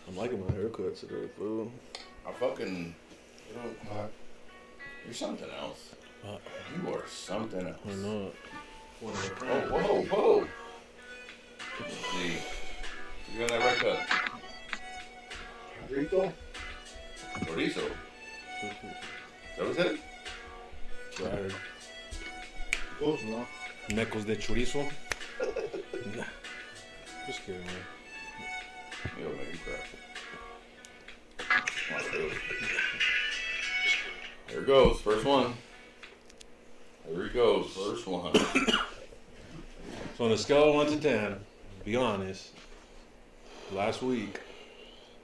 I'm liking my haircut today, fool. I fucking, you're something else. You are something else. I know it. Whoa. See, you got that right cut. Chorizo. Is that what it Right. Close enough. Necos de chorizo. Nah. Just kidding, man. You'll make me cry. Come on, dude. Here it goes, first one. Here it goes, first one. So on a scale of 1 to 10, be honest, last week,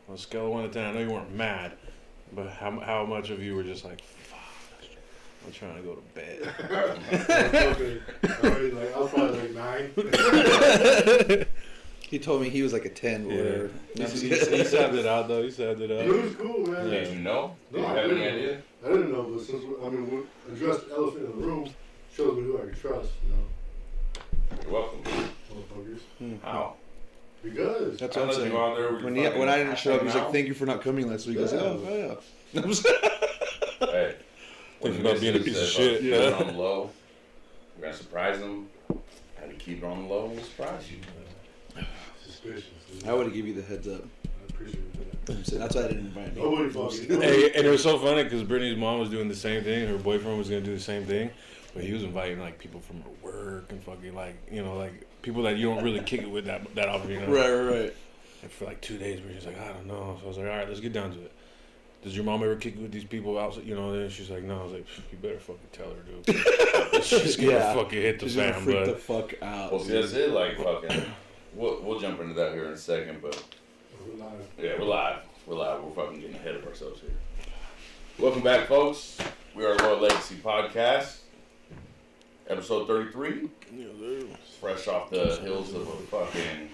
on a scale of 1 to 10, I know you weren't mad, but how much of you were just like, fuck, I'm trying to go to bed? I was probably like 9. He told me he was like a 10 or whatever. He sabbed it out, though. He sabbed it out. It was cool, man. Yeah. Did you know? No, Did you I have any didn't. idea? I didn't know, but since we addressed the elephant in the room, shows me who I can trust, you know. You're welcome. Motherfuckers. How? Because. That's what I'm let you saying. go out there with When, your when I didn't show up, he's now. like, thank you for not coming last week. I was like, oh, yeah. Hey. Thanks for not being a piece of shit. Keep it on the low. We're going to surprise them. How do you keep it on the low? We'll surprise you. Suspicious. I would have given you the heads up. I appreciate that. That's why I didn't invite you. Nobody fucking. Hey, and it was so funny because Brittany's mom was doing the same thing. Her boyfriend was going to do the same thing. But he was inviting, like, people from her work and fucking, like, you know, like, people that you don't really kick it with that often, you know? Right. And for, like, 2 days, we were just like, I don't know. So I was like, all right, let's get down to it. Does your mom ever kick it with these people outside? You know, and she's like, no. I was like, you better fucking tell her, dude. She's going to fucking hit the She's gonna fan, freak but... the fuck out. Well, see, that's it. Like, fucking. We'll jump into that here in a second, but. Yeah, we're live. We're fucking getting ahead of ourselves here. Welcome back, folks. We are Loyal Legacy Podcast. Episode 33. Fresh off the hills of a fucking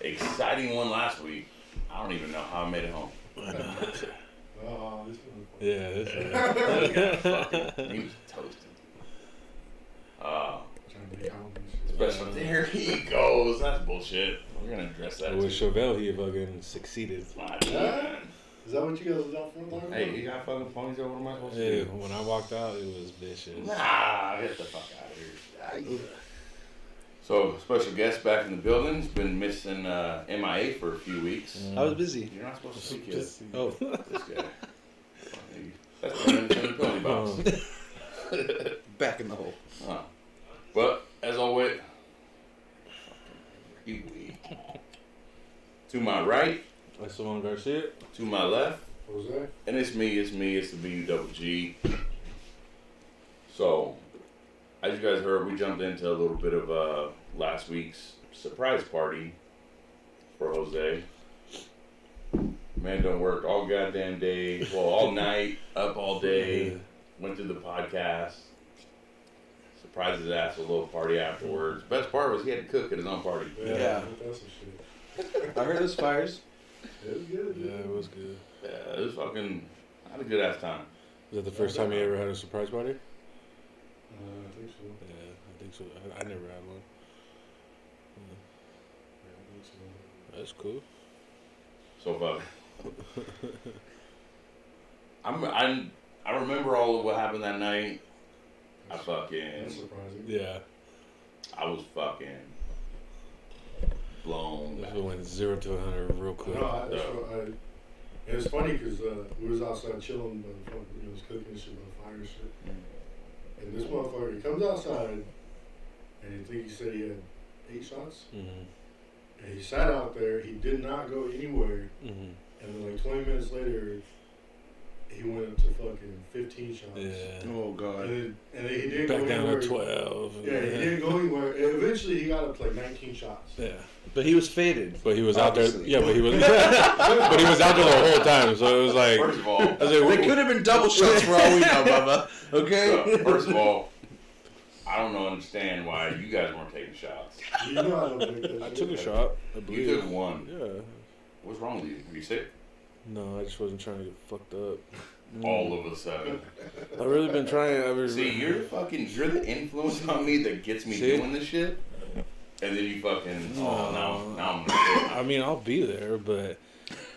exciting one last week. I don't even know how I made it home. Oh, this one. Yeah, this is... He was toasted. Trying to be calm and shit. Special. There he goes. That's bullshit. We're gonna address that. With too. Chevelle, he fucking succeeded. Yeah? Is that what you guys was out for? Like? Hey, you got fucking ponies over? What am I supposed to Yeah, do? when I walked out, it was vicious. Nah, get the fuck out of here. So, special guest back in the building. He's been missing MIA for a few weeks. I was busy. You're not supposed to speak yet. Oh. This guy. That's the penalty box. Back in the hole. But, as always, to my right, That's the one Garcia. to my left, Jose? and it's me, it's the B-U-double-G. So, as you guys heard, we jumped into a little bit of last week's surprise party for Jose. Man done worked all goddamn day, well, all night, up all day, went through the podcast, surprised his ass with a little party afterwards. Best part was he had to cook at his own party. Yeah. That's some shit. I heard those fires. It was good. Yeah, it was good. Yeah, it was fucking, I had a good ass time. Was that the first time you ever had a surprise party? I think so. Yeah, I think so. I never had one. Yeah, I think so. That's cool. So I remember all of what happened that night. I That's fucking, surprising. Yeah. I was fucking blown This back. one went 0 to 100 real quick. No, and it's funny because we was outside chilling, by the fucking, was cooking and shit by the fire and shit. And this motherfucker, he comes outside, and I think he said he had 8 shots. Mm-hmm. And he sat out there. He did not go anywhere. Mm-hmm. And then like 20 minutes later, he went up to fucking 15 shots. Yeah. Oh, God. And then he didn't Back go down anywhere. to 12. Yeah, he didn't go anywhere. And eventually, he got up to like 19 shots. Yeah. But he was faded. But he was out there. Obviously. Yeah, but he was. But he was out there the whole time. So it was like. First of all, I was like, They could have been double shots for all we know, Bubba. Okay? first of all, I don't understand why you guys weren't taking shots. You know I don't take that I shit. took a shot. I believe. You took one. Yeah. What's wrong with you? Are you sick? No, I just wasn't trying to get fucked up. All of a sudden. I've really been trying. See, you're the influence on me that gets me See? doing this shit. And then you fucking, now I'm gonna I mean, I'll be there, but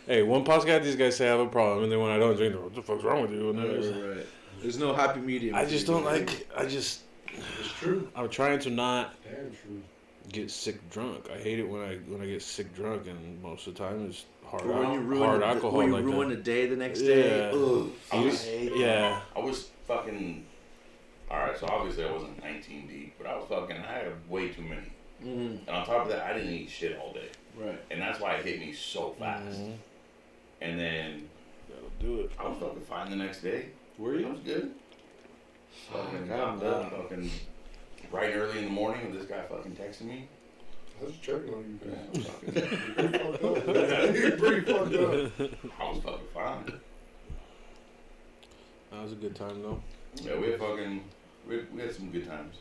hey, one podcast these guys say I have a problem, and then when I don't drink, what the fuck's wrong with you? And Right. There's no happy medium. I just don't like. It's true. I'm trying to not Damn true. get sick drunk. I hate it when I get sick drunk, and most of the time it's hard, But when you ruin hard alcohol when you like ruin that. the day the next day. Yeah. Ugh, I was- Yeah. I was fucking. Alright, so obviously I wasn't 19 deep, but I had way too many. Mm-hmm. And on top of that, I didn't eat shit all day. Right. And that's why it hit me so fast. Mhm. And then That'll do it. I was fucking fine the next day. Were I you? was good. Fucking God, got up, fucking bright and early in the morning, and this guy fucking texted me. I was checking on you. Yeah, fucking, You're pretty fucked up. I was fucking fine. That was a good time though. Yeah, we had some good times.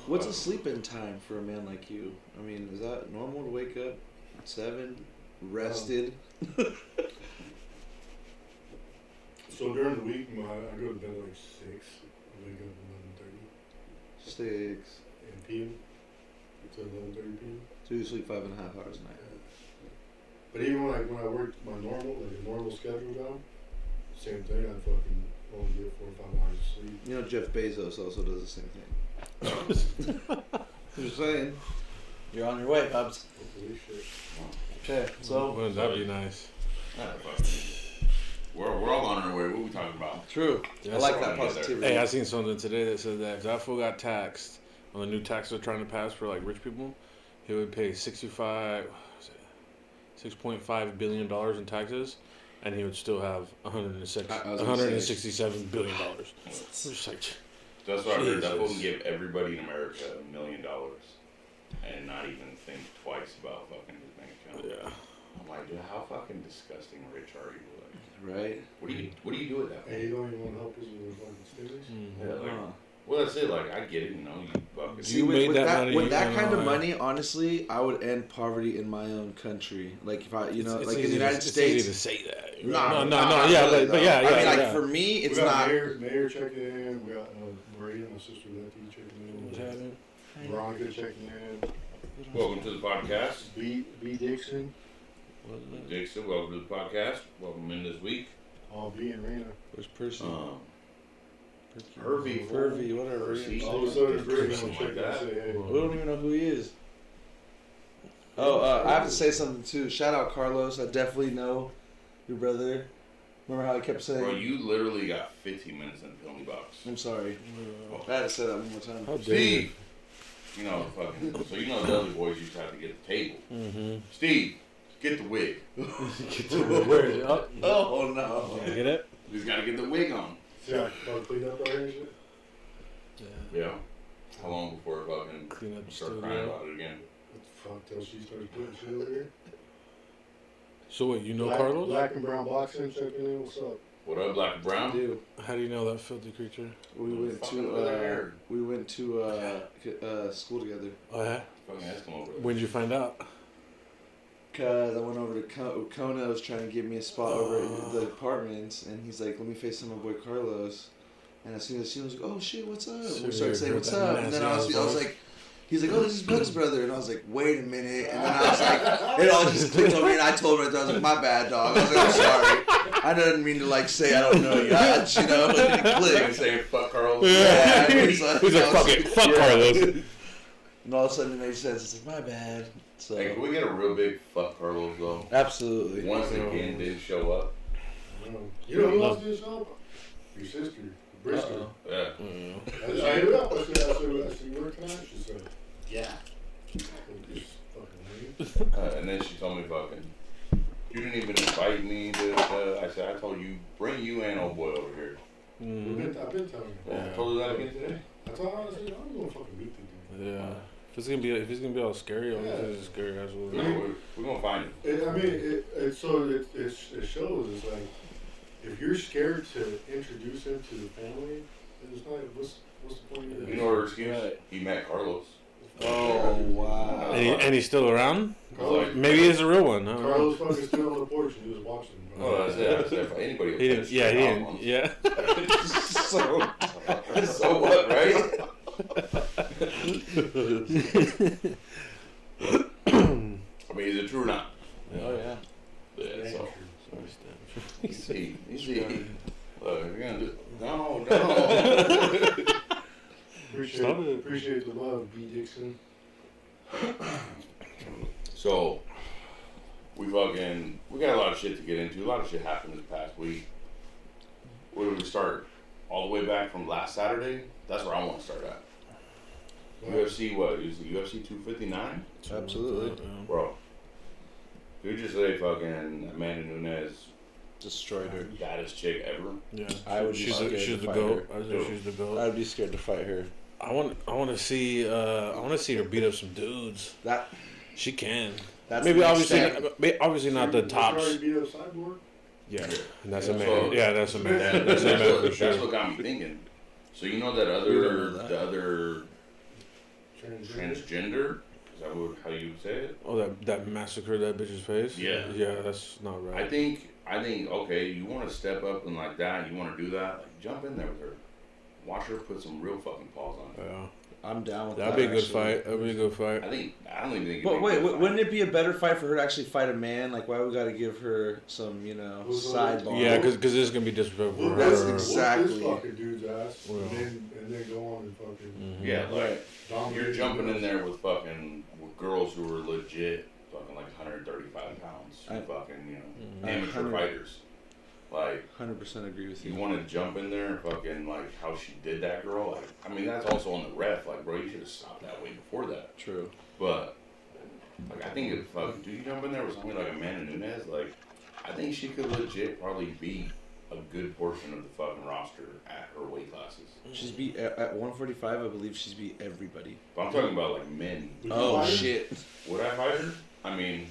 What's a sleep-in time for a man like you? I mean, is that normal to wake up at 7, rested? So during the week, I go to bed like 6. I wake up at 6. 11:30 p.m. to 11:30 p.m. So you sleep 5.5 hours a night. But even when I work my normal schedule job, same thing. I fucking only get 4 or 5 hours of sleep. You know, Jeff Bezos also does the same thing. I'm just saying. You're on your way, Bubs. Holy shit. Okay, so. Wouldn't that be nice? We're all on our way. What are we talking about? True. Yeah, I like so- that positivity. Hey, I seen something today that said that if that fool got taxed on the new tax they're trying to pass for like rich people, he would pay $6.5 billion in taxes, and he would still have $167 billion. It's just like, That's what I heard. That Jesus. will give everybody in America $1 million and not even think twice about fucking his bank account. yeah. I'm like, dude, how fucking disgusting rich are you? Like, Right? what do you do with that? And you don't even want to help us with the fucking stimulus? Yeah, like, Huh. well, that's it. Like, I get it. You know, you fucking. You made that money, with that you kind know, of money, honestly, I would end poverty in my own country. Like if I, It's like in the easy United It's States. easy to say that. No, Yeah, really, but yeah, though. I mean, like yeah. for me, it's we got not. Mayor checking in. We got Maria, my sister Letty, checking What's in. happening? Veronica checking in. Welcome to the podcast. B Dixon. Dixon, welcome to the podcast. Welcome in this week. All B and Rena. Where's Percy? Hervey. Pervy, whatever. Percy. All of a sudden, Greg Something gonna check like and that. say, hey. We don't even know who he is. Oh, I have to say something too. Shout out Carlos. I definitely know your brother. Remember how I kept saying? Bro, you literally got 15 minutes in the penalty box. I'm sorry. I had to say that one more time. How dare you? Steve! You know, fucking. So, you know, the other boys used to have to get the table. Mm-hmm. Steve, get the wig. Where is it? Oh no. Get it? He's got to get the wig on. See how I clean up right here and shit? Yeah. How long before fucking Clean up the start crying studio. about it again? What the fuck till she starts putting shit over here? So what, you know Black, Carlos? Black and brown boxing checking in. What's up? What up, Black and Brown? Dude, How do you know that filthy creature? we went Fucking to over there. school together. Oh yeah? Fucking ass come over there. When did you find out? Cause I went over to Kona was trying to give me a spot over in the apartments, and he's like, "Let me FaceTime my boy Carlos." And as soon as he was like, "Oh shit, what's up?" So we started saying, you "What's heard that up?" And then nasty I was ass like, "He's like, oh, this is Bug's brother," and I was like, "Wait a minute," and then I was like, it all just clicked on me, and I told him right there, I was like, "My bad, dog." I was like, "I'm sorry. I didn't mean to like say I don't know you." I, you know, it Like clicked. saying fuck Carlos. Yeah, He's like, fuck it. Fuck Carlos. And all of a sudden it made sense. It's like, my bad. So Hey, can we get a real big fuck Carlos though? absolutely. Once again did show up. You know who else did show up? Your sister, Brisker. Uh-oh. Yeah. I hit her up. I said, where can I? She said, yeah. Fucking lame. And then she told me fucking, you didn't even invite me to, I said, I told you, bring you and old boy over here. Mm-hmm. I've been telling you. I told her that again today. I told her, I said, I'm gonna fucking meet the dude. Yeah. If it's gonna be all scary, obviously it's scary as well. We're gonna find him. It shows, it's like, if you're scared to introduce him to the family, it's like, what's the point of You know her excuse? He met Carlos. Oh wow. And he's still around? Carlos, Maybe he's a real one. I don't know. Carlos fucking stood on the porch and just watched him. Oh, that's it. I said, if anybody He didn't. Yeah, he didn't. Yeah. So what, right? I mean, is it true or not? Oh yeah. Yeah, so. You see. Look, you're gonna do. No. Appreciate the love, B. Dixon. So, we got a lot of shit to get into. A lot of shit happened this past week. Where do we start? All the way back from last Saturday? That's where I want to start at. UFC, what? Is it UFC 259? Absolutely. Bro. Dude just say fucking Amanda Nunes Destroyed her. baddest chick ever. Yeah, I would be she's scared she's to the fight goat. her. I think she's the goat. I'd be scared to fight her. I want to see her beat up some dudes. That She can. that's Maybe the obviously not the She tops. already beat up Cyborg? Yeah, and that's Yeah, a man. so- Yeah, that's a man. That- That's a that's, man what, for that's sure. what got me thinking. So you know that You don't know that. the other Transgender? transgender? Is that how you say it? Oh, that massacred that bitch's face. Yeah. Yeah, that's not right. I think okay, you want to step up and like that, you want to do that, like jump in there with her. Watch her put some real fucking paws on her. Yeah, I'm down with that'd that. be a good actually. fight. That'd be a good fight. I don't even think. But wait, wouldn't it be a better fight for her to actually fight a man? Like, why we gotta give her some, Who's sidebar? Yeah, because this is gonna be disrespectful for That's her. exactly- Whoop this fucking dude's ass, Well. and then go on and fucking Mhm. Yeah, like dominate. you're jumping in there with girls who are legit fucking like 135 pounds, who I- fucking Mhm. amateur 100 fighters. Like 100% agree with you you. want to jump in there and fucking like how she did that girl. Like I mean that's also on the ref. Like bro, you should have stopped that way before that. True. But like I think if fucking do you jump in there with somebody like Amanda Nunes, like I think she could legit probably beat a good portion of the fucking roster at her weight classes. She's beat at 145. I believe she's beat everybody. But I'm talking about like men. Would you Oh fight her? shit. Would I fight her? I mean,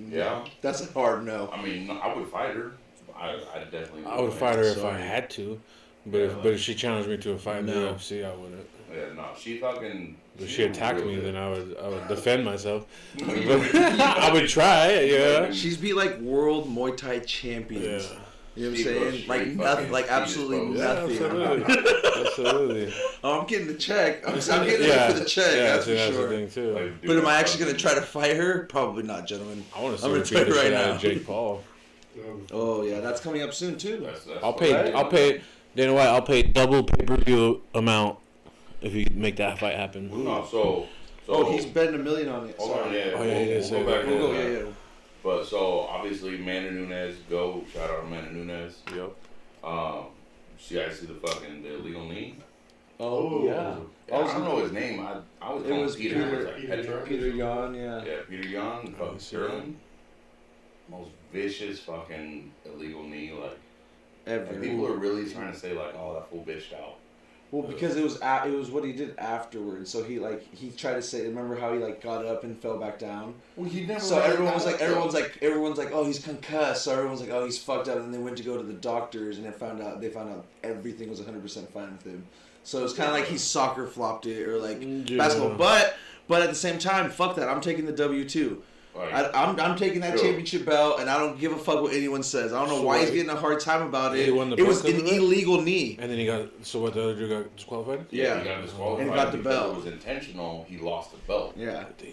yeah. That's a hard no. I mean, I would fight her. I definitely. I would fight her if I Sorry. had to, but Yeah, but if she challenged me to a fight in the No. UFC, I wouldn't. Yeah, no, she fucking. If she attacked me, then I would defend myself. then I would try. Yeah. She's beat like world Muay Thai champions. Yeah. You know what I'm She saying? goes Like straight nothing. fucking Like fetus absolutely pose. Yeah, nothing. absolutely. Absolutely. Oh, I'm getting the check. I'm getting Yeah. it for the check. Yeah, that's see, for that's sure. the thing too. But am I actually gonna try to fight her? Probably not, gentlemen. I want to see I'm her gonna beat tell the you right shit out now. of Jake Paul. Oh yeah, that's coming up soon too. That's I'll what pay. I'm I'll pay. Dana White. I'll pay double pay-per-view amount if you make that fight happen. No, so. Oh, he's betting $1 million on it. Hold on, Sorry. yeah. Oh, yeah, he did we'll say go back that. to We'll go, that. yeah. But so obviously, Amanda Nunes, go shout out Amanda Nunes. Yep. See, I see the fucking the illegal knee. Oh yeah. Yeah, I don't know his name. I was It calling was Peter. Peter- It was like Peter Petra. Peter Yan, yeah. Yeah, Peter Young, fucking see Sterling. Most vicious fucking illegal knee. Like Ever. people are really trying to say like, oh, that fool bitched out. Well, because it was what he did afterwards. So he tried to say. Remember how he like got up and fell back down? Well, he never. So really everyone got was up, like, though. everyone's like, oh, he's concussed. So everyone's like, oh, he's fucked up. And they went to go to the doctors, and they found out everything was 100% fine with him. So it's kind of like he soccer flopped it or like Yeah. basketball. But at the same time, fuck that. I'm taking the W too. Like, I'm taking that Sure. championship belt, and I don't give a fuck what anyone says. I don't know So why he's what- getting a hard time about He it. won the It was belt an because of it? illegal knee. And then he got. So what? The other dude got disqualified. Yeah. he got disqualified And got the because belt. It was intentional. He lost the belt. Yeah. Damn.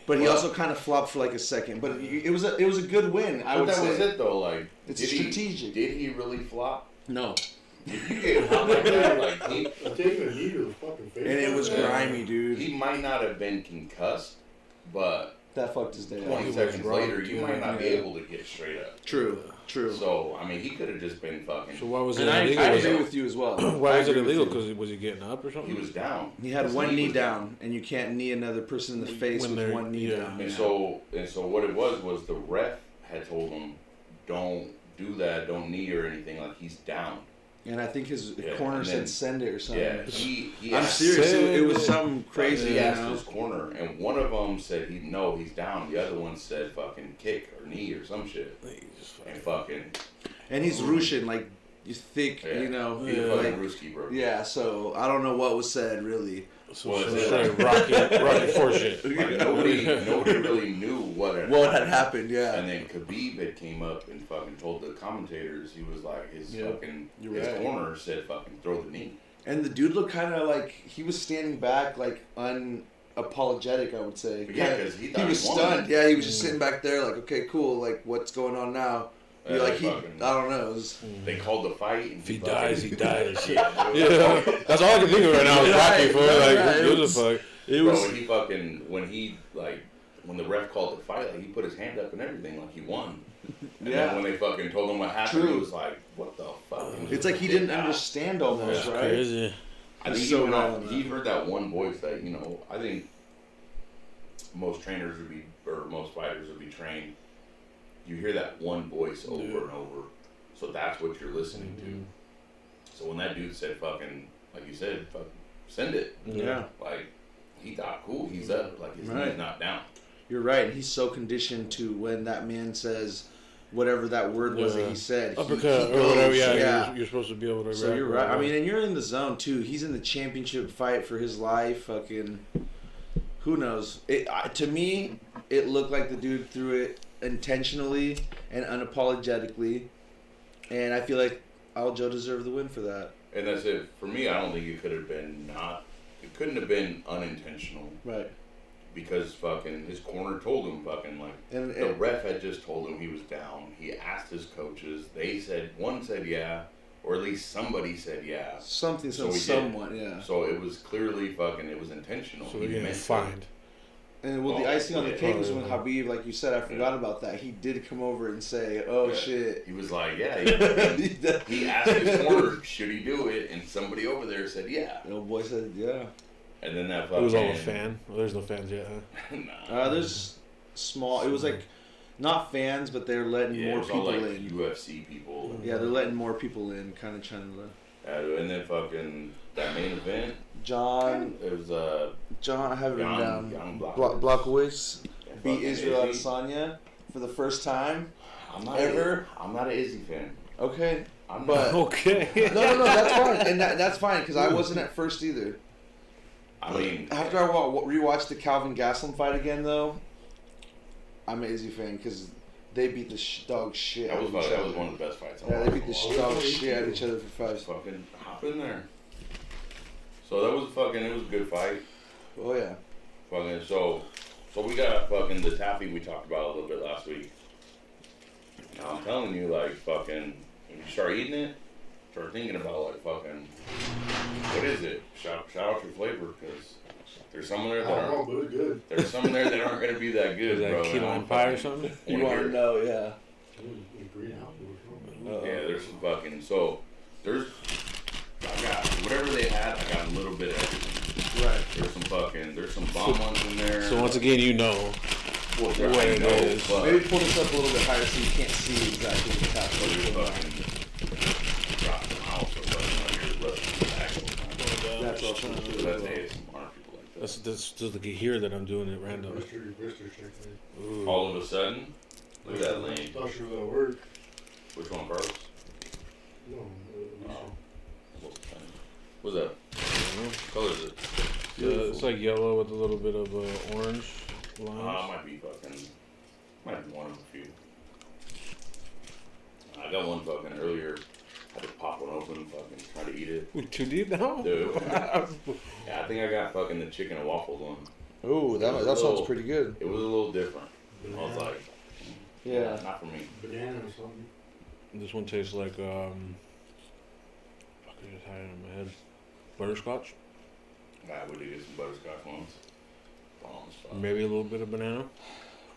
But he Well- also kind of flopped for like a second. But it was a good win. I But would that say. was it though. Like, It's did strategic. Did he really flop? No. If you get hot like that, like I'm taking a knee to the fucking face. And it was Yeah. grimy, dude. he might not have been concussed, but That fucked his day 20 up. He was seconds rocked, later, you might not be yeah. able to get straight up. True. So, I mean, he could have just been fucking. So why was it And I illegal? agree with you as well. Why I was it agree with illegal? you. Because was he getting up or something? He was down. He had His one knee was down, and you can't knee another person in the face When with they're- one knee yeah. down. And so what it was the ref had told him, don't do that, don't knee or anything. Like he's down. And I think his Yeah, corner and said then- send it or something. Yeah, he I'm asked- serious. It was Said something crazy. He You asked know? his corner, and one of them said he's down. The other one said fucking kick or knee or some shit, and fucking And he's Russian, like you thick, yeah. you know. He's a like, fucking Ruski, bro. yeah. So I don't know what was said really. So Was it straight like- Rocky Four shit. Like nobody really knew what had What happened. had happened? Yeah. And then Khabib had came up and fucking told the commentators, he was like, his Yeah. fucking, You're his right. corner said fucking throw the knee. And the dude looked kind of like he was standing back, like unapologetic, I would say. Yeah, because he was won. stunned. Yeah, he was just sitting back there, like, okay, cool. Like, what's going on now? Yeah, I don't know. It was, they called the fight. And If he dies, he dies. Yeah, That's all I can think of right now is Rocky for like, who gives a fuck? it bro, was. when the ref called the fight, like he put his hand up and everything, like he won. And Yeah. then when they fucking told him what happened, True. he was like, "What the fuck?" It's like he didn't understand almost, That's right? crazy. I think So he went wrong off. on He that. heard that one voice that I think most trainers would be, or most fighters would be trained. You hear that one voice over and over, so that's what you're listening to. So when that dude said "fucking," like you said, "fucking send it," Yeah. like he thought, "Cool, he's up," like his Right. knee's not down. You're right. He's so conditioned to when that man says whatever that word was that he said. Uppercut he or whatever, goes, yeah. You're supposed to be able to So react you're right right. I away. mean, and you're in the zone too. He's in the championship fight for his life. Fucking, who knows? To me, it looked like the dude threw it intentionally and unapologetically, and I feel like Aljo deserved the win for that. And that's it. For me, I don't think it could have been it couldn't have been unintentional. Right. Because fucking his corner told him fucking like And the ref had just told him he was down. He asked his coaches. They said one said yeah, or at least somebody said yeah. something, So he did. someone, yeah. So it was clearly fucking. It was intentional. So He they're getting meant fined. And well, the Oh, icing on the yeah. cake was Oh, when yeah. Habib, like you said, I forgot about that. He did come over and say, "Oh Yeah. shit." He was like, yeah. He asked his corner, should he do it? And somebody over there said yeah. The old boy said, "Yeah." And then that It fucking. was all a fan. Well, there's no fans yet, huh? Nah. There's small. It was like not fans, but they're letting Yeah, it more was all people like in. UFC people. Yeah, they're letting more people in, kind of trying to. And then fucking that main event. John, It was I have it written down. Young Blockowitz beat fucking Israel Izzy. Adesanya for the first time I'm not ever. I'm not an Izzy fan. Okay, I'm But- not. Okay. no, that's fine, and that's fine because I wasn't at first either. I mean, After I rewatched the Calvin Gastelum fight again, though, I'm an Izzy fan because they beat the dog shit that out was of each that other. was one of the best fights. Yeah, they beat the dog shit out of each other for fights. Fucking hop in there. So that was it was a good fight. Oh yeah. Fucking so we got fucking the taffy we talked about a little bit last week. Now I'm telling you, like fucking, if you start eating it, start thinking about like fucking, what is it? Shout out your flavor because there's some in there that I aren't. don't know, but it's good. There's some in there that aren't gonna be that good, Is that bro. key and I'm lime pie or fucking- something? You wanna want hear to it. know? Yeah. Green apple or something. Yeah, there's some fucking I got whatever they had. I got a little bit of everything. Right. There's some bomb ones in there. So once again, you know. well, what I it know, is. but Maybe pull this up a little bit higher so you can't see exactly the but task. you're fucking drop them out so fucking you're left That's awesome. That's ASMR people like that. That's just like you hear that I'm doing it random. Blister check. Ooh. All of a sudden, look at that I lane. thought you were at work. Which one first? No, What's that? What color is it? It's like yellow with a little bit of orange lines. Might be one of a few. I got one fucking earlier. Had to pop one open, fucking try to eat it. We too deep now? Dude. Yeah, I think I got fucking the chicken and waffles one. Oh, that sounds pretty good. It was a little different. I was like, Yeah. not for me. banana or something. This one tastes like fuck, I just had it in my head. Butterscotch. I would get some butterscotch ones. Bomb stuff. Maybe a little bit of banana.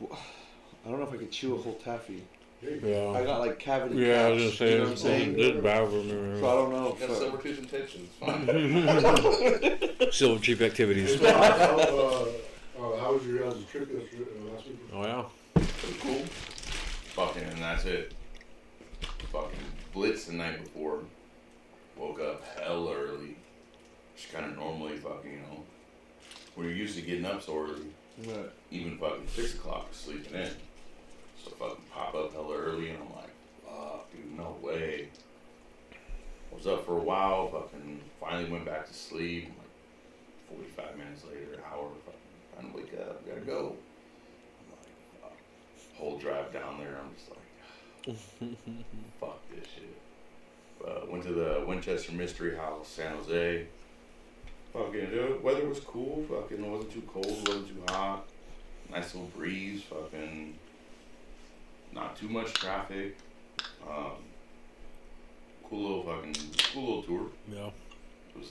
I don't know if I could chew a whole taffy. I Yeah. got like cavity. Yeah, I was caps, just saying. You know what I'm saying? This is bad for me. So I don't know. Got If, silver tooth and tips. It's fine. Silver cheap activities. How was your guys' trip last week? Oh yeah. Pretty cool. Fucking, and that's it. Fucking blitz the night before. Woke up hell early. Just kind of normally fucking, when you're used to getting up so early. right. Even fucking 6 o'clock sleeping in. So fucking pop up hella early and I'm like, fuck, dude, no way. Was up for a while, fucking finally went back to sleep. Like 45 minutes later, an hour, fucking trying to wake up, gotta go. I'm like, fuck. Whole drive down there, I'm just like, fuck this shit. Went to the Winchester Mystery House, San Jose. Fucking, the weather was cool. Fucking, it wasn't too cold, wasn't too hot. Nice little breeze. Fucking, not too much traffic. Cool little tour. Yeah. It was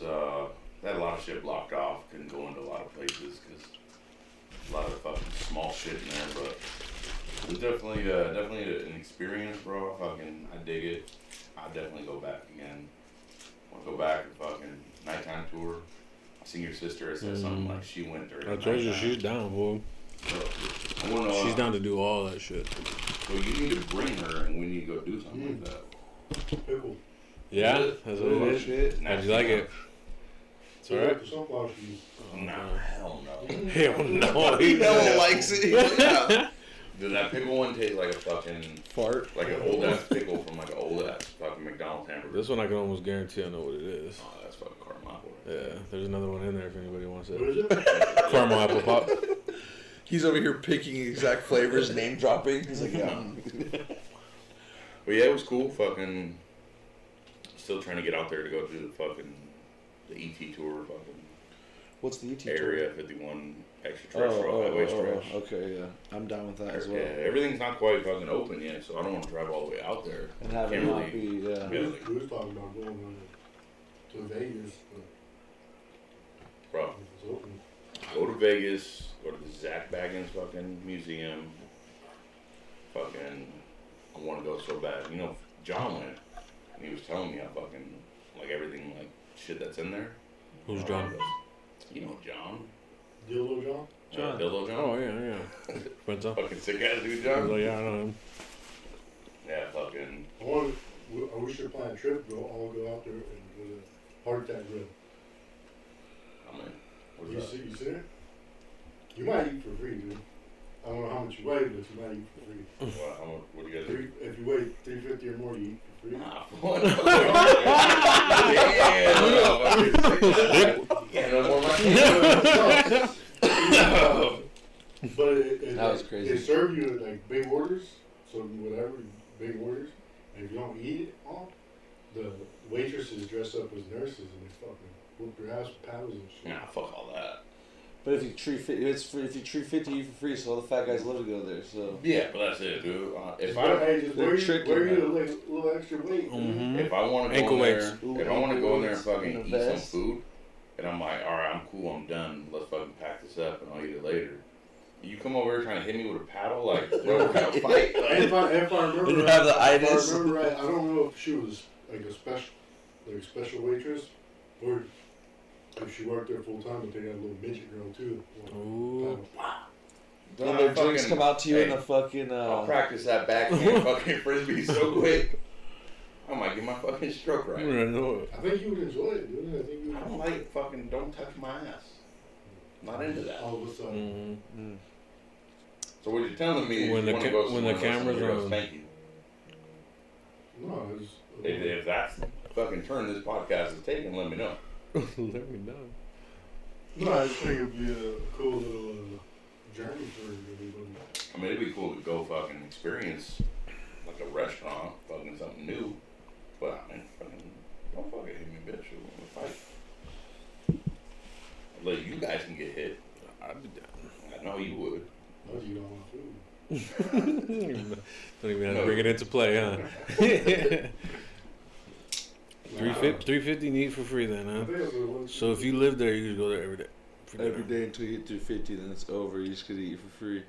they had a lot of shit blocked off. Couldn't go into a lot of places because a lot of fucking small shit in there. But it was definitely an experience, bro. Fucking, I dig it. I'd definitely go back again. Want to go back and fucking nighttime tour. I seen your sister. I said something like she went during. I told you she's down, boy. So, she's down to do all that shit. So you need to bring her, and we need to go do something like that. Pickle. Yeah, that's what it is. Shit. How'd you like it? It's alright. The sunflower seeds. Nah, hell no. Hell no. He hella likes it. Yeah. Does that pickle one taste like a fucking Fart? like an old ass pickle from like an old ass fucking McDonald's hamburger? This one I can almost guarantee I know what it is. Oh, that's fucking caramel. Yeah, there's another one in there if anybody wants What it. is it? Caramel apple pop. He's over here picking exact flavors, name dropping. He's like, yeah. But yeah, it was cool. Fucking still trying to get out there to go do the ET tour. Fucking What's the ET Area 51 extraterrestrial highway stretch. Okay, yeah. I'm down with that as well. Yeah, everything's not quite fucking open yet, so I don't want to drive all the way out there. And have it Can't not really- be, yeah. Yeah. We was talking about going to Vegas, but Bro, if it's open. go to Vegas, go to the Zach Baggins fucking museum. Fucking, I want to go so bad. You know, John went, and he was telling me how fucking, like everything, like shit that's in there. Who's John? You know John. Dildo John? John. Dildo John. Oh, yeah. Friends up. Fucking sick ass dude, I was John. like, yeah, I know him. Yeah, fucking. We should plan a trip, all go out there and go to Heart Attack Grill. I mean, what You is that? see it? You might eat for free, dude. I don't know how much you weigh, but you might eat for free. What do you guys do? If you weigh 350 or more, you eat for free. Nah, what? Yeah, no more money. But That was crazy. They serve you like big orders, so whatever, big orders. And if you don't eat it all, the waitresses dress up as nurses and they fucking whoop your ass with paddles and shit. Nah, fuck all that. But if you treat it's free, if you treat 50, you for free. So all the fat guys love to go there. So Yeah, but that's it, dude. If Just I just they're tricky, wear man. you a little extra weight. Mhm. if I want to go Ankle in there, weights. if I want to go in there and fucking And a eat vest. some food, and I'm like, all right, I'm cool, I'm done. Let's fucking pack this up and I'll eat it later. You come over here trying to hit me with a paddle, like, bro, we're gonna fight. If Like, I remember You right, have the if I itis. remember right, I don't know if she was like a special waitress, or if she worked there full time, but they got a little midget girl too. Ooh. and their drinks fucking- come out to you in hey, a fucking. I'll practice that backhand fucking frisbee so quick. I might get my fucking stroke right. I know it. I think you would enjoy it, dude. I think you I would. don't like fucking don't touch my ass. Not into that. All of a sudden. Mhm. So what you're telling me is When you the want to ca- go when somewhere the where cameras somebody are goes, on. thank you. No, it's. If that's fucking turn this podcast is taking, let me know. Let me know. No, I just think it'd be a cool little journey for everybody. I mean, it'd be cool to go fucking experience like a restaurant, fucking something new. But I mean, fucking don't fucking hit me, bitch. We'll fight. I'll let you guys can get hit. I'd be down. I know you would. I'll eat all my food. Don't even have to bring it into play, huh? 350 need for free then, I huh? think that's what it was. So if you live there, you just go there every day. For every dinner. day until you get through 50, then it's over. You just get to eat for free.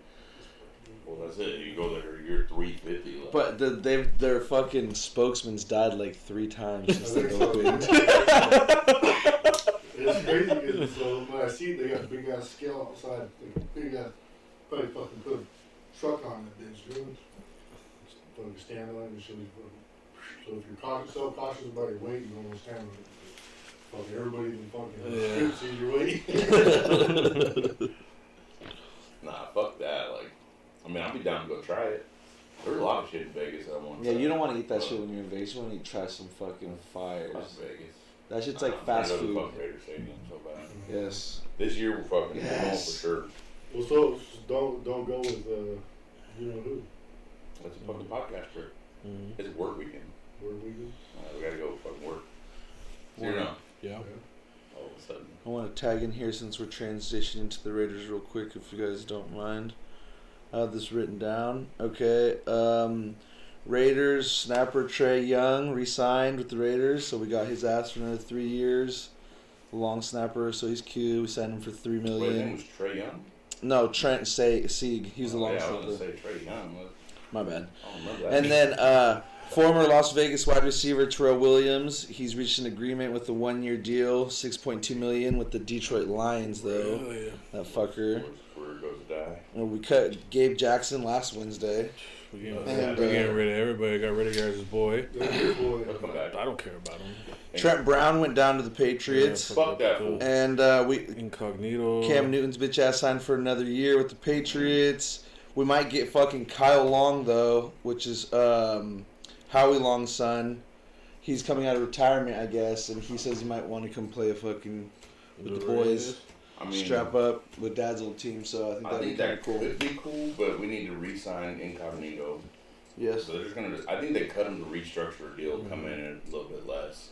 Well, that's it. You go there, you're 350. Like, But their fucking spokesman's died like 3 times since they opened. It's crazy because so when I see they got a big ass scale outside, like a big ass, probably fucking put a truck on that bitch, dude. Fucking stand on it and shit. So if you're self-cautious about your weight, you don't want to stand on it. Fucking everybody in the fucking strip sees your weight. nah, fuck that. Like, I mean, I'd be down to go try it. There's a lot of shit in Vegas that I want to Yeah, try. you don't want to eat that shit when you're in Vegas. You want to try some fucking fires. Las Vegas. That shit's like fast I go to food. fucking Raider Stadium so bad. Yes. This year we're fucking Yes. going for sure. Well, so don't go with you know who. That's a fucking podcast trip. Mhm. It's a work weekend. Work weekend. We gotta go fucking work. So you're not. Yeah. All of a sudden. I want to tag in here since we're transitioning to the Raiders real quick, if you guys don't mind. I have this written down. Okay. Raiders snapper Trey Young re-signed with the Raiders, so we got his ass for another 3 years. Long snapper, so he's cute. We signed him for $3 million. Wait, his name was Trey Young? No, Trent Sieg. He was the long I was snapper. gonna say Trey Young. My bad. I don't remember that. And then former Las Vegas wide receiver Terrell Williams. He's reached an agreement with a 1-year deal, $6.2 million with the Detroit Lions, though. Oh, yeah. That fucker. Where it goes to die. Well, we cut Gabe Jackson last Wednesday. We're getting, And, we're getting rid of everybody. Got rid of Garrett's boy. He'll come back. I don't care about him. Trent Brown went down to the Patriots. Yeah, Fuck that fool. And we Incognito. Cam Newton's bitch ass signed for another year with the Patriots. We might get fucking Kyle Long, though, which is Howie Long's son. He's coming out of retirement, I guess, and he says he might want to come play a fucking with the boys. I mean, Strap up with Dad's old team, so I think that'd be kind of cool. could be cool, but we need to re-sign Incognito. Yes. So they're just gonna. I think they cut him to restructure a deal, come in at a little bit less.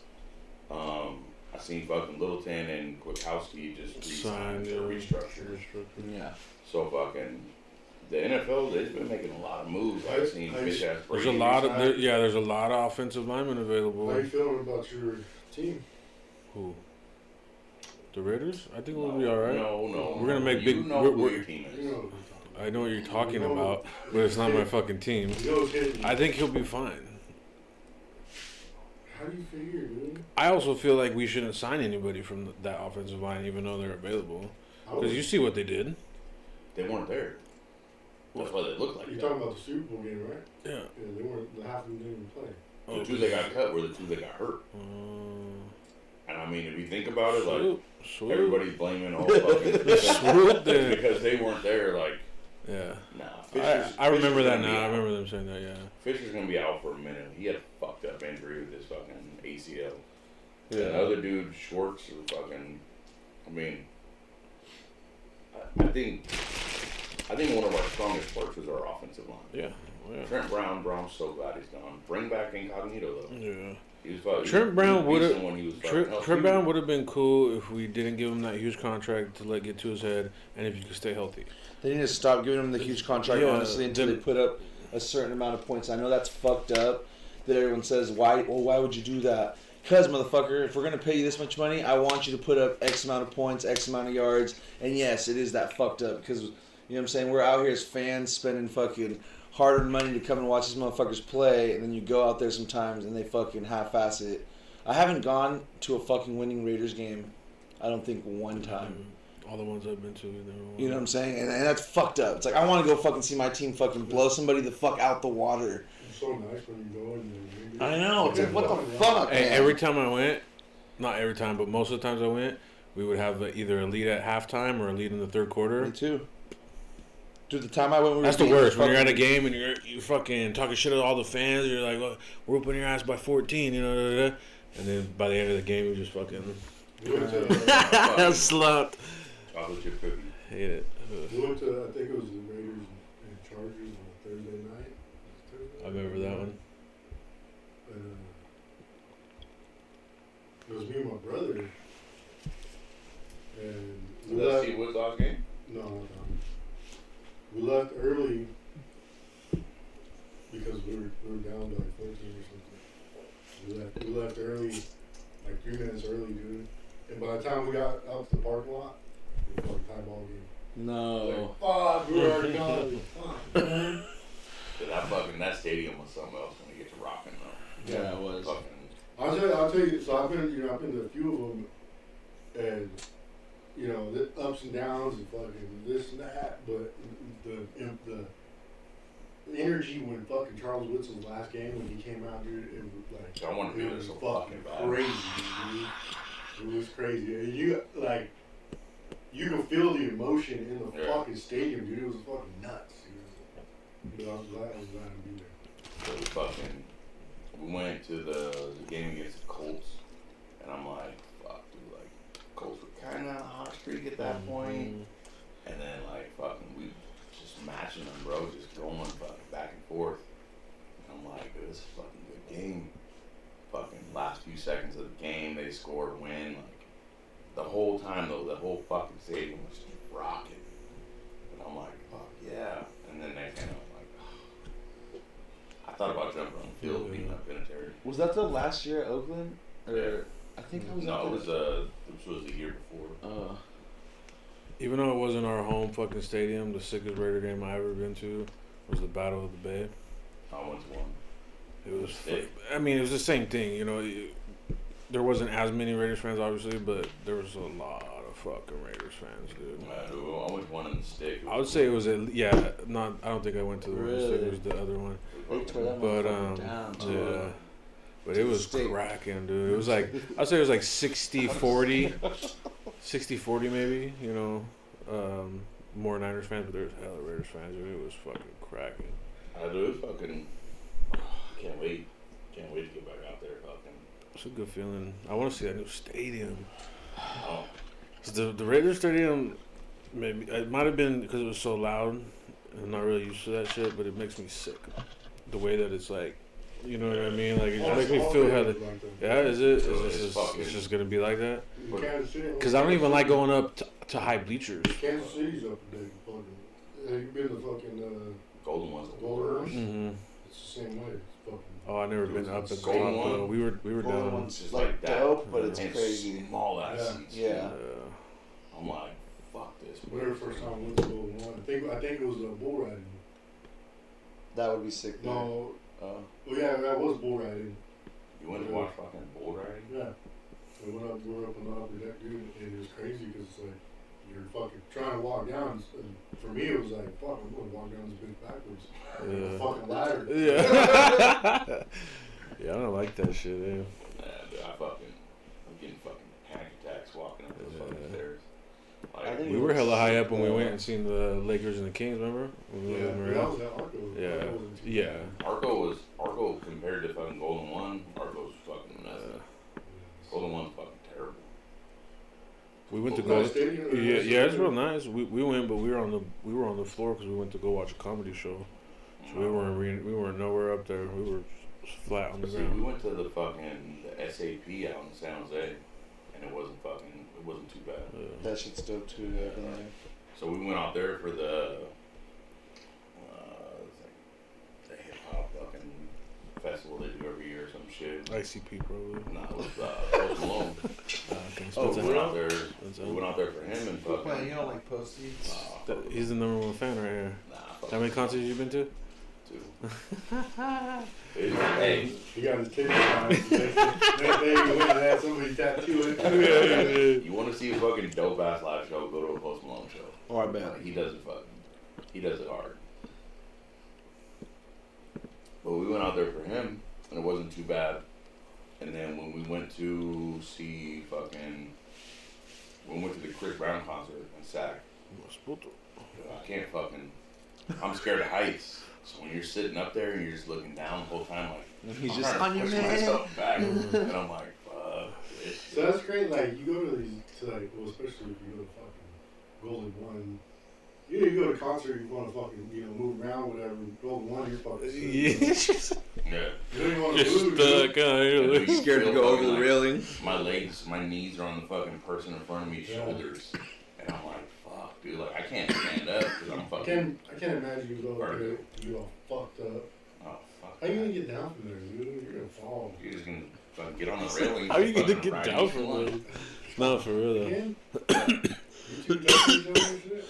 I seen fucking Littleton and Kwiatkowski just re-signed or restructure. Yeah. So fucking the NFL, they've been making a lot of moves. I've seen bitch ass. There's a lot of there's a lot of offensive linemen available. How you feeling about your team? Who? The Raiders? I think we'll be all right. No. We're gonna make you big. know who your team is. You know, I know what you're talking about, but it's not my fucking team. you know it's hitting you. I think he'll be fine. How do you figure, dude? I also feel like we shouldn't sign anybody from that offensive line, even though they're available. Because you see what they did. They weren't there. That's why they look like You're that. talking about the Super Bowl game, right? Yeah. Yeah, they weren't. Half of them didn't even play. The two that got cut were the two that got hurt. And I mean, if you think about it, like Swoop. everybody's blaming all fucking Swoop did. because they weren't there. Like, Yeah. nah. I remember Fisher's that gonna be now. I out. remember them saying that, yeah. Fisher's gonna be out for a minute. He had a fucked up injury with his fucking ACL. Yeah. And the other dude, Schwartz, is fucking. I mean, I think one of our strongest parts is our offensive line. Yeah. Yeah. Trent Brown's so glad he's gone. Bring back Incognito though. Yeah. He was fucking, Trent Brown would have. Trent Brown would have been cool if we didn't give him that huge contract to let get to his head, and if he could stay healthy. They need to stop giving him the huge contract, Yeah, honestly, until they put up a certain amount of points. I know that's fucked up that everyone says, why would you do that? Because, motherfucker, if we're going to pay you this much money, I want you to put up X amount of points, X amount of yards. And yes, it is that fucked up because, you know what I'm saying, we're out here as fans spending fucking hard-earned money to come and watch these motherfuckers play, and then you go out there sometimes and they fucking half-ass it. I haven't gone to a fucking winning Raiders game, I don't think, one time. All the ones I've been to, You know what I'm saying? And that's fucked up. It's like, I want to go fucking see my team fucking blow somebody the fuck out the water. It's so nice when you go and I know. It's like, what the fuck, Hey, man? every time I went, not every time, but most of the times I went, we would have either a lead at halftime or a lead in the third quarter. Me too. Dude, the time I went, That's the worst. When you're at a game and you're fucking talking shit to all the fans, you're like, well, we're whooping your ass by 14, you know, and then by the end of the game, you just fucking slumped. Chocolate chip cookie. Hate it. We went to, I think it was the Raiders and Chargers on a Thursday night. I remember that one. It was me and my brother. And Was that Steve Woodlock's game? No. We left early because we were down to like 14 or something. We left early, like 3 minutes early, dude. And by the time we got out to the parking lot, it was like a tie ball game. No. Like, fuck, we were already gone. Dude, that stadium was something else when you get to rocking though. Yeah, it was. Fucking, I'll tell you. So I've been to a few of them, and the ups and downs and fucking this and that. But the energy when fucking Charles Woodson's last game when he came out, dude, it was like I want to be there so fucking bad. crazy, dude. It was crazy. And you could feel the emotion in the fucking stadium, dude. It was fucking nuts. Dude. I was glad to be there. So we went to the game against the Colts, and I'm like, fuck, dude, like, Colts were kind of on a hot streak at that point, and then, like, fucking, we just matching them, bro, just going fucking back and forth, and I'm like, dude, this is a fucking good game, few seconds of the game, they scored, win. Like the whole time though, the whole fucking stadium was just rocking. And I'm like, fuck yeah. And then next thing I'm like, oh. I thought about jumping on the field, being up penitentiary. Was that the last year at Oakland? Or Yeah. I think I was. No, this was the year before. Even though it wasn't our home fucking stadium, the sickest Raider game I ever been to was the Battle of the Bay. I went to one. It was. I mean, it was the same thing. You know, there wasn't as many Raiders fans, obviously, but there was a lot of fucking Raiders fans, dude. I went to one in the stick. I would say it was I don't think I went to the one in the stick. It was the other one. They tore that But motherfucker down. yeah. But it was cracking, dude. It was like, I'd say it was like 60-40. 60-40 maybe, you know. More Niners fans, but there's hella Raiders fans, dude. It was fucking cracking. I do. It's fucking. Can't wait. Can't wait to get back out there. Fucking. It's a good feeling. I want to see that new stadium. Oh. 'Cause the Raiders stadium, maybe it might have been because it was so loud. I'm not really used to that shit, but it makes me sick. The way that it's like, you know what I mean? Like it just makes me feel hella. Yeah, is it? It's just gonna be like that. Because I don't even like going up to high bleachers. Kansas City's up there. Have you been to fucking Golden ones. Golden? Mm-hmm. It's the same way. It's fucking. Oh, I never been up at the top Golden though. one. We were Golden down. one's Just like like that. dope, but it's And crazy. Small ass seats. Yeah. I'm like, fuck this. Whenever first time I went to Golden One, I think it was bull riding. That would be sick. There. No. Oh yeah, that was bull riding. You went to watch fucking bull riding? Yeah. We went up on the upper deck, dude, and it was crazy because it's like you're fucking trying to walk down. And for me, it was like, fuck, I'm gonna walk down this bitch backwards. Yeah. Fucking ladder. Yeah. Yeah, I don't like that shit, yeah. Nah, dude, I'm getting fucking panic attacks walking up those fucking stairs. I Like, think We were hella high up when we went and seen the Lakers and the Kings, remember? When we Yeah, lived in but that Marin. was at Arco. Yeah. Arco wasn't too Yeah. bad. Arco compared to fucking Golden One, Arco's fucking messy. Golden One's fucking terrible. We went to Oh, go. nice stadium, Yeah, nice yeah, it's stadium. real nice. We went, but we were on the floor because we went to go watch a comedy show. So we weren't nowhere up there. We were just flat on the See, we ground. went to the SAP out in San Jose, and it wasn't too bad. That shit's dope too. Yeah. So we went out there for the hip hop fucking festival they do every year or some shit. ICP probably. Nah, it was Post Malone. Okay, So so we went out there. That's We went out there for him and fucking. Well, you don't like Posty? he's the number one fan right here. Nah, How many concerts you been to? Two. Hey, He got his ticket on. Next day he went and had somebody tattoo it. you want to see a fucking dope ass live show? Go to a Post Malone show. Oh, I bet. Like, he does it hard. But we went out there for him, and it wasn't too bad. And then when we went to see when we went to the Chris Brown concert in Sac, I can't fucking, I'm scared of heights. So when you're sitting up there and you're just looking down the whole time, like, He's I'm just trying on to your push man. myself back, and I'm like, fuck this So shit. that's great. Like you go to these, well, especially if you go to fucking Golden One. You go to a concert, you want to fucking, move around, whatever. Golden One, you're fucking sick. Yeah. You don't even want to You're move. stuck. And you Scared to feel go over fucking the like, railing. my knees are on the fucking person in front of me's Yeah. shoulders, and I'm like, fuck, dude, like I can't stand up because I'm fucking. I can't imagine you go up there, you all fucked up. Oh fuck. How you gonna get down from there, dude? You're gonna fall. You're just gonna fucking get on the railing. How are you gonna fucking get ride down each from one. there? No, for real though. Again? You two tattoos on your shit?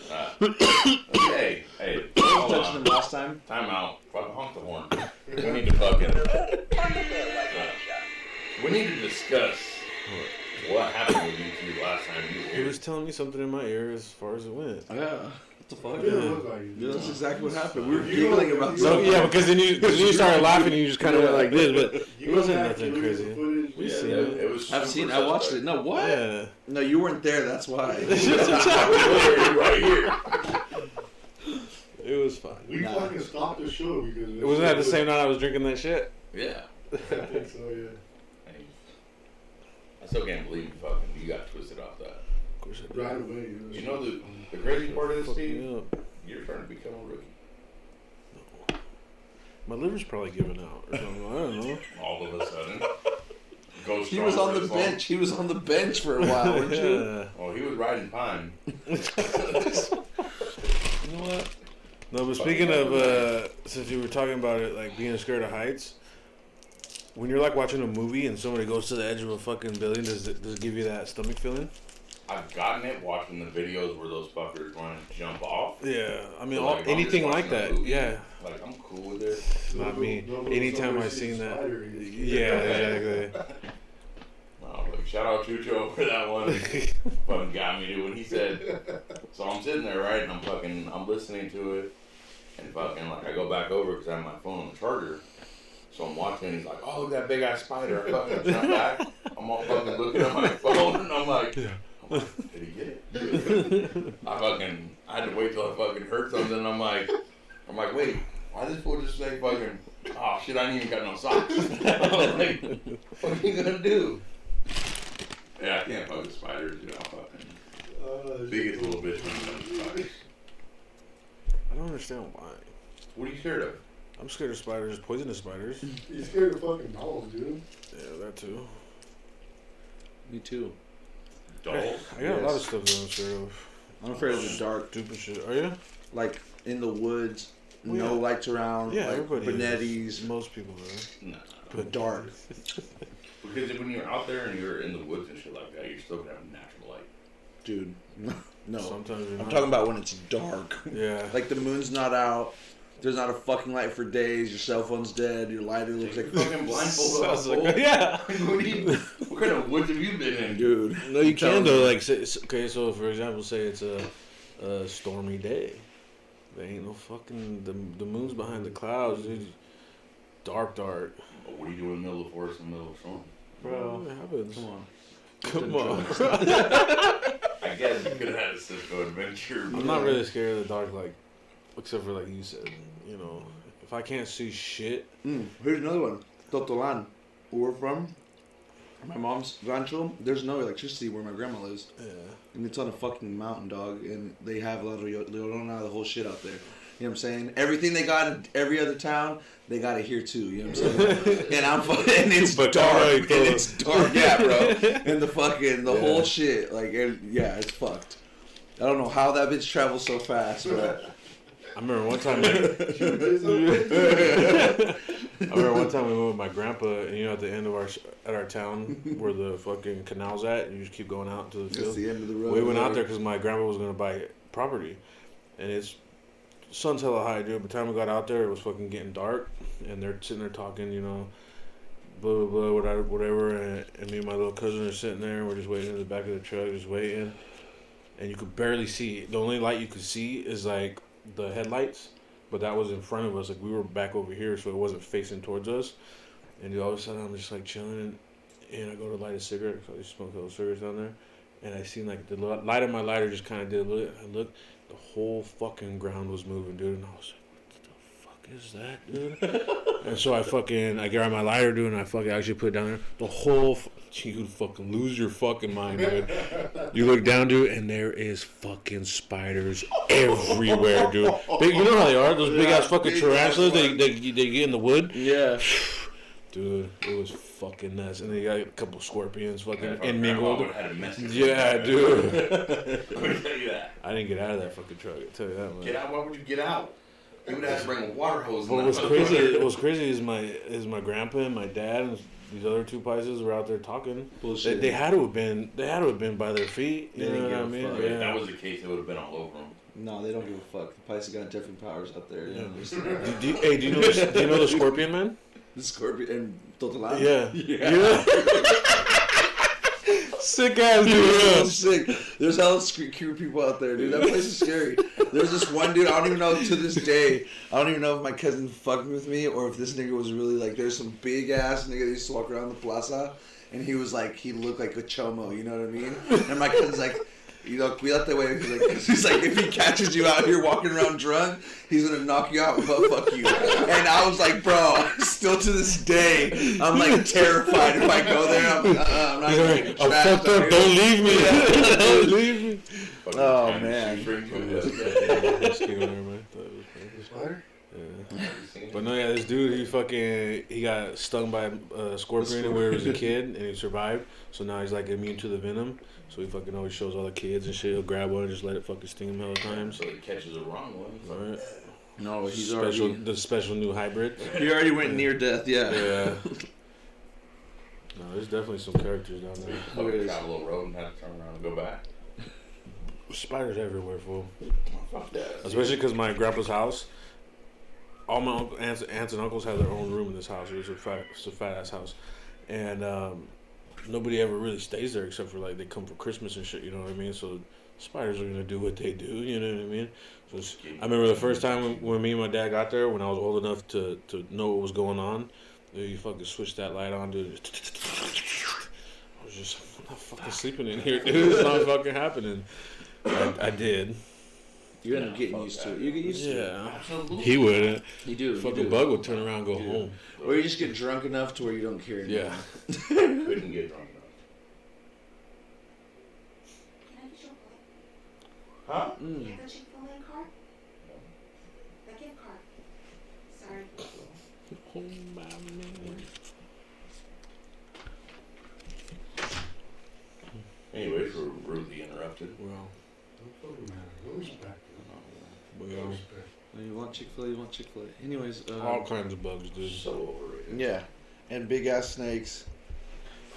Hey, I hold was touching on. him last time. Time out. Fucking honk the horn. We need to fucking. We need to discuss what happened with you two last time you were He here. was telling me something in my ear as far as it went. Yeah. What the fuck? It didn't look like Yeah, you. that's exactly what happened. We were You giggling don't- about you So something. yeah, because then you started laughing and you just kind of went like this, but You it go wasn't back nothing and look at the crazy. footage. We Yeah, seen it it. was. I've seen. I watched it. No, what? Yeah. No, you weren't there. That's why. right here. It was fun. We Nah. fucking stopped the show because It wasn't that the same night I was drinking that shit. Yeah. I think so, yeah. Hey, I still can't believe you got twisted off that. Of course I did. Right away. You know the crazy part of this, Fucked Steve? me up. You're trying to become a rookie. My liver's probably giving out or something. I don't know. All of a sudden. Ghost He was on the song. bench. He was on the bench for a while, weren't you? Yeah. Oh, he was riding pine. You know what? No, but speaking of, since you were talking about it, like being scared of heights, when you're like watching a movie and somebody goes to the edge of a fucking building, does it give you that stomach feeling? I've gotten it watching the videos where those fuckers want to jump off. Yeah, I mean, So, like, anything I'm just like watching a that. movie, Yeah. Like, I'm cool with it. Not me. Nobody Anytime I've sees seen a that. spider, he's Yeah, scared. exactly. Like, shout out Chucho for that one. Fucking got me, dude. When he said, so I'm sitting there, right, and I'm listening to it, and fucking, like, I go back over because I have my phone on the charger. So I'm watching, and he's like, oh, look at that big ass spider. I fucking jump back. I'm all fucking looking at my phone, and I'm like, did he get it? I had to wait till I fucking heard something, and I'm like, wait, why this fool just say fucking, oh shit, I ain't even got no socks. I was like, what are you gonna do? Yeah, I can't fuck with spiders, you know, fucking. Biggest little bitch when it comes to spiders. I don't understand why. What are you scared of? I'm scared of spiders, poisonous spiders. He's scared of fucking dolls, dude. Yeah, that too. Me too. Dolls? I got a lot of stuff that I'm scared of. I'm afraid of the dark. Stupid shit. Are you? Like in the woods, Well, no yeah. lights around. Yeah, like everybody Benetti's, is. Most people are. Nah. but dark. Because when you're out there and you're in the woods and shit like that, you're still gonna have natural light. Dude, no. Sometimes you're I'm not. talking about when it's dark. Yeah. Like the moon's not out. There's not a fucking light for days. Your cell phone's dead. Your lighter looks like fucking blindfold off. Sounds like, yeah. What kind of woods have you been in? dude. No, you Tell can me. though. Like, okay, so for example, say it's a stormy day. There ain't no fucking the moon's behind the clouds, dude. Dark. What are you doing in the middle of the forest in the middle of a storm? Bro, it happens. Come Come on. on. I guess you could have had a Cisco adventure. I'm not really scared of the dark, like, except for like you said. You know, if I can't see shit. Here's another one. Totolan, where we're from. My mom's rancho. There's no electricity where my grandma lives. Yeah. And it's on a fucking mountain, dog. And they have a lot of Llorona, the whole shit out there. You know what I'm saying? Everything they got in every other town, they got it here too. You know what I'm saying? And and it's But dark. dark, And it's dark, yeah, bro. And the whole shit, like, yeah, it's fucked. I don't know how that bitch travels so fast, but I remember one time. I remember one time we went with my grandpa, and you know, at the end of our town where the fucking canal's at, and you just keep going out into the it's field. the end of the road. We went out there because my grandpa was gonna buy property, and it's sun's hella high, dude. By the time we got out there, it was fucking getting dark, and they're sitting there talking, you know, blah blah blah, whatever. And me and my little cousin are sitting there, and we're just waiting in the back of the truck, just waiting, and you could barely see. The only light you could see is like the headlights, but that was in front of us. Like we were back over here, so it wasn't facing towards us. And all of a sudden, I'm just like chilling, and I go to light a cigarette. So I smoke those cigarettes down there, and I seen like the light of my lighter just kind of did a look. I looked, the whole fucking ground was moving, dude, and I was like, what the fuck is that, dude? And so I grab my lighter, dude, and I fucking actually put it down there. The whole, you'd fucking lose your fucking mind, dude. You look down, dude, and there is fucking spiders everywhere, dude. Big, you know how they are, those big ass fucking big tarantulas. ass They get in the wood. Yeah. Dude, it was fucking nuts. And they got a couple scorpions fucking Grandma intermingled. would've had a message. Yeah, dude. Let me tell you that. I didn't get out of that fucking truck. I'll tell you that much. Get out? Why would you get out? You would have to bring a water hose. What was crazy is my grandpa and my dad and these other two paises were out there talking. Bullshit. They had to have been by their feet. They You know didn't what I give a mean? fuck. If Yeah. that was the case, it would have been all over them. No, they don't give a fuck. The Pisces got different powers out there. Yeah. Yeah. Do you know the Scorpion Man? The Scorpion and Totolan. Yeah. Yeah. Sick ass Dude, dude. it's so sick. There's hella cute people out there, dude. That place is scary. There's this one dude, I don't even know to this day, I don't even know if my cousin fucked with me or if this nigga was really like, there's some big ass nigga that used to walk around the plaza and he was like, he looked like a chomo, you know what I mean? And my cousin's like, you know, cuídate, way. He's like, if he catches you out here walking around drunk, he's gonna knock you out, but fuck you. And I was like, bro, still to this day, I'm like terrified. If I go there, I'm not gonna get I'm trashed fucked out up. here. Don't leave me. Don't leave me. Fucking Oh, time man. shoestring to Yeah. it. Spider? Spider? Yeah. Have you seen But no, yeah, this dude, he got stung by a scorpion when he was a kid, and he survived. So now he's like immune to the venom. So he fucking always shows all the kids and shit. He'll grab one and just let it fucking sting him hella times. So he catches the wrong one. Right. No, he's the special new hybrid. He already went near death. Yeah. Yeah. No, there's definitely some characters down there. Fucking travel a little road and have to turn around and go back. Spiders everywhere, fool. Oh, fuck that. Especially because my grandpa's house, all my aunts and uncles have their own room in this house. It was a fat ass house, and nobody ever really stays there except for like they come for Christmas and shit. You know what I mean? So spiders are gonna do what they do. You know what I mean? So I remember the first time when me and my dad got there, when I was old enough to know what was going on. You fucking switch that light on, dude. I was just, I'm not fucking sleeping in here, dude. It's not fucking happening. I did. You end up getting used to it. You get used to it. Yeah. Absolutely. He wouldn't. You do. Fucking bug would turn around and go home. Or you just get drunk enough to where you don't care anymore. Yeah. Couldn't get drunk enough. Can I get your plate? Huh? You have the Chick-fil-A card? The gift card. Sorry. Oh, my man. Anyways, we're rudely interrupted. Well, Don't fucking matter. No respect. we No are respect. You want Chick-fil-A, you want Chick-fil-A. Anyways. all kinds of bugs, dude. So overrated. Yeah. And big ass snakes.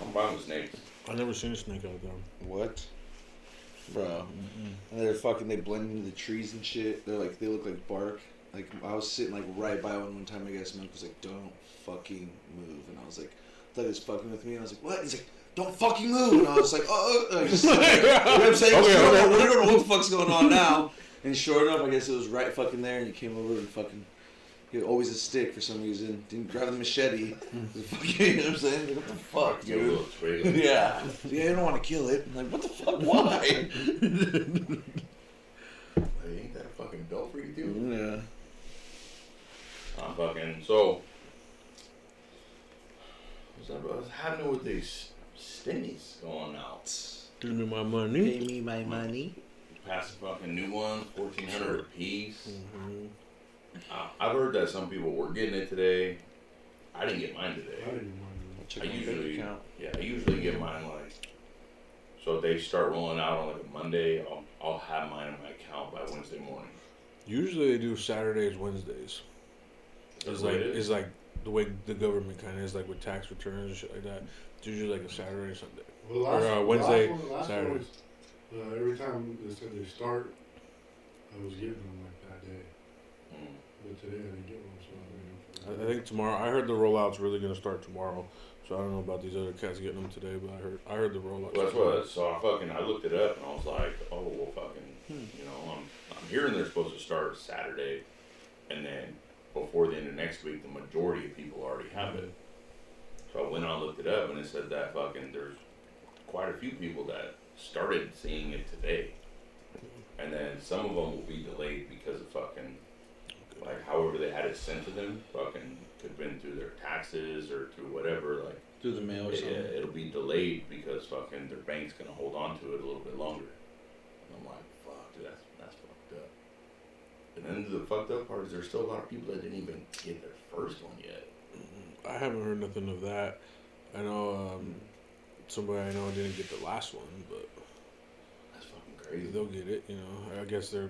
I'm fine with snakes. I never seen a snake out there. What? Bro. And they blend into the trees and shit. They look like bark. Like, I was sitting like right by one time. I guess Mike was like, "Don't fucking move," and I was like, I thought he was fucking with me. And I was like, "What?" He's like, "Don't fucking move," and I was like, "Oh," you know what I'm saying? Okay, okay. We don't know what the fuck's going on now. And sure enough, I guess it was right fucking there, and he came over and fucking. He had always a stick for some reason. Didn't grab the machete. You know what I'm saying? Like, what the fuck, Give a dude? little twig. Yeah. Yeah, you don't want to kill it. I'm like, what the fuck? Why? Hey, ain't that a fucking belt for you, dude? Yeah. I'm fucking so. What's happening with these stimmies going out? Give me my money. Pay me my money. Pass the fucking new one, $1,400 a piece. Mm-hmm. I've heard that some people were getting it today. I didn't get mine I today. didn't mind Check I my bank usually, account. I usually get mine like. So if they start rolling out on like a Monday, I'll have mine in my account by Wednesday morning. Usually they do Saturdays, Wednesdays. That's the way it is? It's like the way the government kind of is, like with tax returns and shit like that. It's usually like a Saturday or Sunday. Well, Or, Wednesday, last Saturday. one was, every time they said they start, I was getting them like that day. Mm. But today I didn't get one, so I'm waiting for I think tomorrow. I heard the rollout's really gonna start tomorrow. So I don't know about these other cats getting them today, but I heard the rollout. Well, that's what. So I looked it up and I was like, oh well, fucking, you know, I'm hearing they're supposed to start Saturday, and then before the end of next week, the majority of people already have it. So I went on and looked it up, and it said that fucking there's quite a few people that started seeing it today, and then some of them will be delayed because of fucking, like, however they had it sent to them, fucking could have been through their taxes or through whatever, like. Through the mail or something. It'll be delayed because fucking their bank's gonna hold on to it a little bit longer. And I'm like, fuck, dude, that's fucked up. And then the fucked up part is there's still a lot of people that didn't even get their first one yet. I haven't heard nothing of that. I know somebody I know didn't get the last one, but That's fucking crazy. they'll get it. You know, I guess if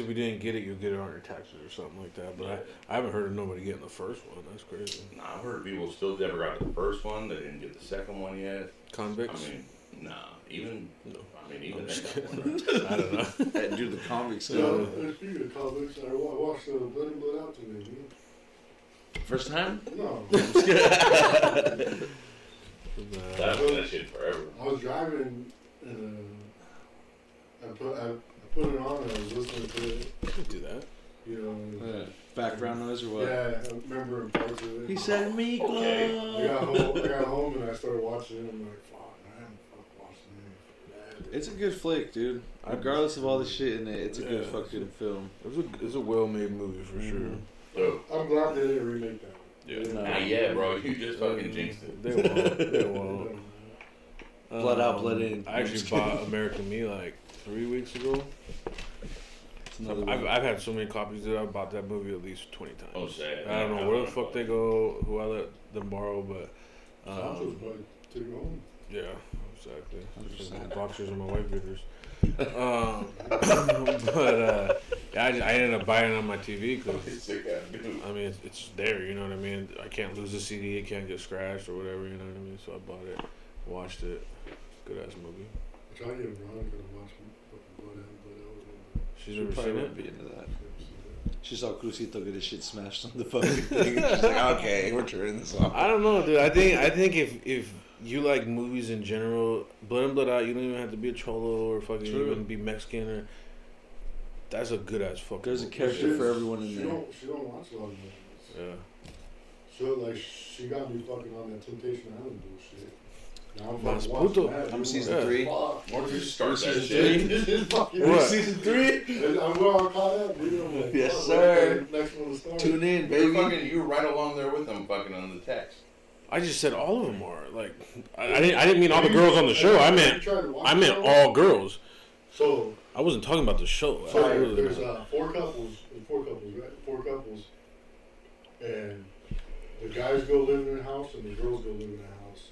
you didn't get it, you'll get it on your taxes or something like that. But I haven't heard of nobody getting the first one. That's crazy. Nah, I've heard people still never got the first one. They didn't get the second one yet. Convicts? I mean, nah, even No. I mean even I'm they just got kidding. one. I don't know. That dude, the convict it. stuff. Speaking of convicts, I watched Blood In, Blood Out today. First time? No, That's been that shit forever. I was driving and I put it on and I was listening to it. Do that. You know. Background noise or what? Yeah, I remember parts of it. He said, "Me Okay. I got home and I started watching it. I'm like, fuck, I haven't fucking watched it. It's a good flick, dude. Regardless of all the shit in it, it's a good fucking film. It's a well-made movie for sure. So, I'm glad they didn't remake that one. Yeah. nah, yeah, bro, you just fucking jinxed it. They won't. They won't. Blood out, blood in. I actually bought American Me like 3 weeks ago. I've had so many copies that I've bought that movie at least 20 times. Oh shit! I don't know where the fuck they go, who I let them borrow, but Sancho's probably took it home. yeah, exactly. Boxers are my wife beaters. Yeah, I ended up buying it on my TV because I mean it's there, you know what I mean. I can't lose the CD, it can't get scratched or whatever, you know what I mean. So I bought it, watched it. Good ass movie. I tried to get Veronica to watch Blood. She's never seen it. Be into that. She saw Crucito get his shit smashed on the fucking thing. And she's like, okay, we're turning this off. I don't know, dude. I think if you like movies in general, Blood and Blood Out, you don't even have to be a cholo or fucking even be Mexican or. That's a good ass fucking. There's a movie. character for everyone in there. She don't watch a lot of movies. Yeah. So like she got me fucking on that Temptation Island bullshit. Now I'm Mas fucking watching puto. that. I'm season Yeah. 3. Fuck. Why don't you start that Season shit? This is fucking What? Season 3? I'm well caught up, dude. I'm like, Yes, fuck, sir. Next one to start. Tune in, You're baby. you were right along there with them, fucking on the text. I just said all of them are like. I didn't mean all the girls on the show. I meant all girls. So I wasn't talking about the show. So I really there's wasn't. four couples, right? Four couples, and the guys go live in a house and the girls go live in a house,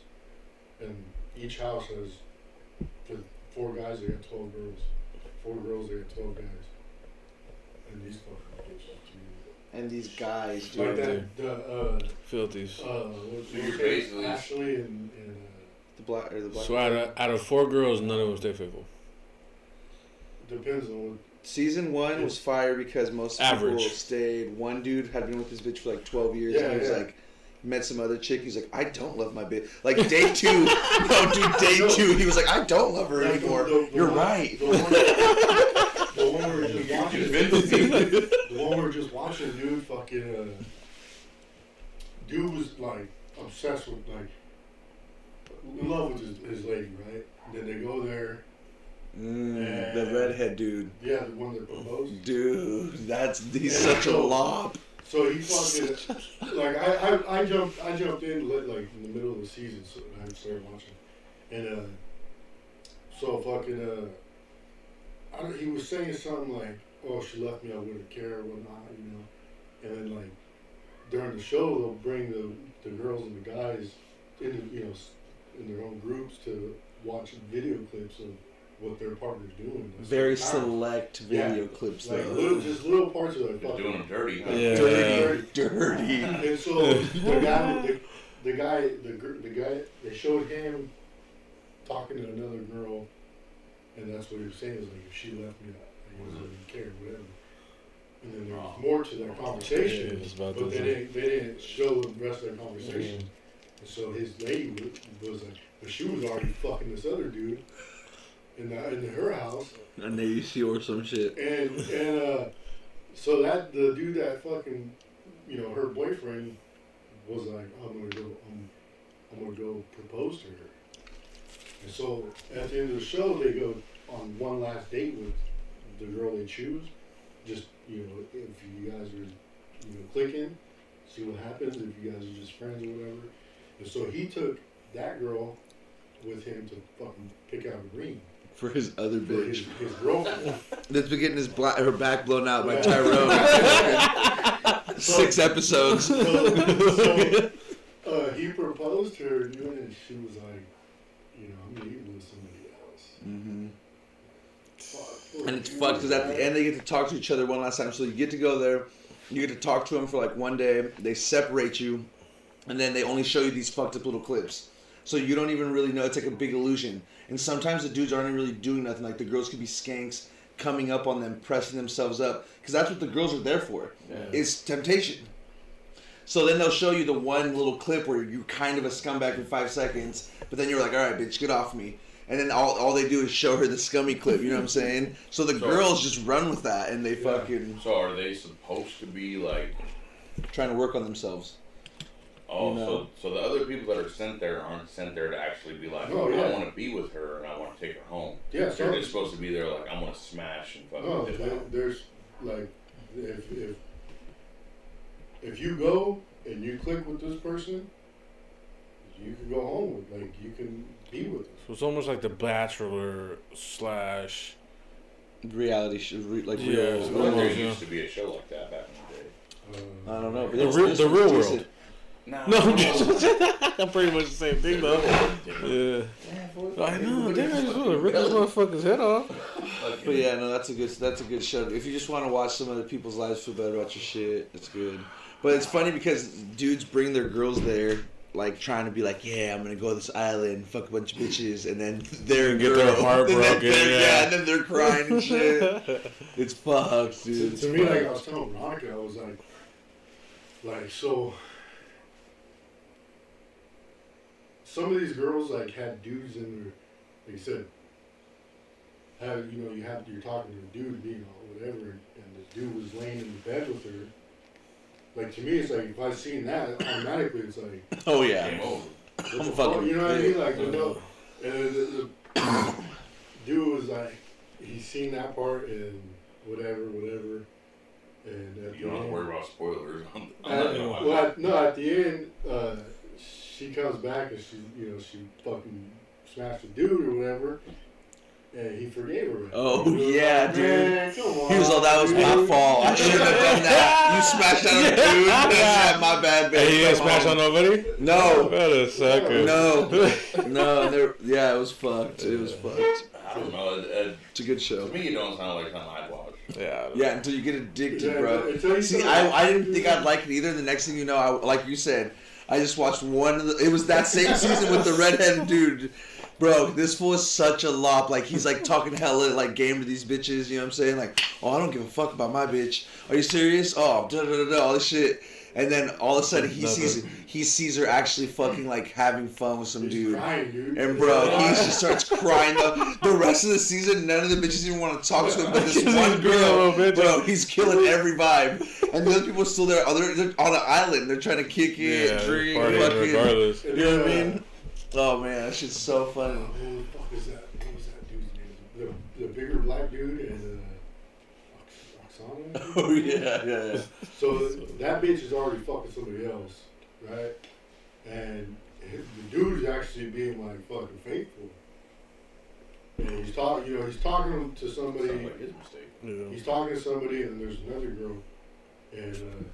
and each house has for 4 guys they got 12 girls, 4 girls they got 12 guys, and these fucking bitches. And these guys, dude. Like that, the Filthies. You're basically- Ashley and The black. So out of 4 girls, none of them stay faithful. depends on what. Season 1 was fire because most Average. people stayed. One dude had been with his bitch for like 12 years, Yeah, and he was yeah. like, met some other chick. He's like, I don't love my bitch. Like day 2, no, dude, day 2, he was like, I don't love her Like anymore. the You're one- right. The one we were just watching. The one we were just watching, dude. Fucking dude was like obsessed with like in love with his lady, right? And then they go there. The redhead dude. Yeah, the one that proposed. Dude, he's Yeah, such a so- lob. So he fucking like I jumped in like in the middle of the season, so I started watching, and so fucking he was saying something like, "Oh, she left me, I wouldn't care," or whatnot, you know, and then like during the show they'll bring the girls and the guys in in their own groups to watch video clips of what their partner's doing. That's Very so powerful. select video clips, Like though. just little parts of it. You're doing them dirty, huh? Yeah. Dirty. And so the guy, they showed him talking to another girl, and that's what he was saying. Is like, if she left me, I wouldn't care, whatever. And then there was more to their conversation, Yeah, it's about but this, they didn't show the rest of their conversation. And so his lady was like, but she was already fucking this other dude in her house. And there you see or some shit. And so that the dude that fucking, her boyfriend was like, I'm gonna go propose to her. And so at the end of the show, they go on one last date with the girl they choose. Just if you guys are clicking, see what happens. If you guys are just friends or whatever. And so he took that girl with him to fucking pick out a ring. For his other For bitch. his girlfriend. That's been getting her back blown out by Yeah. Tyrone. 6 episodes. So he proposed to her, dude, and she was like, I'm leaving with somebody else. Mm-hmm. Fuck. And it's fun because at the end they get to talk to each other one last time. So you get to go there, you get to talk to them for like one day. They separate you, and then they only show you these fucked up little clips. So you don't even really know. It's like a big illusion. And sometimes the dudes aren't really doing nothing. Like the girls could be skanks coming up on them, pressing themselves up. Because that's what the girls are there for. Yeah. Is temptation. So then they'll show you the one little clip where you're kind of a scumbag for 5 seconds. But then you're like, all right, bitch, get off me. And then all they do is show her the scummy clip. You know what I'm saying? So the girls just run with that. And they fucking So are they supposed to be like... trying to work on themselves. Oh, so the other people that are sent there aren't sent there to actually be like, Oh, yeah. I want to be with her and I want to take her home. Yeah, So they're supposed to be there like, I'm going to smash and fucking No, dip out. there's like, if you go and you click with this person, you can go home with, like, you can be with them. So it's almost like The Bachelor / reality show, like Yeah, real. it's Well, there Yeah. used to be a show like that back in the day. I don't know, but The this real was world. decent. Nah, No, I'm pretty much the same thing though. Yeah. I know. Damn, I just want to rip this motherfucker's head off. But yeah, no, that's a good show. If you just want to watch some other people's lives feel better about your shit, it's good. But it's funny because dudes bring their girls there, like trying to be like, yeah, I'm gonna go to this island, fuck a bunch of bitches, and then they're Get their heart broken, yeah. and then they're crying and shit. It's fucked, dude. To me, like I was telling Veronica, I was like so. Some of these girls like had dudes in their, like you said, you're talking to a dude, whatever, and the dude was laying in the bed with her. Like to me, it's like if I seen that, automatically it's like, Oh yeah. Game over. what the Fucking fuck, you know what I mean? Like, Yeah. and the dude was like, he's seen that part and whatever, and at You don't have the to end, worry about spoilers. at the end, she comes back and she fucking smashed the dude or whatever, and he forgave her. Oh, He was yeah, like, dude. Man, come on, He was all, that was my dude." fault. I shouldn't have done that. You smashed out a dude. Yeah, my bad, baby. Hey, you didn't Come smash on nobody? No. What a sucker. No. Yeah, it was fucked. It was fucked. I don't know. It's a good show. To me, it don't sound like something I'd watch. Yeah. Yeah, until you get addicted, Yeah, bro. until you See, start- I didn't think I'd like it either. The next thing you know, like you said, I just watched one of the, it was that same season with the redheaded dude. Bro, this fool is such a lop. Like, he's like talking hella like game to these bitches, you know what I'm saying? Like, oh, I don't give a fuck about my bitch. Are you serious? Oh, all this shit. And then all of a sudden he sees her actually fucking like having fun with some He's dude. crying, dude. And bro, he just starts crying. The rest of the season, none of the bitches even want to talk to him, but this one girl, bro, he's killing every vibe. And the other people are still there. They're on an island. They're trying to kick it, drink, partying fucking. regardless. You know what I mean? Oh man, that shit's so funny. Who the fuck is that? What was that dude's name? The bigger black dude and Oksana? Oh yeah. So that bitch is already fucking somebody else, right? And the dude's actually being like fucking faithful. And he's talking to somebody. Sounds like his mistake. Yeah. He's talking to somebody, and there's another girl, and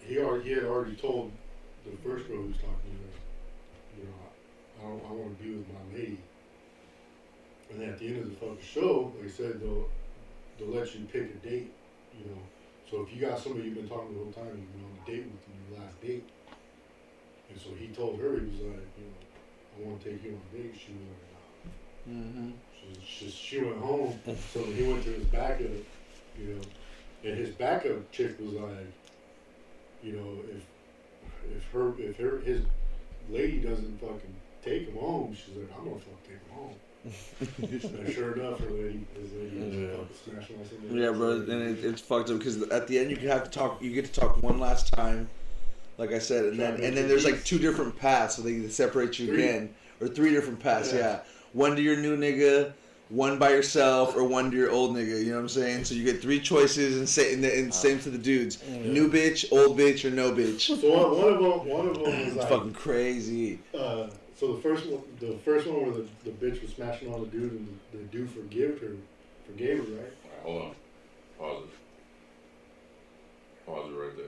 he had already told the first girl he was talking to, I want to be with my lady. And then at the end of the fucking show, they said they'll let you pick a date, So if you got somebody you've been talking to the whole time, you can go on a date with them, your last date. And so he told her, he was like, I want to take you on a date. She was like, nah. Mm-hmm. She went home, so he went to his backup, and his backup chick was like, if his lady doesn't fucking take him home, she's like, I'm gonna fucking take him home. And sure enough, his lady fucking smashing on somebody. Yeah, bro. And it's fucked up because at the end you get to talk one last time, like I said, and then there's like 2 different paths, so they separate you 3. again, or 3 different paths. Yeah. Yeah, one to your new nigga, one by yourself, or one to your old nigga. You know what I'm saying? So you get 3 choices, and same to the dudes: new bitch, old bitch, or no bitch. So one of them was It's like fucking crazy. So the first one where the bitch was smashing on the dude, and the dude forgave her, right? Alright, hold on. Pause it right there.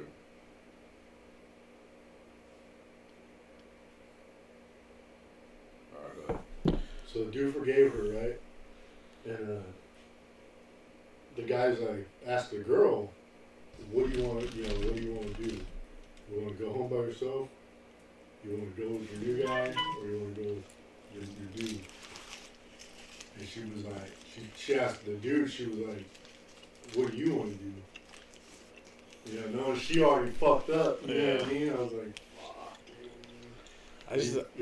Alright, go ahead. So the dude forgave her, right? And the guy's like, asked the girl, what do you want to do? You want to go home by yourself? You want to go with your new guy, or you want to go with your dude? And she was like, she asked the dude, she was like, what do you want to do? No, she already fucked up. You know what I mean? I was like, I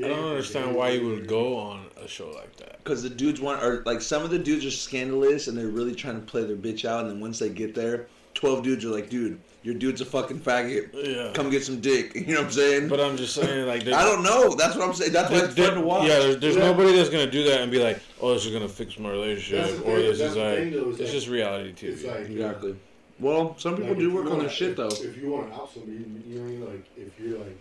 don't understand why you would go on a show like that. Because the dudes some of the dudes are scandalous and they're really trying to play their bitch out, and then once they get there, 12 dudes are like, dude, your dude's a fucking faggot. Yeah. Come get some dick. You know what I'm saying? But I'm just saying, like, I don't know. That's what I'm saying. That's why it's fun to watch. Yeah, there's nobody that's gonna do that and be like, oh, this is gonna fix my That's relationship, the or thing- this that's is the like, thing, though, is it's like- just reality TV. it's like, Exactly. Well, some people like, do if work you on their wanna- shit, though. If you want to out somebody, you know what I mean? Like, if you're like,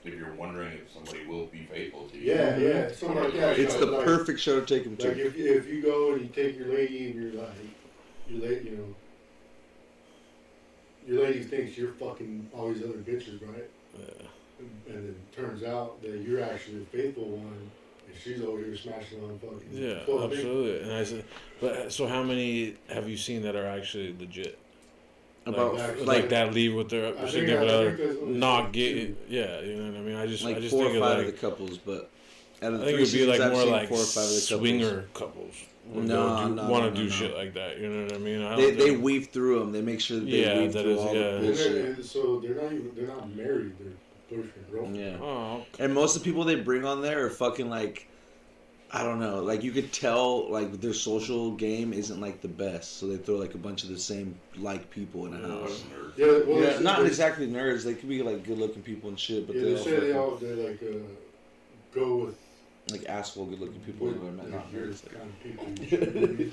if you're wondering if somebody will be faithful to you. Yeah, something like that. It's the like, perfect show to take him Like to. if you go and you take your lady and your lady thinks you're fucking all these other bitches, right? Yeah. And it turns out that you're actually the faithful one, and she's over here smashing on fucking. Yeah, 12 absolutely. And I said, but so how many have you seen that are actually legit? About Like that leave with their significant other, not like get two. Yeah, you know what I mean. I just like think 4 or of 5 like, of the couples, but out of I the think 3 it would be seasons like I've more seen, like 4 or 5 of the couples. swinger couples would want to do shit like that. You know what I mean? I don't They think- weave through them. They make sure that they weave that through is- all yeah. the And bullshit. so they're not married. They're boyfriend girlfriend. Yeah. Oh, okay. And most of the people they bring on there are fucking like, I don't know, like you could tell like their social game isn't like the best, so they throw like a bunch of the same like people in a house. Yeah, well, Yeah, they not say- exactly nerds. They could be like good looking people and shit, but Yeah, they they say they all all go with like asshole good looking people. with Anyway, not your nerds. kind of people. You should be.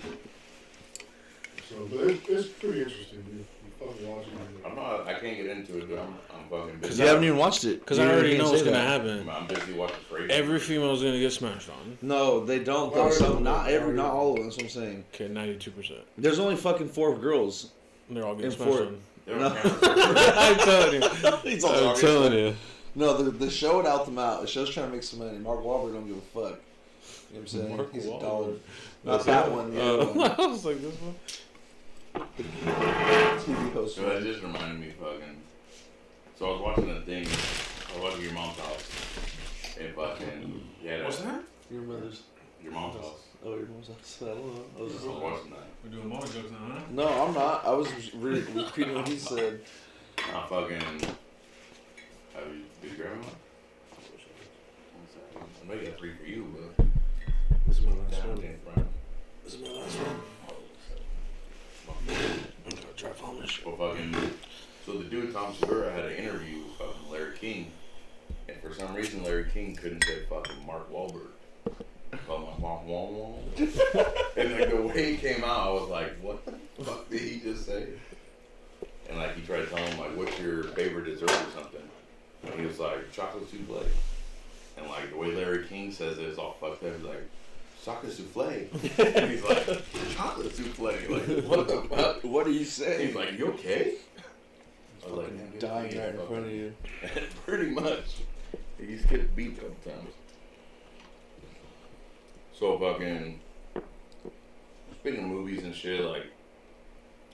So, but it's pretty interesting, dude. You fucking watch it. I can't get into it, dude. I'm fucking busy. You haven't even watched it Because You I didn't already even know say what's gonna that. happen. I'm busy watching Frasier. Every female's gonna get smashed on. No, they don't. Though. Some, not all of them. That's what I'm saying. Okay, 92%. There's only fucking 4 girls. They're all getting And smashed for- on. They don't No. count. I'm telling you. He's all I'm obvious. telling you. No, the show would out them out. The show's trying to make some money. Mark Wahlberg don't give a fuck. You know what I'm saying? Mark He's a Wahlberg. dog. Not that one. The other one. I was like, this one. TV host. So that just reminded me fucking. So I was watching a thing. I was watching your mom's house. And fucking. Yeah, What's that? Your mother's. Your mom's house. Oh, your mom's house. I don't know. I was I was watching that. We're doing more jokes now, huh? No, I'm not. I was repeating what he said. I fucking. Have you been grabbing one? I know you got 3 for you, but. This is my last Down one. in front. This is my last one. I'm gonna try to film this shit. Well, fucking. So the dude Tom Segura had an interview with fucking Larry King, and for some reason Larry King couldn't say fucking Mark Wahlberg. Called him Mark Wahlberg. And like the way he came out, I was like, what the fuck did he just say? And like he tried to tell him like, what's your favorite dessert or something? And he was like, chocolate souffle. And like the way Larry King says it is all fucked up. He's like, chocolate souffle. And he's like, chocolate souffle. Like, what the fuck? What are you saying? He's like, you okay? I was like, Fucking "Man, get dying the right in fuck front of up." you. Pretty much. He used to get beat a couple times. So fucking. Speaking of movies and shit, like,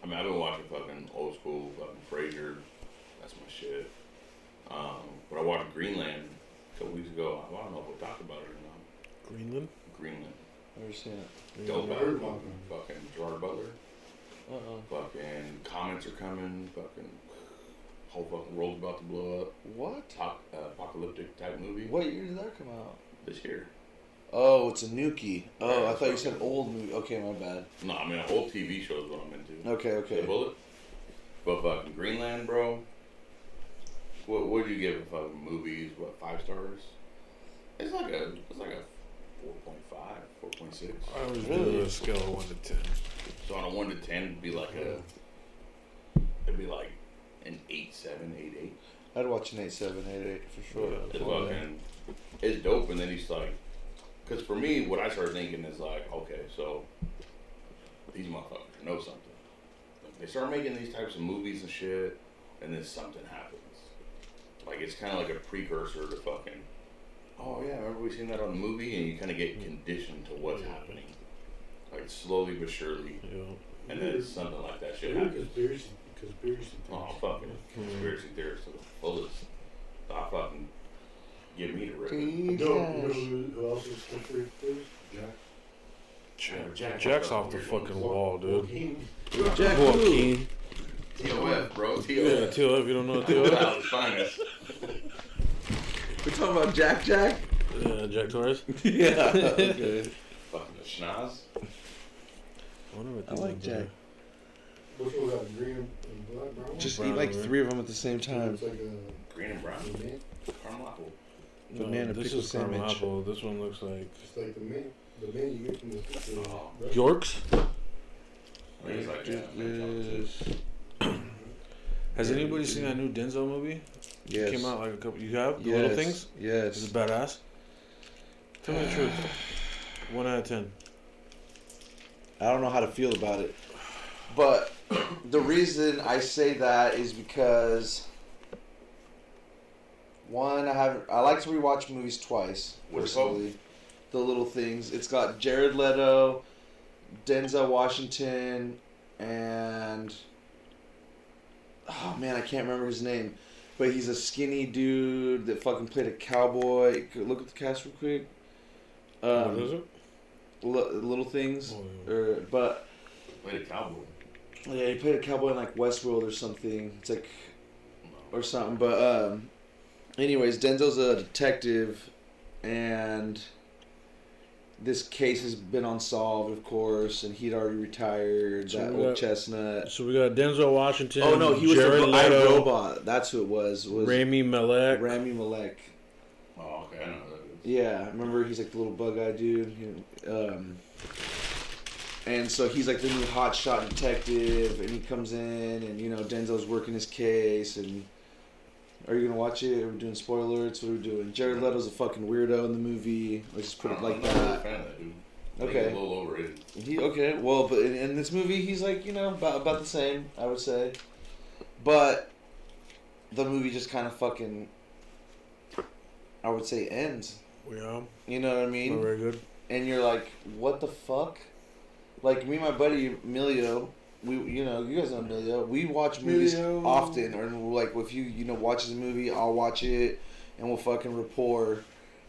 I mean, I've been watching fucking old school fucking Frasier. That's my shit. But I watched Greenland a couple weeks ago. I don't know if we'll talk about it or not. Greenland? Greenland. Never seen it. Dope. I heard about them. Fucking Gerard Butler. Uh-oh. Fucking comments are coming. Fucking whole fucking world's about to blow up. What? Apocalyptic type movie. What year did that come out? This year. Oh, it's a Nuki. Oh, Yeah, I thought you it's said fucking- old movie. Okay, my bad. No, I mean a whole TV show is what I'm into. Okay, The okay. Bullet. But fucking Greenland, bro. What do you give a fucking movies? What, 5 stars? It's like a 4.5, 4.6. I was Really? doing a scale of 1 to 10. So on a 1 to 10, it'd be like an 8.7, 8.8. I'd watch an 8.7, 8.8 for sure. It's fucking, it's dope. And then he's like, because for me, what I started thinking is like, okay, so these motherfuckers know something. Like, they start making these types of movies and shit, and then something happens. Like, it's kind of like a precursor to fucking, oh yeah, remember we seen that on the movie? And you kind of get conditioned to what's happening. Like, slowly but surely. Yeah. And then something like that shit Maybe happens. conspiracy. Oh, fucking conspiracy theorists to the fullest. I fucking get me to rip it. You know who else is conspiracy theorist? Jack's off the fucking wall, dude. Joaquin. Jack who? Joaquin. TOF, bro. Yeah, TOF. TLF, you don't know TOF. TLF? The finest. We're talking about Jack? Yeah, Jack Torres. Yeah. Okay. Fucking the schnoz. I like Jack. Which one was that? Green and black, brown? Just Brown, eat like right? 3 of them at the same time. It's like a Green and brown. mint. Caramel apple. Banana this pickle is caramel sandwich. apple. This one looks like It's like the mint. The mint you get from the Oh. York's. I mean, it's like, yeah, This- Has anybody seen that new Denzel movie? Yes. Came out like a couple. You have the Yes. Little Things. Yes. Is it badass? Tell me the truth. 1 out of 10. I don't know how to feel about it, but the reason I say that is because one, I like to rewatch movies twice. What's Personally, The Little Things. It's got Jared Leto, Denzel Washington, and oh man, I can't remember his name, but he's a skinny dude that fucking played a cowboy. Look at the cast real quick. What is it? Little Things, Oh, yeah. but Played a cowboy. yeah, he played a cowboy in like Westworld or something. It's like or something. But anyways, Denzel's a detective, and this case has been unsolved, of course, and he'd already retired. So that we old got- chestnut. So we got Denzel Washington. Oh no, he was Jared the Leto, iRobot. That's who it was. Rami Malek. Rami Malek. Oh, okay, I know who that is. Yeah, remember he's like the little bug-eyed dude. And so he's like the new hotshot detective, and he comes in, and Denzel's working his case. And are you gonna watch it? Are we doing spoilers? What are we doing? Jared Leto's a fucking weirdo in the movie. Let's just put it like I'm not a that. fan of that dude. I think Okay. he's a little overrated. Okay. Well, but in this movie, he's like about the same, I would say. But the movie just kind of fucking, I would say, ends. Yeah. You know what I mean? Not very good. And you're like, what the fuck? Like me and my buddy Emilio, you guys know Emilio. We watch movies Emilio. often, or like if you watches a movie, I'll watch it, and we'll fucking rapport.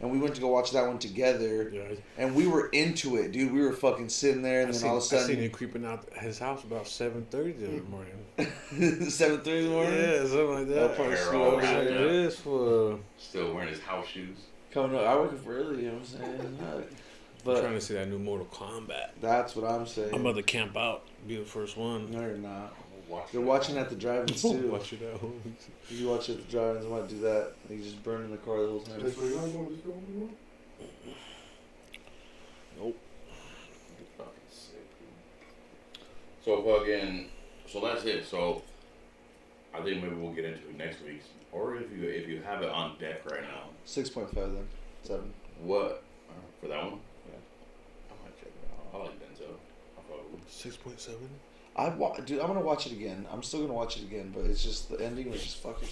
And we went to go watch that one together, Yeah. and we were into it, dude. We were fucking sitting there, and then all of a I seen sudden, him creeping out his house about 7:30 the other morning. 7:30 in the morning. Yeah, something like I'll that. probably Hair screw all over wrapped there. up. It is for. Still wearing his house shoes. Coming up, I work for early. You know what I'm saying? I'm trying But to see that new Mortal Kombat. that's what I'm saying. I'm about to camp out, be the first one. No, you're not. Watch You're that. watching at the drive-ins too. Watch it at home. If you watch it at the drive-ins, I might do that. You just burn in the car the whole time. That's where you're not going to go anymore? Fucking sick, dude. So that's it. So I think maybe we'll get into it next week, or if you have it on deck right now, 6.5 then. 7. what for that one? Yeah. I might check it out. I like Denzel. I fuck with him. 6.7. Dude, I'm gonna watch it again. I'm still gonna watch it again, but it's just the ending was just fucking.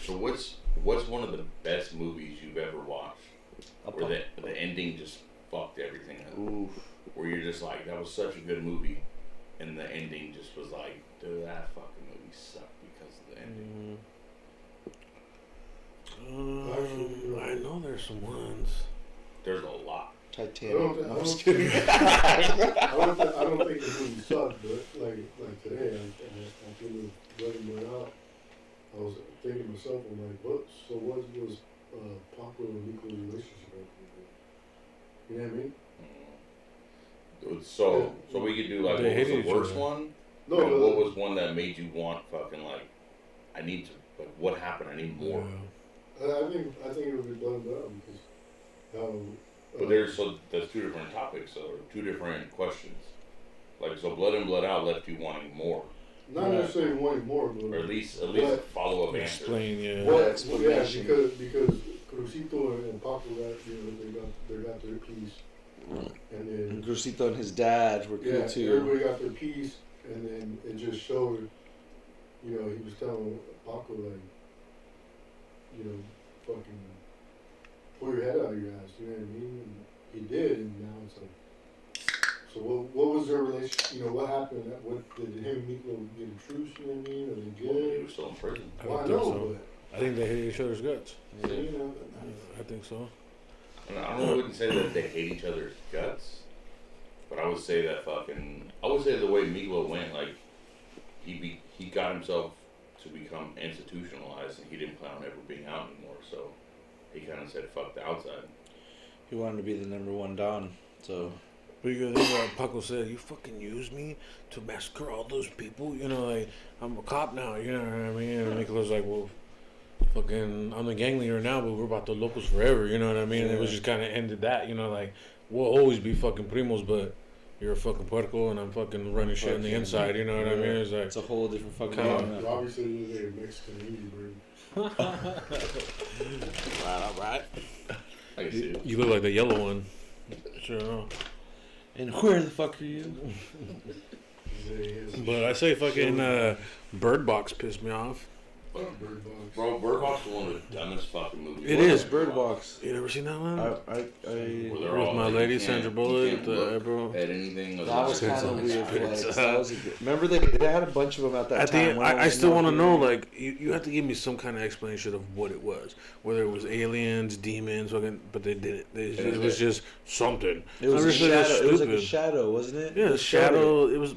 So what's one of the best movies you've ever watched where the ending just fucked everything up? Ooh. Where you're just like, that was such a good movie, and the ending just was like, dude, that fucking movie sucked because of the ending. I know there's some ones. There's a lot. Titanic. I I'm just kidding. I don't think the movie sucked, but like today, I think letting it out. I was thinking to myself, I'm like, what was Paco and Nico's relationship? You know what I mean? So we could do like, They what was hated the each worst other. one? No, And what was one that made you want fucking like, I need to, like, what happened? I need more. I think it would be blood and blood because But there's two different topics, or two different questions. Like, so Blood In, Blood Out left you wanting more, not necessarily wanting more, but or at least a What? follow up answer. Explain, yeah. What? explanation. Yeah, because Crucito and Paco they got their piece, and then And Crucito and his dad were cool too. everybody got their piece, and then it just showed. He was telling Paco like, fucking pull your head out of your ass. You know what I mean? And he did, and now it's like. So what was their relationship? What happened? What did him and Miklo get a truce? You know what I mean? Are they Well, he good? was still in prison. I Well, I don't think know, so. I think they hate each other's guts. but I think so. And I wouldn't say that they hate each other's guts, but I would say that the way Miglo went, like, he got himself to become institutionalized, and he didn't plan on ever being out anymore. So he kind of said, "Fuck the outside." He wanted to be the number one Don. So But you gotta think about Paco said, you fucking use me to massacre all those people? Like, I'm a cop now, you know what I mean? And Nicola's like, well, fucking, I'm the gang leader now, but we're about the locals forever, you know what I mean? And it was just kind of ended that, like, we'll always be fucking primos, but you're a fucking particle and I'm fucking running shit on the inside. You know what I mean? It's like It's a whole different fucking Come on. game. Robbie said he was a Mexican Indian bird. all right. I can see it. You look like the yellow one. Sure. And where the fuck are you? But I say fucking Bird Box pissed me off. Fuck Bird Box. Bro, Bird Box is one of the dumbest fucking movies. It is. Bird Box. You never seen that one? Where With they're all my like, lady you Sandra can't Bullock, look bro. at anything. That was kind of weird. It's, Flex. That was a good, remember they had a bunch of them at that At the time. end, I still want to know, like, you have to give me some kind of explanation of what it was. Whether it was aliens, demons, fucking, but they didn't. It was just something. It was I a just thought shadow. was It was like a stupid. shadow, wasn't it? Yeah, It a shadow. It was.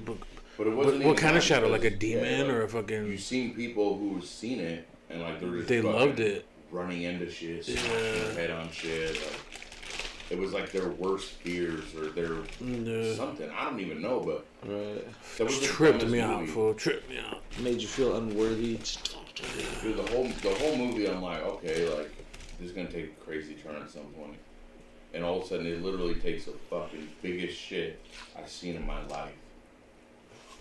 But it wasn't What kind even of shadow? because- Like a demon yeah, or a You've fucking? seen people who've seen it and like they're just They fucking loved it. running into shit, Yeah. smashing their head on shit. Like, it was like their worst fears or their something. I don't even know, but Right. that was the Tripped dumbest me out, movie. fool. Tripped me out. Made you feel unworthy. Dude, the whole movie, I'm like, okay, like this is gonna take a crazy turn at some point, and all of a sudden it literally takes the fucking biggest shit I've seen in my life.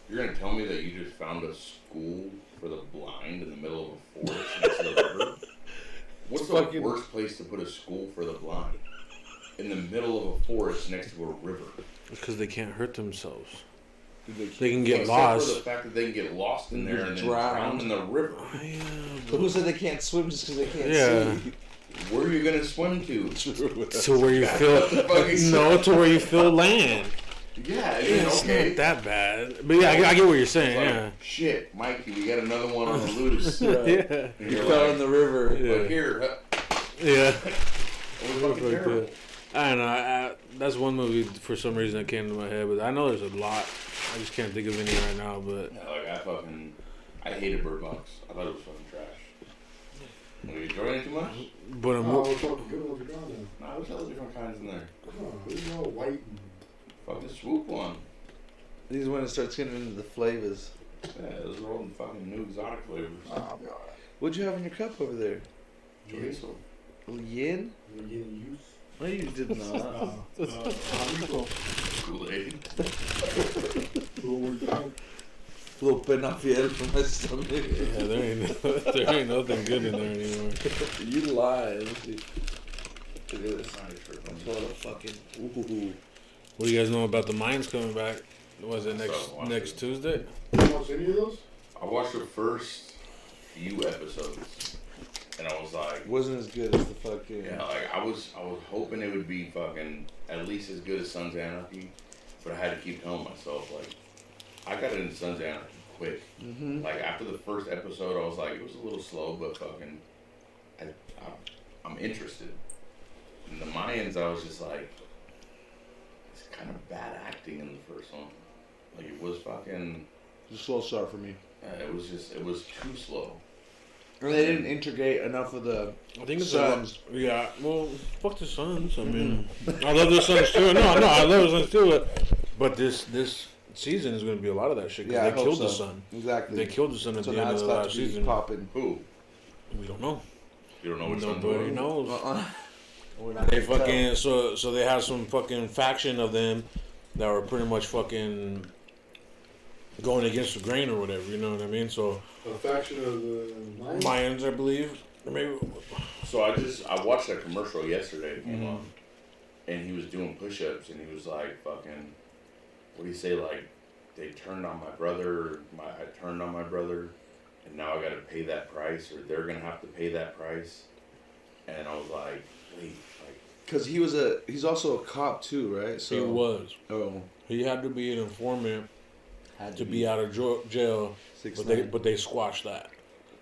You're gonna tell me that you just found a school for the blind in the middle of a forest next to the river? What's the fucking- worst place to put a school for the blind? In the middle of a forest next to a river. Because they can't hurt themselves. They They can get Except lost. for the fact that they can get lost in there and then Drown. drown in the river. Yeah, But who said they can't swim just because they can't Yeah. see? Where are you gonna swim to? to where you feel Fucking no, to where you feel land. Yeah, I mean, Yeah, it's okay. not that bad. But yeah, I get what you're saying. Like, Yeah. shit, Mikey, we got another one on the loose. Yeah. And You you're fell like, in the river. but Yeah. here, Yeah. it was fucking terrible. I don't know. That's one movie for some reason that came to my head, but I know there's a lot. I just can't think of any right now. But Yeah, like I hated Bird Box. I thought it was fucking trash. Were you enjoying it too much? but Oh, we're talking good ones are gone now. Nah, there's other different kinds in there. Oh, there's no white and Fuck the swoop one. These is when it starts getting into the flavors. Yeah, those are all the fucking new exotic flavors. What'd you have in your cup over there? Chorizo. Yin? we're getting used. No, you did not. Kool-Aid. Little penafiel from my stomach. yeah, there ain't nothing good in there anymore. You lied. Look at this. What a fucking. Ooh. What do you guys know about the Mayans coming back? Was it So, watch next it. Tuesday? You watch any of those? I watched the first few episodes, and I was like, Wasn't as good as the fucking. yeah, like I was hoping it would be fucking at least as good as Sons of Anarchy, but I had to keep telling myself like, I got into Sons of Anarchy quick. Mm-hmm. Like after the first episode, I was like, it was a little slow, but fucking, I'm interested. And the Mayans, I was just like, it's kind of bad acting in the first one. Like it was fucking, It's a slow start for me. it was too slow. And they didn't integrate enough of the I think it's Suns. Yeah, well, fuck the Suns. I mean, I love the Suns too. No, I love the Suns too. But this season is going to be a lot of that shit. 'Cause Yeah, I they hope killed so. the Sun. Exactly. They killed the Sun at So the now end it's of the about last to be season. popping. Who? We don't know. You don't know which one's Nobody who? knows. We're not They gonna fucking so they have some fucking faction of them that were pretty much fucking going against the grain or whatever. You know what I mean? So A faction of the Mayans? Mayans, I believe. Maybe. So I watched that commercial yesterday. It came on, and he was doing push-ups, and he was like, "Fucking, what do you say? Like, they turned on my brother. I turned on my brother, and now I got to pay that price, or they're gonna have to pay that price." And I was like, "Wait, like, Because he's also a cop too, right? So He was. Oh, He had to be an informant had to be out of jail, 6'9". but they squashed that.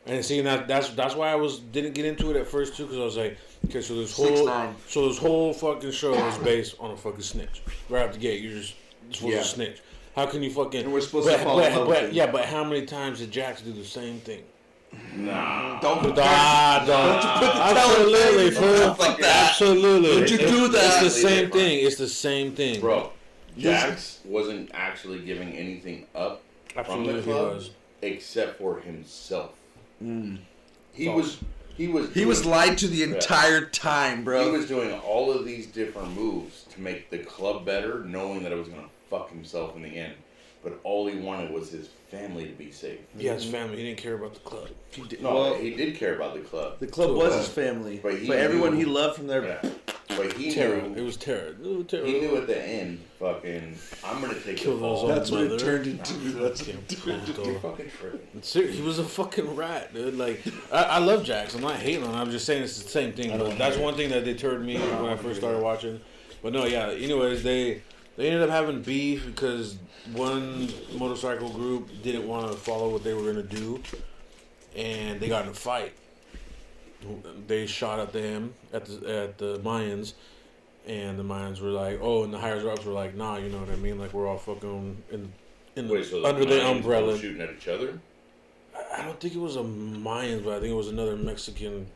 And see, that's why I didn't get into it at first too, because I was like, okay, so this whole fucking show is based on a fucking snitch. Right out the gate, you're just supposed Yeah. to snitch. How can you fucking? And we're supposed to fall in love with him. Yeah, but how many times did Jax do the same thing? nah, Don't Don't Absolutely, absolutely, fool. like that. Absolutely. Don't you do that. It's the same thing. It's the same thing, bro." Jax wasn't actually giving anything up Absolutely, from the he club was. except for himself. Mm. He False. was lied to the entire time, He bro. was doing all of these different moves to make the club better, knowing that it was gonna fuck himself in the end. But all he wanted was his family to be safe. Yeah, his family. He didn't care about the club. He did care about the club. The club was his family, but everyone he loved from there. Yeah. But he Terror. knew. It was terror. He knew at the end, fucking, I'm gonna take Kill the fall. those That's what it mother. turned into. That's You're fucking tripping. He was a fucking rat, dude. Like, I love Jax. I'm not hating on him. I'm just saying it's the same thing. But that's one thing that deterred me when I first started watching. But no, yeah. Anyways, they ended up having beef because one motorcycle group didn't want to follow what they were gonna do, and they got in a fight. They shot at them at the Mayans, and the Mayans were like, "Oh," and the higher ups were like, "Nah, you know what I mean? Like we're all fucking under the umbrella." Were shooting at each other. I don't think it was a Mayans, but I think it was another Mexican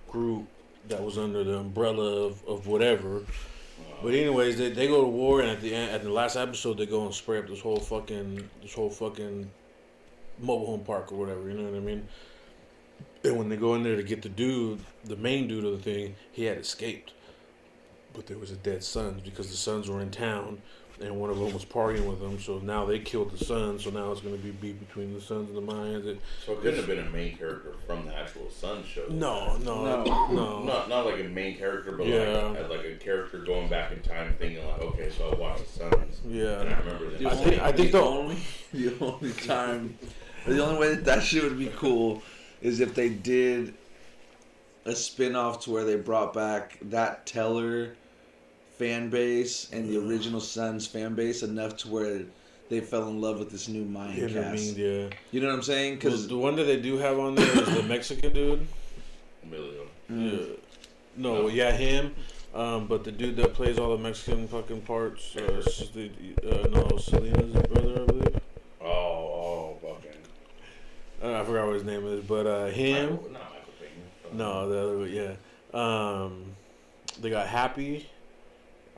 group that was under the umbrella of whatever. But anyways, they go to war, and at the last episode, they go and spray up this whole fucking mobile home park or whatever. You know what I mean? And when they go in there to get the main dude of the thing, he had escaped. But there was a dead sons because the sons were in town, and one of them was partying with them. So now they killed the sons. So now it's going to be beef between the sons and the Mayans. So it couldn't have been a main character from the actual Sun show. No. Not like a main character, but like a character going back in time, thinking like, okay, so I watched the Suns. Yeah. And I remember them. I think the only time, the only way that shit would be cool is if they did a spin-off to where they brought back that Teller fan base and the original Suns fan base enough to where they fell in love with this new Mayan cast. Yeah. You know what I'm saying? Because the one that they do have on there is the Mexican dude. Emilio. Yeah. No, yeah, him. But the dude that plays all the Mexican fucking parts, Selena's brother, I believe. Oh, fucking. I forgot what his name is, but him. Not Michael Pena. No, the other, yeah. They got Happy.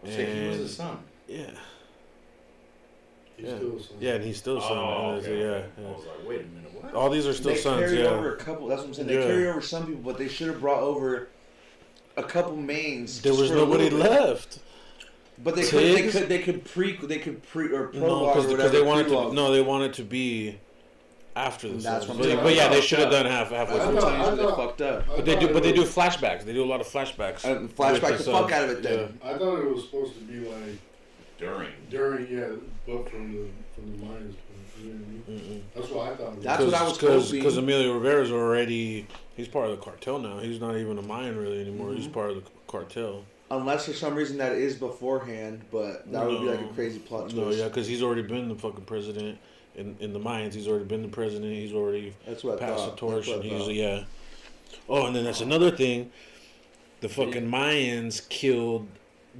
I was thinking he was his son. Yeah. He's still a son. Yeah, and he's still son. Okay. Yeah. I was like, wait a minute, what? All these are still they sons. carry Yeah. over a couple. That's what I'm saying. They carry over some people, but they should have brought over a couple mains. There was nobody left. But they could pre or prologue or whatever. Because they wanted to be after the That's Suns. what I'm saying. But yeah, they should have done halfway I through. thought- They fucked up. But they do flashbacks. They do a lot of flashbacks. Flashback the fuck Suns. out of it then. I thought it was supposed to be like During, yeah, but from the Mayans. You know what I mean? That's what I thought. That's what I was hoping. Because Emilio Rivera's already, he's part of the cartel now. He's not even a Mayan really anymore. He's part of the cartel. Unless for some reason that is beforehand, but that would be like a crazy plot twist. No, yeah, because he's already been the fucking president in the Mayans. He's already been the president. He's already That's what I passed thought. the torch. That's what I And thought. yeah. Oh, and then that's another thing. The fucking Mayans killed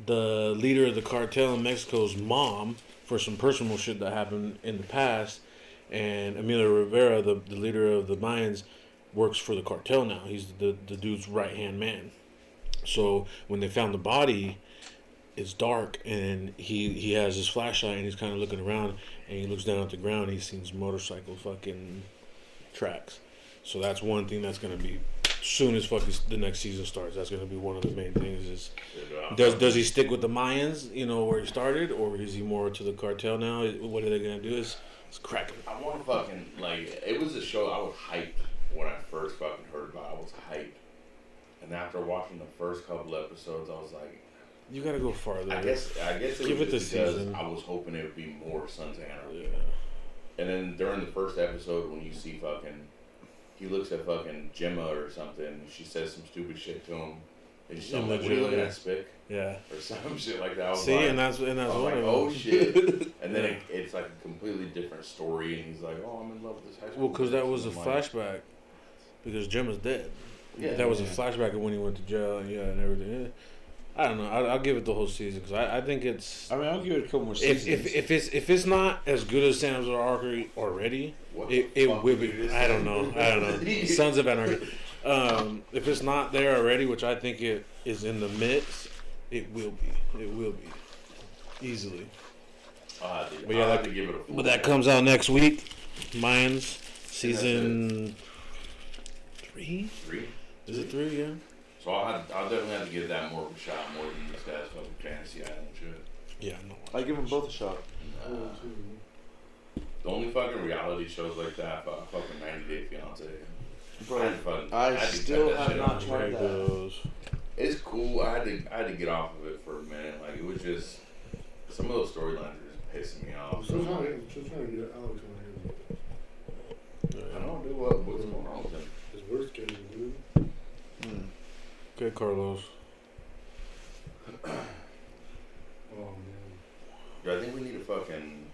the leader of the cartel in Mexico's mom for some personal shit that happened in the past. And Emilio Rivera, the leader of the Mayans, works for the cartel now. He's the dude's right-hand man. So when they found the body, it's dark, and he has his flashlight, and he's kind of looking around, and he looks down at the ground, and he sees motorcycle fucking tracks. So that's one thing that's going to be, soon as fucking the next season starts, that's going to be one of the main things is, does he stick with the Mayans, you know, where he started, or is he more to the cartel now? What are they going to do? It's cracking. I want to fucking, like, it was a show I was hyped when I first fucking heard about it. I was hyped. And after watching the first couple episodes, I was like, You got to go farther. I guess it Give was it just the because season. I was hoping it would be more Sons of Anarchy. Yeah. And then during the first episode, when you see fucking, he looks at fucking Gemma or something, and she says some stupid shit to him. And she's like, what are you looking at, Spick? Yeah. Or some shit like that. I was See, like, and that's I was one like, of oh them. shit. And then it's like a completely different story, and he's like, oh, I'm in love with this high school. Well, because that was a I'm like, flashback. Because Gemma's dead. Yeah, that was a flashback of when he went to jail and everything. Yeah. I don't know. I'll give it the whole season because I think it's. I mean, I'll give it a couple more seasons. If it's not as good as Sons of Anarchy already, what it the fuck will is be. this? I don't know. Sons of Anarchy. If it's not there already, which I think it is in the mix, it will be. It will be easily. I'll have to give it a full But that comes out next week. Mayans season 3. 3. Is it 3? Yeah. So I'll definitely have to give that more of a shot, more than this guy's fucking Fantasy Island shit. Yeah, no. I give them both a shot. Nah. The only fucking reality shows like that, fucking 90 Day Fiance. Bro, I still have not tried that. Those. It's cool. I had to get off of it for a minute. Like it was just some of those storylines are just pissing me off. I'm still trying to get Alex on here. I don't know what's going on with him. His worst case, dude. Good, Carlos. Oh man. I think we need to fucking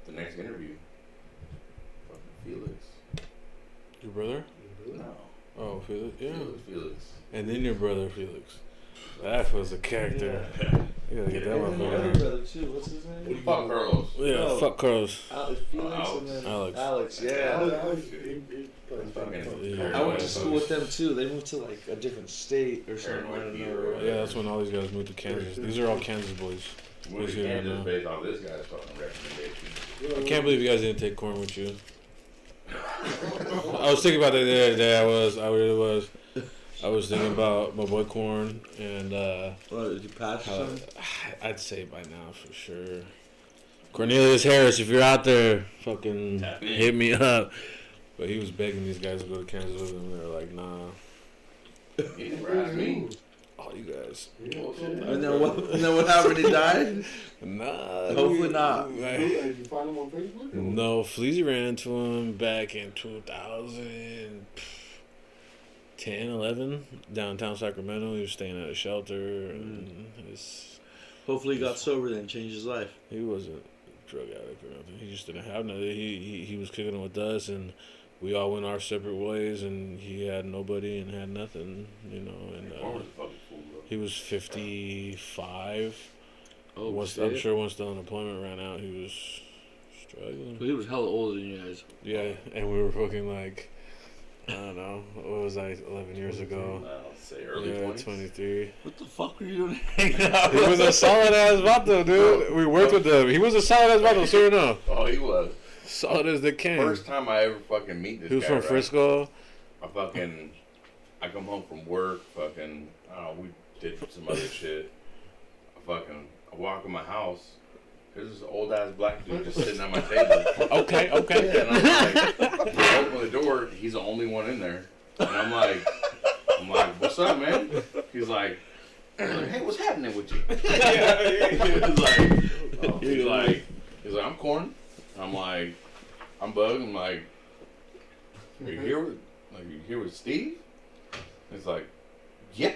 the next interview. Fucking Felix. Your brother? No. Oh, Felix. Yeah. Felix. And then your brother, Felix. That was a character. You gotta get that And my other motherfucker. brother too. What's his name? Fuck Carlos. Yeah, No. fuck Carlos. Felix Alex. and then Alex. Alex. Yeah. He plays Fucking- Yeah. I went to school with them too. They moved to like a different state or something. I don't know. Yeah, that's when all these guys moved to Kansas. These are all Kansas boys. We're Who's here Kansas now? based off this guy's fucking recommendation. I can't believe you guys didn't take corn with you. I was thinking about that the other day. I really was. I was thinking about my boy Corn and What, did you pass how, something? I'd say by now for sure. Cornelius Harris, if you're out there, fucking Tap in. hit me up. But he was begging these guys to go to Kansas with him. They were like, nah, He never asked me. all you guys. Bullshit. And then what happened? He died? Nah. Hopefully not. Did you find him on Facebook? No, Fleazy ran into him back in 2010, 11, downtown Sacramento. He was staying at a shelter. And Hopefully he got sober then, changed his life. he wasn't a drug addict or nothing. He just didn't have nothing. He was kicking it with us, and we all went our separate ways, and he had nobody and had nothing, you know. And Corn was a fucking fool, bro. he was 55. Oh, Once, I'm sure once the unemployment ran out, he was struggling. He was hella older than you guys. Yeah, and we were fucking like, I don't know, what was I, 11 years ago? I'll say early Yeah, 20s. 23. What the fuck were you doing hanging out He was a solid ass vato, dude. We worked with him. He was a solid ass vato, sure enough. Oh, he was. Solid as they can. First time I ever fucking meet this He was guy, from right? Frisco. I come home from work, fucking, I don't know, we did some other shit. I walk in my house, there's this old ass black dude just sitting at my table. Okay. And I'm like, I open the door, he's the only one in there. And I'm like, what's up, man? He's like, hey, what's happening with you? He's like, I'm Corn. I'm like, I'm Bug. I'm like, are you here with Steve? He's like, yeah.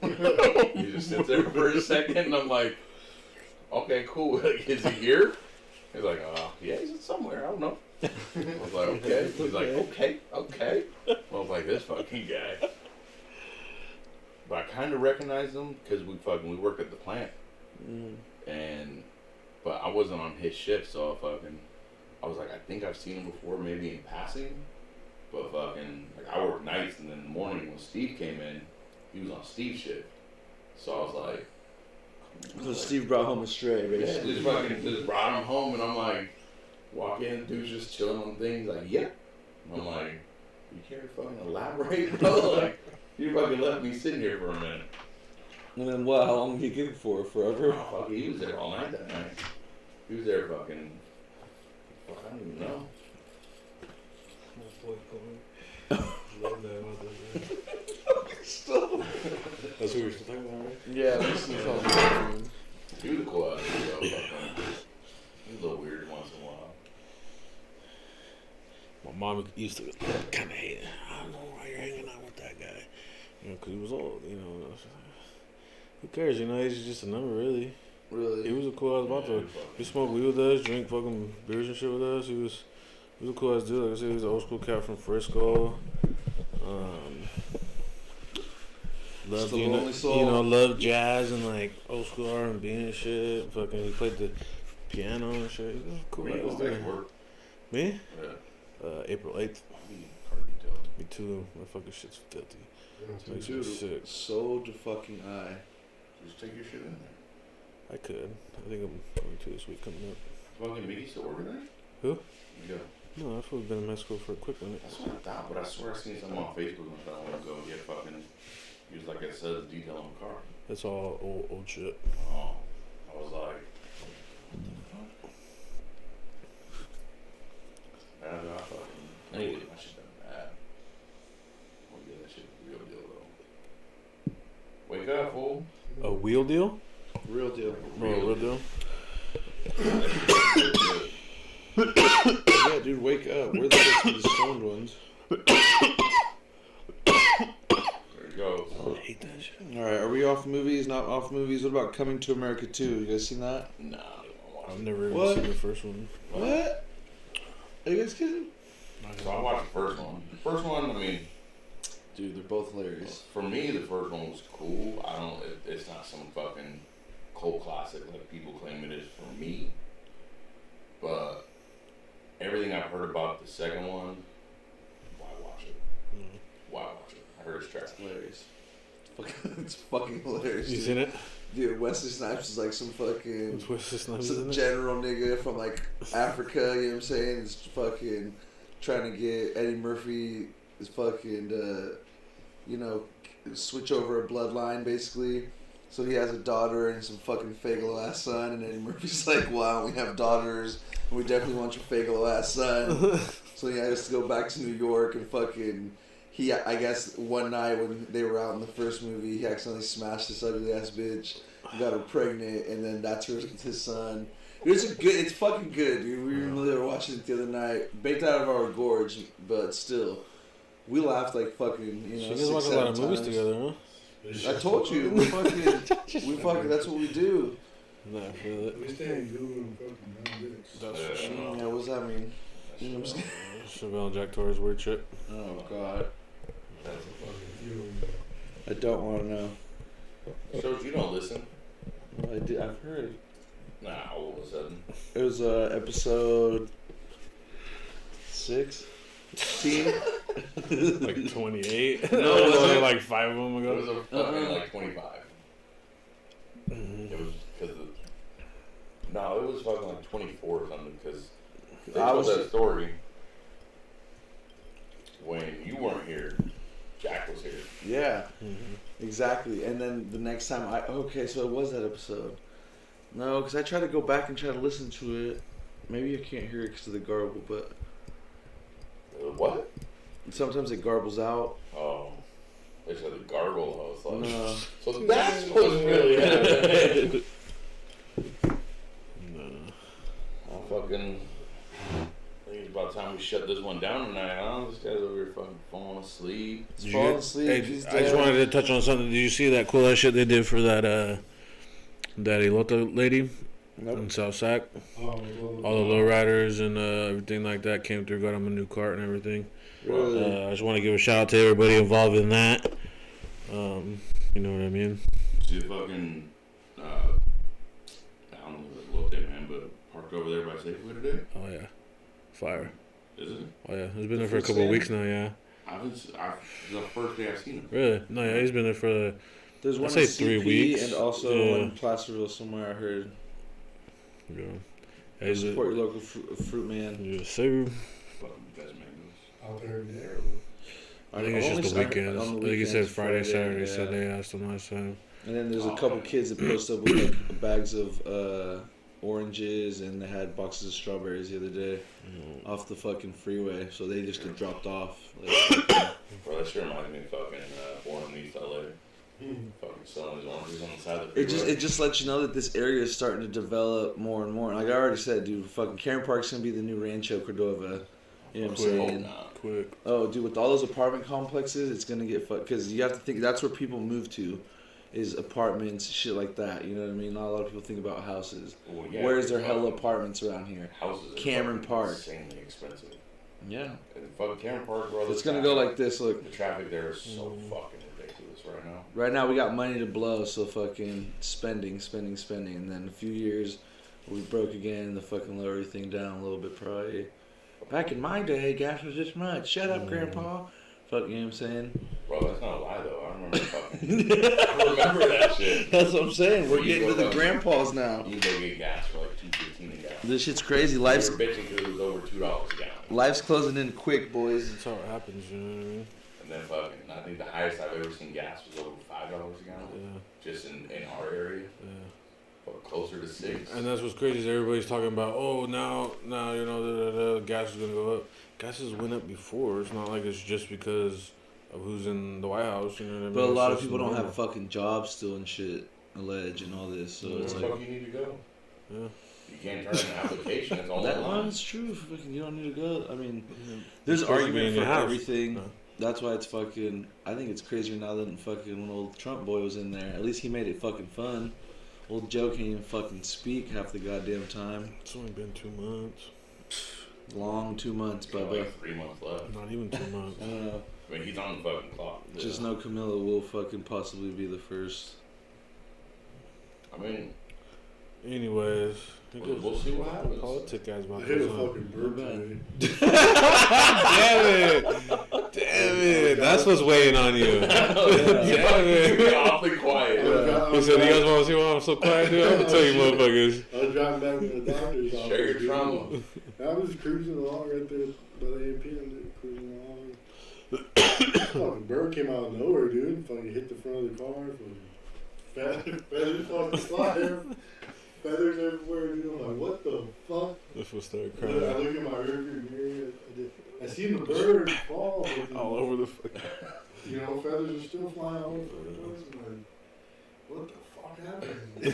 He just sits there for a second, and I'm like, okay, cool. Like, is he here? He's like, yeah, he's somewhere. I don't know. I was like, okay. He's like, okay. I was like, this fucking guy. But I kind of recognized him because we worked at the plant, but I wasn't on his shift, so I was like, I think I've seen him before, maybe in passing. But I worked nights, and then in the morning when Steve came in, he was on Steve's shift. So I was like, So Steve brought home a stray, yeah, basically. just brought him home, and I'm like, walk in, dude's just chilling on things, like, yeah. And I'm like, you care to fucking elaborate, bro? Like, you fucking left me sitting here for a minute. And then what? How long did he give for? Forever? Oh, fuck, he was there all night that night. He was there fuck, I don't even know. That's what we were still talking about, right? Yeah, this is all. He was a cool ass dude, though, fucking. He was a little weird once in a while. My mom used to kind of hate it. I don't know why you're hanging out with that guy. You know, because he was old, you know. Who cares, you know? He's just a number, really. Really? He was a cool ass vato. He smoked weed with us, drink fucking beers and shit with us. He was a cool ass dude. Like I said, he was an old school cat from Frisco. Loved, Just a lonely soul. you know, loved jazz and like old school R&B and shit. Fucking, he played the piano and shit. He was a cool Where you ass going back dude. to work? Me? Yeah. April 8th. Hard to tell. Me too. My fucking shit's filthy. Yeah, Makes me sick. Sold your fucking eye. Just take your shit in there. I could. I think I'm going to this week coming up. Fucking Mickey still working there? Who? Yeah. No, I've been in Mexico for a quick minute. That's what I thought, but I swear I seen something on Facebook and I want to go get fucking He was like, it says detail on the car. That's all old shit. Oh, I was like, what the fuck? I fucking, I need to get my shit done bad. I'll get that shit real deal though. Wake up, fool. A wheel deal? Real deal. Real deal? Yeah, dude, wake up. We're the first of these stoned ones. There it goes. I hate that shit. Alright, are we off movies, not off movies? What about Coming to America 2? You guys seen that? Nah, I don't watch I've it. never even What? seen the first one. What? Are you guys kidding? So I watched the first one. The first one, I mean, Dude, they're both hilarious. for me, the first one was cool. It's not some fucking cult classic like people claim it is for me. But everything I've heard about the second one, why watch it? Why watch it? I heard it's trash. It's hilarious. It's fucking hilarious. You dude. seen it? Dude, Wesley Snipes is like some fucking What's his name? some general nigga from like Africa, you know what I'm saying? Is fucking trying to get Eddie Murphy is fucking switch over a bloodline basically. So he has a daughter and some fucking fagalo ass son, and Eddie Murphy's like, why don't we have daughters? And we definitely want your fagalo ass son. So he has to go back to New York and fucking I guess one night when they were out in the first movie, he accidentally smashed this ugly ass bitch, got her pregnant, and then that's his son. It's fucking good, dude. We were watching it the other night, baked out of our gorge, but still, we laughed like fucking, You guys watch a lot of movies together, huh? I told you, we fucking, that's what we do. Nah, I feel it. We stay in Google and fucking young dicks. That's for sure. Yeah, what does that mean? You know what I'm saying? Chevelle and Jack Torres weird shit. Oh god, That's a fucking. I don't want to know. Shows you don't listen. Well, I've heard. Nah, all of a sudden. It was episode 6. Like 28. No, There was was only it? like 5 of them It ago. was a fucking like 25. Mhm. It was because of. No, it was fucking like 24 or something because they I told was- that story when you weren't here. Jack was here. Yeah, Mhm. exactly. And then the next time so it was that episode. No, because I tried to go back and try to listen to it. Maybe I can't hear it because of the garble, but What? sometimes it garbles out. Oh, they said the gargle. I was like, No. so that's what's really happening. No. I fucking. I think it's about time we shut this one down tonight, huh? This guy's over here fucking falling asleep. He's Did falling you- asleep. Hey, He's I dead. just wanted to touch on something. Did you see that cool ass shit they did for that Ilota lady Nope. in South Sac? Well, All the lowriders and everything like that came through, got them a new cart and everything. Really? I just want to give a shout out to everybody involved in that. You know what I mean? See the fucking. I don't know what it looked at, man, but parked over there by Safeway today. Oh yeah, fire. Is it? Oh yeah, he's been there for a couple of weeks now. Yeah, It's the first day I've seen him. really? No, yeah, he's been there for. There's one I'd say in 3 CP weeks. and also Yeah. one in Placerville somewhere. I heard. You know, yeah, he's Support your local fruit man. Yes, sir. Fucking best mangoes. out there. I think it's just the weekends. I think he said Friday, Saturday, yeah. so they asked him last time. And then there's a couple kids that post up with like bags of oranges, and they had boxes of strawberries the other day off the fucking freeway. So they just get dropped off. Like, Bro, that shit reminds me of fucking Warren East LA. Fucking selling his oranges on the side of the it freeway. just lets you know that this area is starting to develop more and more. Like I already said, dude, fucking Karen Park's gonna be the new Rancho Cordova. You know what I'm Hope saying? not. Quick. Oh, dude, with all those apartment complexes, it's gonna get fucked. Because you have to think that's where people move to, is apartments, shit like that. You know what I mean? Not a lot of people think about houses. Well, yeah, Where's there fucking hella apartments around here? houses are Cameron fucking Park. insanely expensive. Yeah. And fucking Cameron Park, bro. It's the gonna go traffic- like this. Look, The traffic there is so fucking ridiculous right now. right now we got money to blow, so fucking spending. And then in a few years, we broke again. The fucking lower everything down a little bit, probably. Back in my day, gas was this much. Shut up, Grandpa. Fuck, you know what I'm saying? Bro, that's not a lie though. I remember fucking. I remember that shit. That's what I'm saying. We're You getting to go the up- grandpas now. You can go get gas for like $2.15 a gallon. This shit's crazy. They Life's were bitching because it was over $2 a gallon. closing in quick, boys. That's how it happens, you know what I mean? And then fucking, I think the highest I've ever seen gas was over $5 a gallon. Yeah. Just in our area. Yeah. But closer to 6. And that's what's crazy is everybody's talking about, oh, now, you know, gas is going to go up. Gas has went up before. It's not like it's just because of who's in the White House, you know what I mean? But a It's lot of just people don't normal. have fucking jobs still and shit, alleged and all this. So it's Where like, the fuck you need to go? Yeah. You can't turn in an application. It's all that online. one's true. Fucking, you don't need to go. I mean, there's It's supposed to be argument in for your house. everything. No. That's why it's fucking. I think it's crazier now than fucking when old Trump boy was in there. At least he made it fucking fun. Old Joe can't even fucking speak half the goddamn time. It's only been 2 months. Long 2 months, Got Bubba. like 3 months left. Not even 2 months. I don't know. I mean, he's on the fucking clock. Just know Camilla will fucking possibly be the first. I mean, Anyways. we'll see what happens. Politic guys I about hit a this. fucking bird today. Damn it! Damn it! That's what's weighing on you. Damn You're it! awfully quiet. He said, "You guys want to see why I'm so quiet, dude? I'm gonna tell you, motherfuckers." I was driving back from the doctor's office. Share your dude. trauma. I was cruising along right there by the APM, dude, cruising along. Fucking bird came out of nowhere, dude. Fucking hit the front of the car. Fucking feathers fucking flying. Feathers everywhere, dude. I'm like, what the fuck? This will start I crying look in my rearview mirror. I seen the bird fall. But all over the fucking. You know, feathers are still flying all over the place. I'm like, what the fuck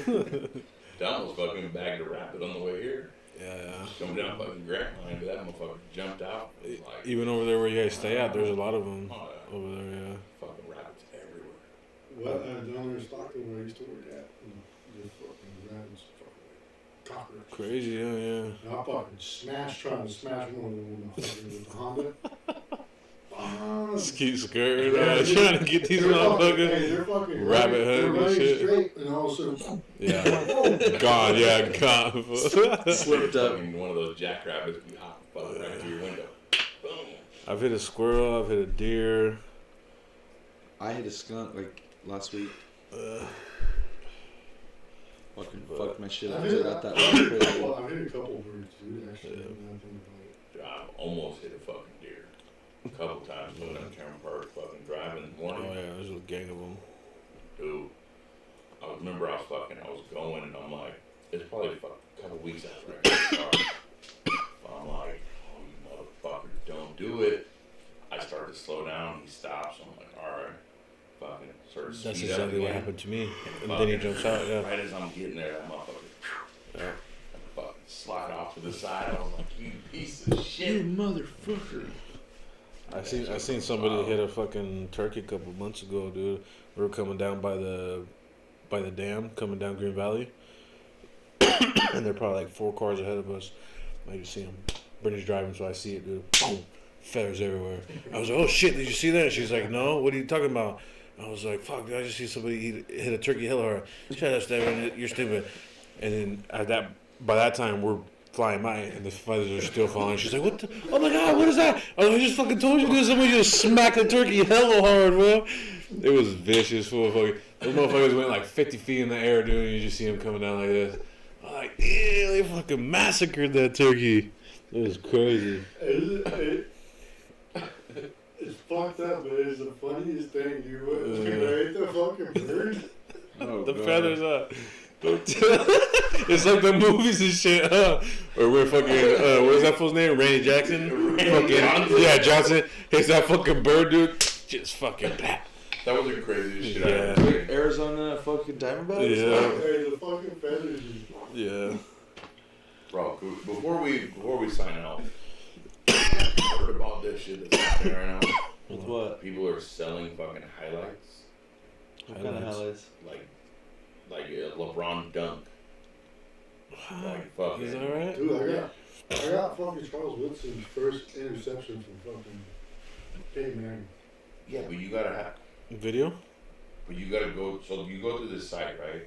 happened? Don was fucking bagged a rabbit on the way here. Yeah. Coming down fucking Grant Line, but that motherfucker jumped out. It was like, Even over there where you guys stay at, there's a lot of them oh, yeah. over there. Yeah. Fucking rabbits everywhere. Well, down there in Stockton where I used to work at, and just fucking rabbits, fucking cockroaches. Crazy. Yeah. Yeah. And I fucking trying to smash one of them with the Honda. Just keep skirting, Yeah, trying to get these They're fucking- hey, motherfuckers. they're fucking rabbit running- hunting they're and running shit. straight, and all of a sudden, Yeah. Gone. Yeah. Gone. Slipped up. Fucking one of those jackrabbits be hot fucking right through your window. Boom. I've hit a squirrel. I've hit a deer. I hit a skunk like last week. Fucking fucked my shit up. I've 'cause hit I got that I've hit rock a couple- I've hit a couple birds, dude, actually. Yeah. now that I think about it. Dude, I've almost hit a fucking deer. A couple times going down Cameron Park, fucking driving in the Oh morning. yeah, there's a gang of them. Dude, I remember I was going and I'm like, it's probably a couple weeks after I got started. I'm like, oh, you motherfucker, don't do it. I started to slow down, he stops, I'm like, alright. Fucking started to That's speed exactly up what again. happened to me. And then he jumps out. Yeah. Right as I'm getting there, that motherfucker Yeah. fucking slide off to the side. I was like, you piece of shit. motherfucker. I seen somebody hit a fucking turkey a couple months ago, dude. We were coming down by the dam, coming down Green Valley, and they're probably like 4 cars ahead of us. I just see him. Brittany's driving, so I see it, dude. Boom, feathers everywhere. I was like, oh shit, did you see that? She's like, no. What are you talking about? I was like, fuck, did I just see somebody hit a turkey hella hard? Shut up, Steven. You're stupid. And then by that time, we're flying by, and the feathers are still falling. She's like, what the? Oh my god, what is that? I was like, I just fucking told you this. Somebody just smacked the turkey hella hard, bro. It was vicious, full of fucking. Those motherfuckers went like 50 feet in the air, dude, and you just see them coming down like this. I'm like, yeah, they fucking massacred that turkey. It was crazy. It's fucked up, but it's the funniest thing, dude. Right? The fucking bird. Oh, The God. feathers up. It's like the movies and shit, huh? Or we're fucking, what is that fool's name? Randy Jackson? Johnson. Yeah, Johnson. It's that fucking bird, dude. Just fucking bat. That was the craziest shit I Yeah. ever seen. Arizona fucking Diamondbacks? Yeah. Hey, the fucking feathers. Yeah. Bro, before we sign out, I heard about this shit that's happening right now. With what? People are selling fucking highlights, What kind of highlights? like a LeBron dunk. Like fucking. Is that right? Dude, I got fucking Charles Woodson's first interception from fucking Peyton Manning. Yeah, but you gotta Video? go. So you go through this site, right?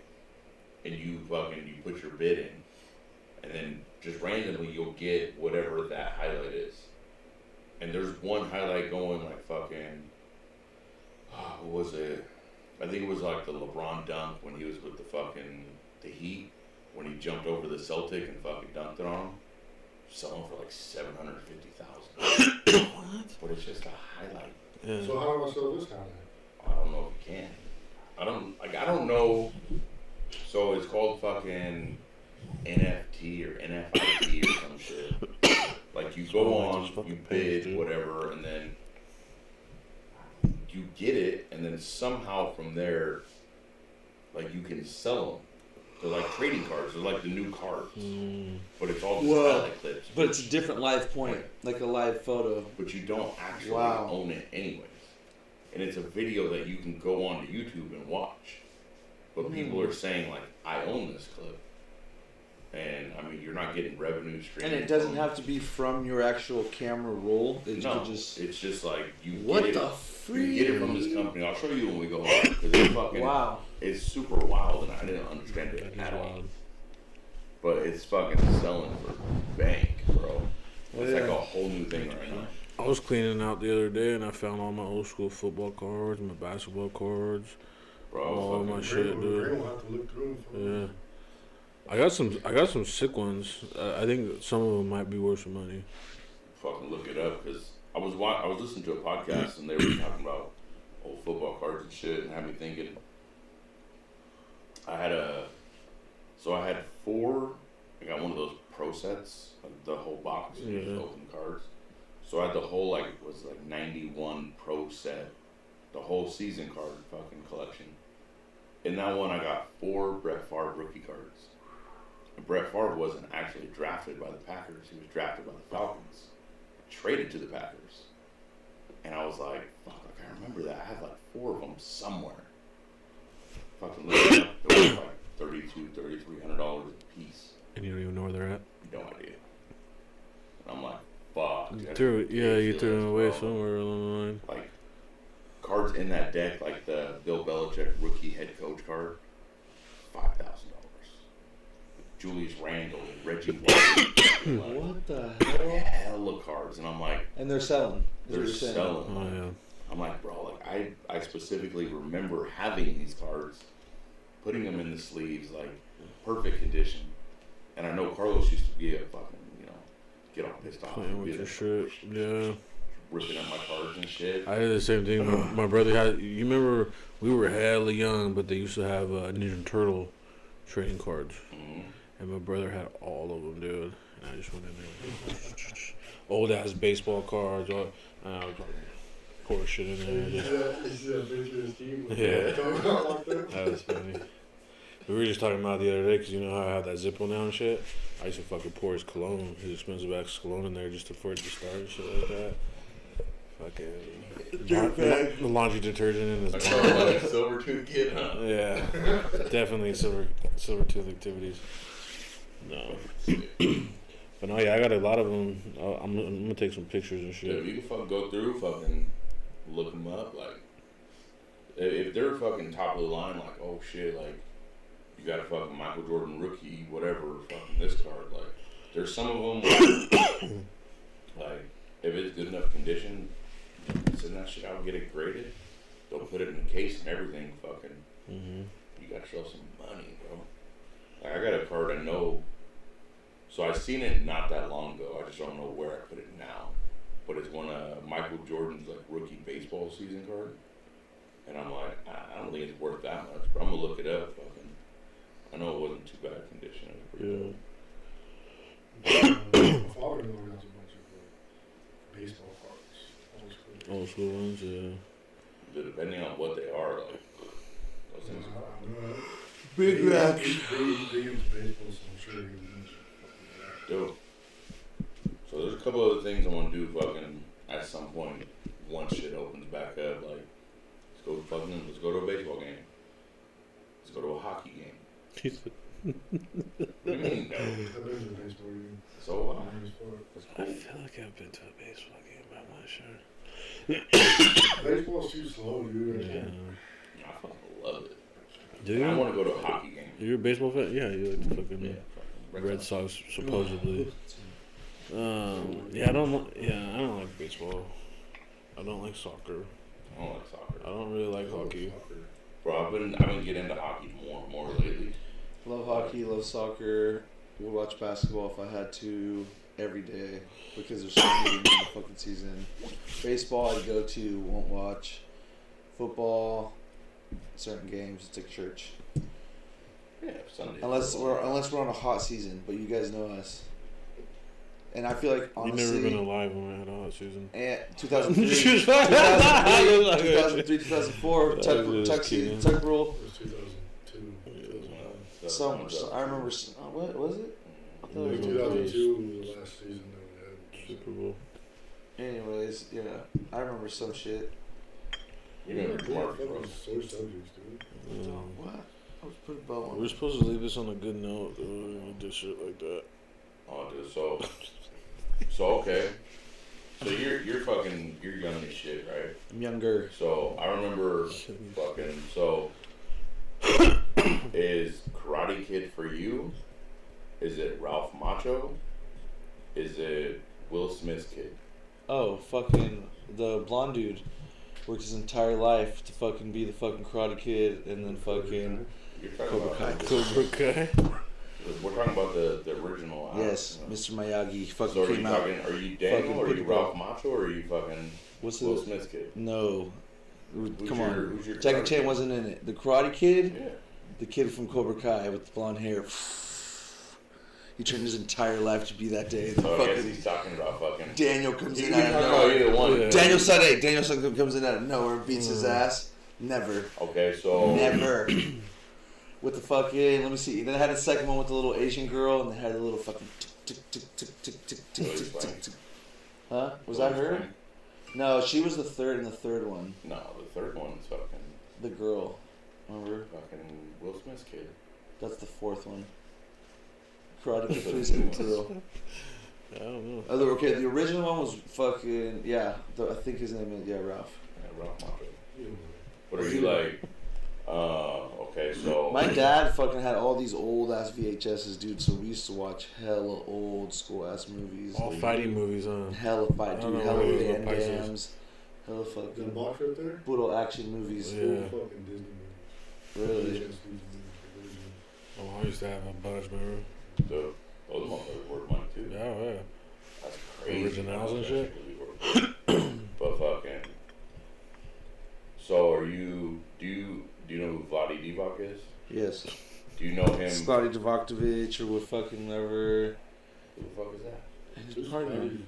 And you put your bid in, and then just randomly you'll get whatever that highlight is. And there's one highlight going like fucking. What was it? I think it was like the LeBron dunk when he was with the Heat, when he jumped over the Celtic and fucking dunked it on him. Selling for like $750,000. What? But it's just a highlight. Yeah. So how do I sell this house? I don't know if you can. I don't know. So it's called fucking NFT or NFIT or some shit. Like you go on, you bid, whatever, and then you get it, and then somehow from there, like you can sell them. They're like trading cards. They're like the new cards, but it's all just highlight clips. But it's a different live point, like a live photo. But you don't actually own it anyways. And it's a video that you can go onto YouTube and watch. But people are saying like, I own this clip. And I mean, you're not getting revenue stream. And it doesn't have to be from your actual camera roll. It's just like you what get the it. freak? You get it from this company. I'll show you when we go on because it's fucking It's super wild, and I didn't understand it at all. But it's fucking selling for bank, bro. It's like a whole new thing right now. I was cleaning out the other day and I found all my old school football cards, my basketball cards, Bro, all my shit, dude. We'll have to look through them for Yeah. I got some sick ones. I think some of them might be worth some money. Fucking look it up because I was listening to a podcast and they were talking about old football cards and shit and had me thinking. I had 4. I got one of those pro sets, like the whole box, you just open cards. So I had the whole 91 pro set, the whole season card fucking collection. In that one, I got 4 Brett Favre rookie cards. And Brett Favre wasn't actually drafted by the Packers. He was drafted by the Falcons. Traded to the Packers. And I was like, fuck, I remember that. I had 4 of them somewhere. Fucking look it up. It was $3,200 a piece. And you don't even know where they're at? No idea. And I'm like, fuck. You threw them away somewhere along the line. Like, cards in that deck, like the Bill Belichick rookie head coach card, $5,000. Julius Randle, Reggie White. What the hell? hell? Hella cards. And I'm like, and they're selling. They're selling. Oh, yeah. I'm like, bro, I specifically remember having these cards, putting them in the sleeves, perfect condition. And I know Carlos used to be a fucking, get all pissed off. Playing with your shit. Yeah. Ripping up my cards and shit. I did the same thing. My brother had, you remember, we were hella young, but they used to have Ninja Turtle trading cards. Mm-hmm. And my brother had all of them, dude. And I just went in there. Old ass baseball cards. I was pour shit in there. You see that picture of his team? Yeah. That That was funny. We were just talking about it the other day because you know how I have that Zippo now and shit. I used to fucking pour his cologne, his expensive ass cologne in there just for it to start and shit like that. Fucking laundry detergent in his like silver tooth kid, huh? Yeah, definitely silver tooth activities. No, but no, yeah, I got a lot of them. I'm gonna take some pictures and shit. Dude, you can fucking go through, fucking look them up. Like, if they're fucking top of the line, like, oh shit, like, you got a fucking Michael Jordan rookie, whatever, fucking this card. Like, there's some of them, like, if it's good enough condition, send that shit out, get it graded. They'll put it in a case and everything, fucking. Mm-hmm. You gotta show some money, bro. Like, I got a card I know. So I seen it not that long ago. I just don't know where I put it now. But it's one of Michael Jordan's rookie baseball season card. And I'm like, I don't think it's worth that much, but I'm gonna look it up. Fucking, I know it wasn't too bad condition. It was pretty My father-in-law has a bunch of baseball cards. Old school ones, yeah. Depending on what they are, those things are Big rack. They use baseball, so I'm sure he was. dope. So there's a couple other things I want to do fucking at some point once shit opens back up. Like, let's go to a baseball game. Let's go to a hockey game. What do you mean, no? I've been to a baseball game. So that's I cool. feel like I've been to a baseball game, but I'm not sure. Baseball's too slow, dude. Yeah. I fucking love it. Do you? I want to go to a hockey game. You're a baseball fan? Yeah, you like the fucking fucking Red Sox, supposedly. I don't like baseball. I don't like soccer. I don't like soccer. I don't really like hockey. Bro, I've been getting into hockey more and more lately. Love hockey, love soccer. Would watch basketball if I had to. every day because there's so many games in the fucking season. Baseball I'd go to, won't watch. Football, certain games, it's like church. Yeah, Sunday. Unless we're on a hot season, but you guys know us. And I feel like honestly, You've never been alive when we had a hot season. And 2003, 2003, 2004, Tuck rule. It was 2002. I remember. What was it? I thought it was 2002 was the last season that we had. Super Bowl. Anyways, yeah, I remember some shit. You remember Mark Fucking Rose? sore subjects, dude. What? I was pretty bummed. We're supposed to leave this on a good note. We do shit like that. Oh, dude. So okay. So you're young as shit, right? I'm younger. So I remember fucking. So is Karate Kid for you? Is it Ralph Macho? Is it Will Smith's kid? Oh, fucking the blonde dude worked his entire life to fucking be the fucking Karate Kid, and then fucking You're talking Cobra about Kai. Cobra Kai. We're talking about the original. Yes, Mr. Miyagi fucking So are you came out. talking? Are you Daniel? fucking Or are you picked Ralph up. Macho? Or are you fucking What's Will the Smith's kid? no? Come on, Who's your Jackie Karate Chan Kid? wasn't in it. The Karate Kid, Yeah. the kid from Cobra Kai with the blonde hair. He trained his entire life to be that day. The Oh, I guess fucking he's talking about fucking. Daniel comes You in can out of talk about nowhere. either one. Yeah. Daniel Son comes in out of nowhere and beats his ass. Never. Okay, so Never. With the fucking, let me see. Then I had a second one with the little Asian girl, and they had a little fucking tick, tick, tick, tick, tick, tick, tick, tick, tick, tick. Huh? Was that her? No, she was the third in the third one. No, the third one's fucking The girl. Remember? Will Smith's kid. That's the fourth one. Karate Kid 3 is Kuro. I don't know. Okay, the original one was fucking, yeah. I think his name is, Ralph. Yeah, Ralph Macho. What are you like? Okay, so My dad fucking had all these old ass VHSs, dude. So we used to watch hella old school ass movies. All fighting movies, huh? Hella fight, I don't dude. know Hella where those Van places. Dams. Hella The fucking box right there? brutal action movies. Yeah. Old fucking Disney movies. Really. VHS Disney movies. Oh, I used to have a bunch, remember? those motherfuckers worth money too. Yeah, yeah. That's crazy. Originals and shit? But fucking. So are you? Do you know who Vladi Divac is? Yes. Do you know him? Scotty Dvokovich or what fucking whatever. Who the fuck is that? His Just partner. parties,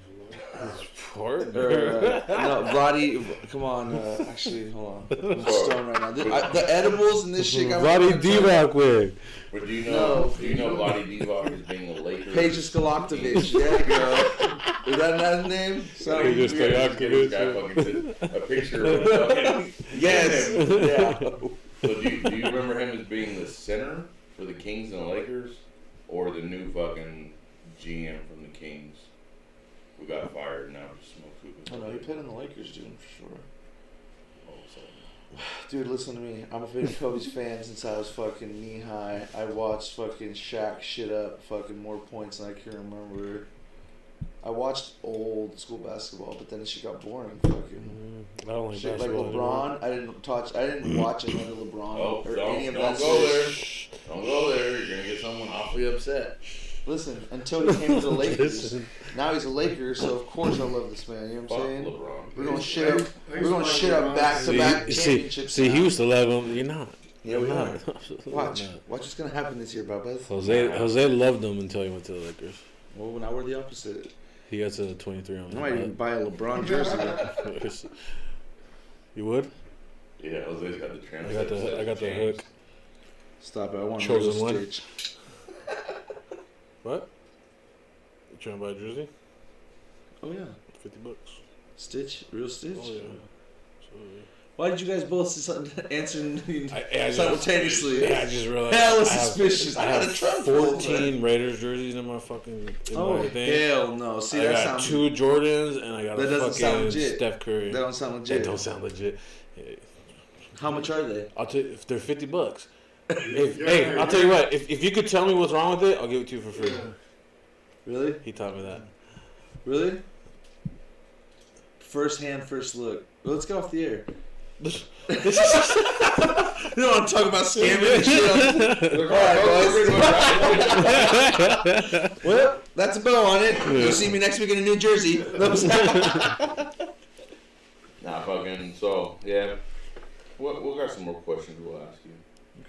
Partner. No, Vladi. Come on. Actually, hold on. I'm stoned right now. The edibles and this shit got me Vladi fucked up. Divac wig. But do you No. know? Do you know Vladi Divac as being a Laker? Pages Galactovich. There you go. Is that not his name? Sorry. Pages This guy fucking said a picture of fucking. Yes. Yeah. So do you remember him as being the center for the Kings and the Lakers, or the new fucking GM from the Kings who got fired and now just smokes hookahs? I know he played in the Lakers, dude, for sure. All of a sudden. Dude, listen to me. I'm a big Kobe's fan since I was fucking knee high. I watched fucking Shaq shit up fucking more points than I can remember. I watched old school basketball, but then it shit got boring. Fucking I don't like shit like basketball LeBron. I didn't watch another LeBron Oh, or don't any of go that there. shit. Don't go there. You're gonna get someone awfully upset. Listen, until he came to the Lakers. Listen. Now he's a Laker, so of course I love this man. You know what Fuck I'm saying? LeBron. We're gonna I shit up. used We're to gonna like shit up LeBron. back-to-back See, championships. see, he now. used to love him. You're not. Yeah, we You're are. not. Absolutely Watch. not. Watch what's gonna happen this year, bro. Jose loved him until he went to the Lakers. Well, now we're the opposite. He got to 23 on I might even buy a LeBron jersey. You would? Yeah, Jose's got the I translate. got the hook. Stop it! I want Chosen Chosen one. Stitch. What? You trying to buy a jersey? Oh yeah, $50. Stitch, real Stitch. Oh yeah. Why did you guys both answer I simultaneously? I just realized. Hella I have- suspicious. I I got have a trunk full, 14 Raiders jerseys in my fucking Oh my thing. hell no! See, I that got sounds 2 Jordans and I got That a doesn't sound fucking legit. Steph Curry. that don't sound legit. That don't sound legit. How much are they? I'll tell you, if they're $50. Yeah, Hey, yeah, I'll tell you what. If you could tell me what's wrong with it, I'll give it to you for free. Really? He taught me that. Really? First hand, first look. Well, let's get off the air. You don't want to talk about scamming and shit. Alright, boys. Well, that's a bow on it. You'll see me next week in New Jersey. Nah, fucking. So yeah, we'll got some more questions we'll ask you.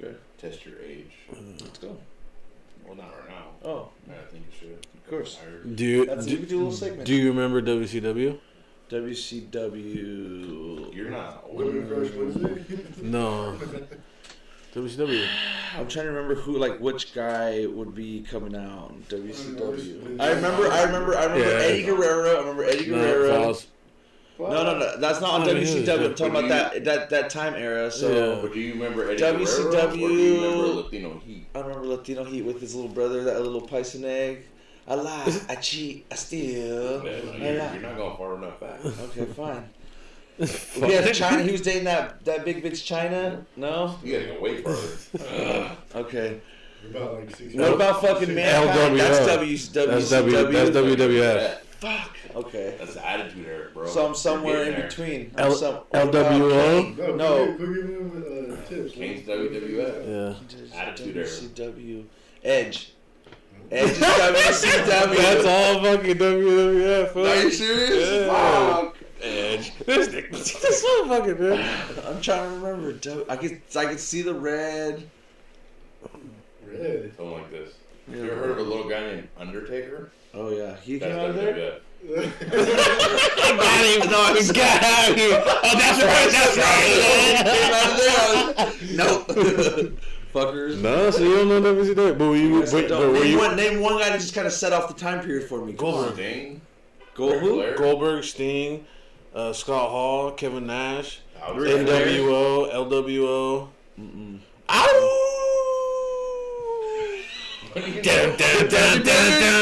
Okay. Test your age. Let's go. Well, not right now. Oh, I think you should. of course. Tired. Do you That's a little segment. do you remember WCW? WCW. You're not old. Women Crush Wednesday? No. WCW. I'm trying to remember which guy would be coming out. WCW. I I remember Yeah. Eddie Guerrero. I remember Eddie Guerrero. False. No. That's not on No, it is. WCW. I'm talking But about that time era. So Yeah. But do you remember Eddie WCW. Guerrero, or do you remember Latino Heat? I remember Latino Heat with his little brother, that little Pison egg. I lie, I cheat, I steal. You're not going far enough back. Okay, fine. Yeah, China. He was dating that big bitch China. No. You gotta go way further. Okay. About like 60. What about fucking Mankind? LWO. That's WCW. That's WWF. Fuck. Okay. That's the attitude era, bro. So I'm somewhere You're in getting between. LWO? No. Quit giving him tips. Kane's WWF. Yeah. Attitude era. WCW. Edge. Edge is WCW. That's all fucking WWF. Are you serious? Yeah. Fuck. Edge. This motherfucker, man. I'm trying to remember. I could see the red. Red. Something like this. Yeah. You ever heard of a little guy named Undertaker? Oh yeah, he That's came out of there. WWF. Got him. No, he's got him. Oh, that's right. That's right. No. Fuckers. No, so you don't know WCW. But were you Name one guy that just kind of set off the time period for me. Come on. Sting. Who? Goldberg, Sting, Scott Hall, Kevin Nash, Ric NWO, LWO. Mm-mm. Ow!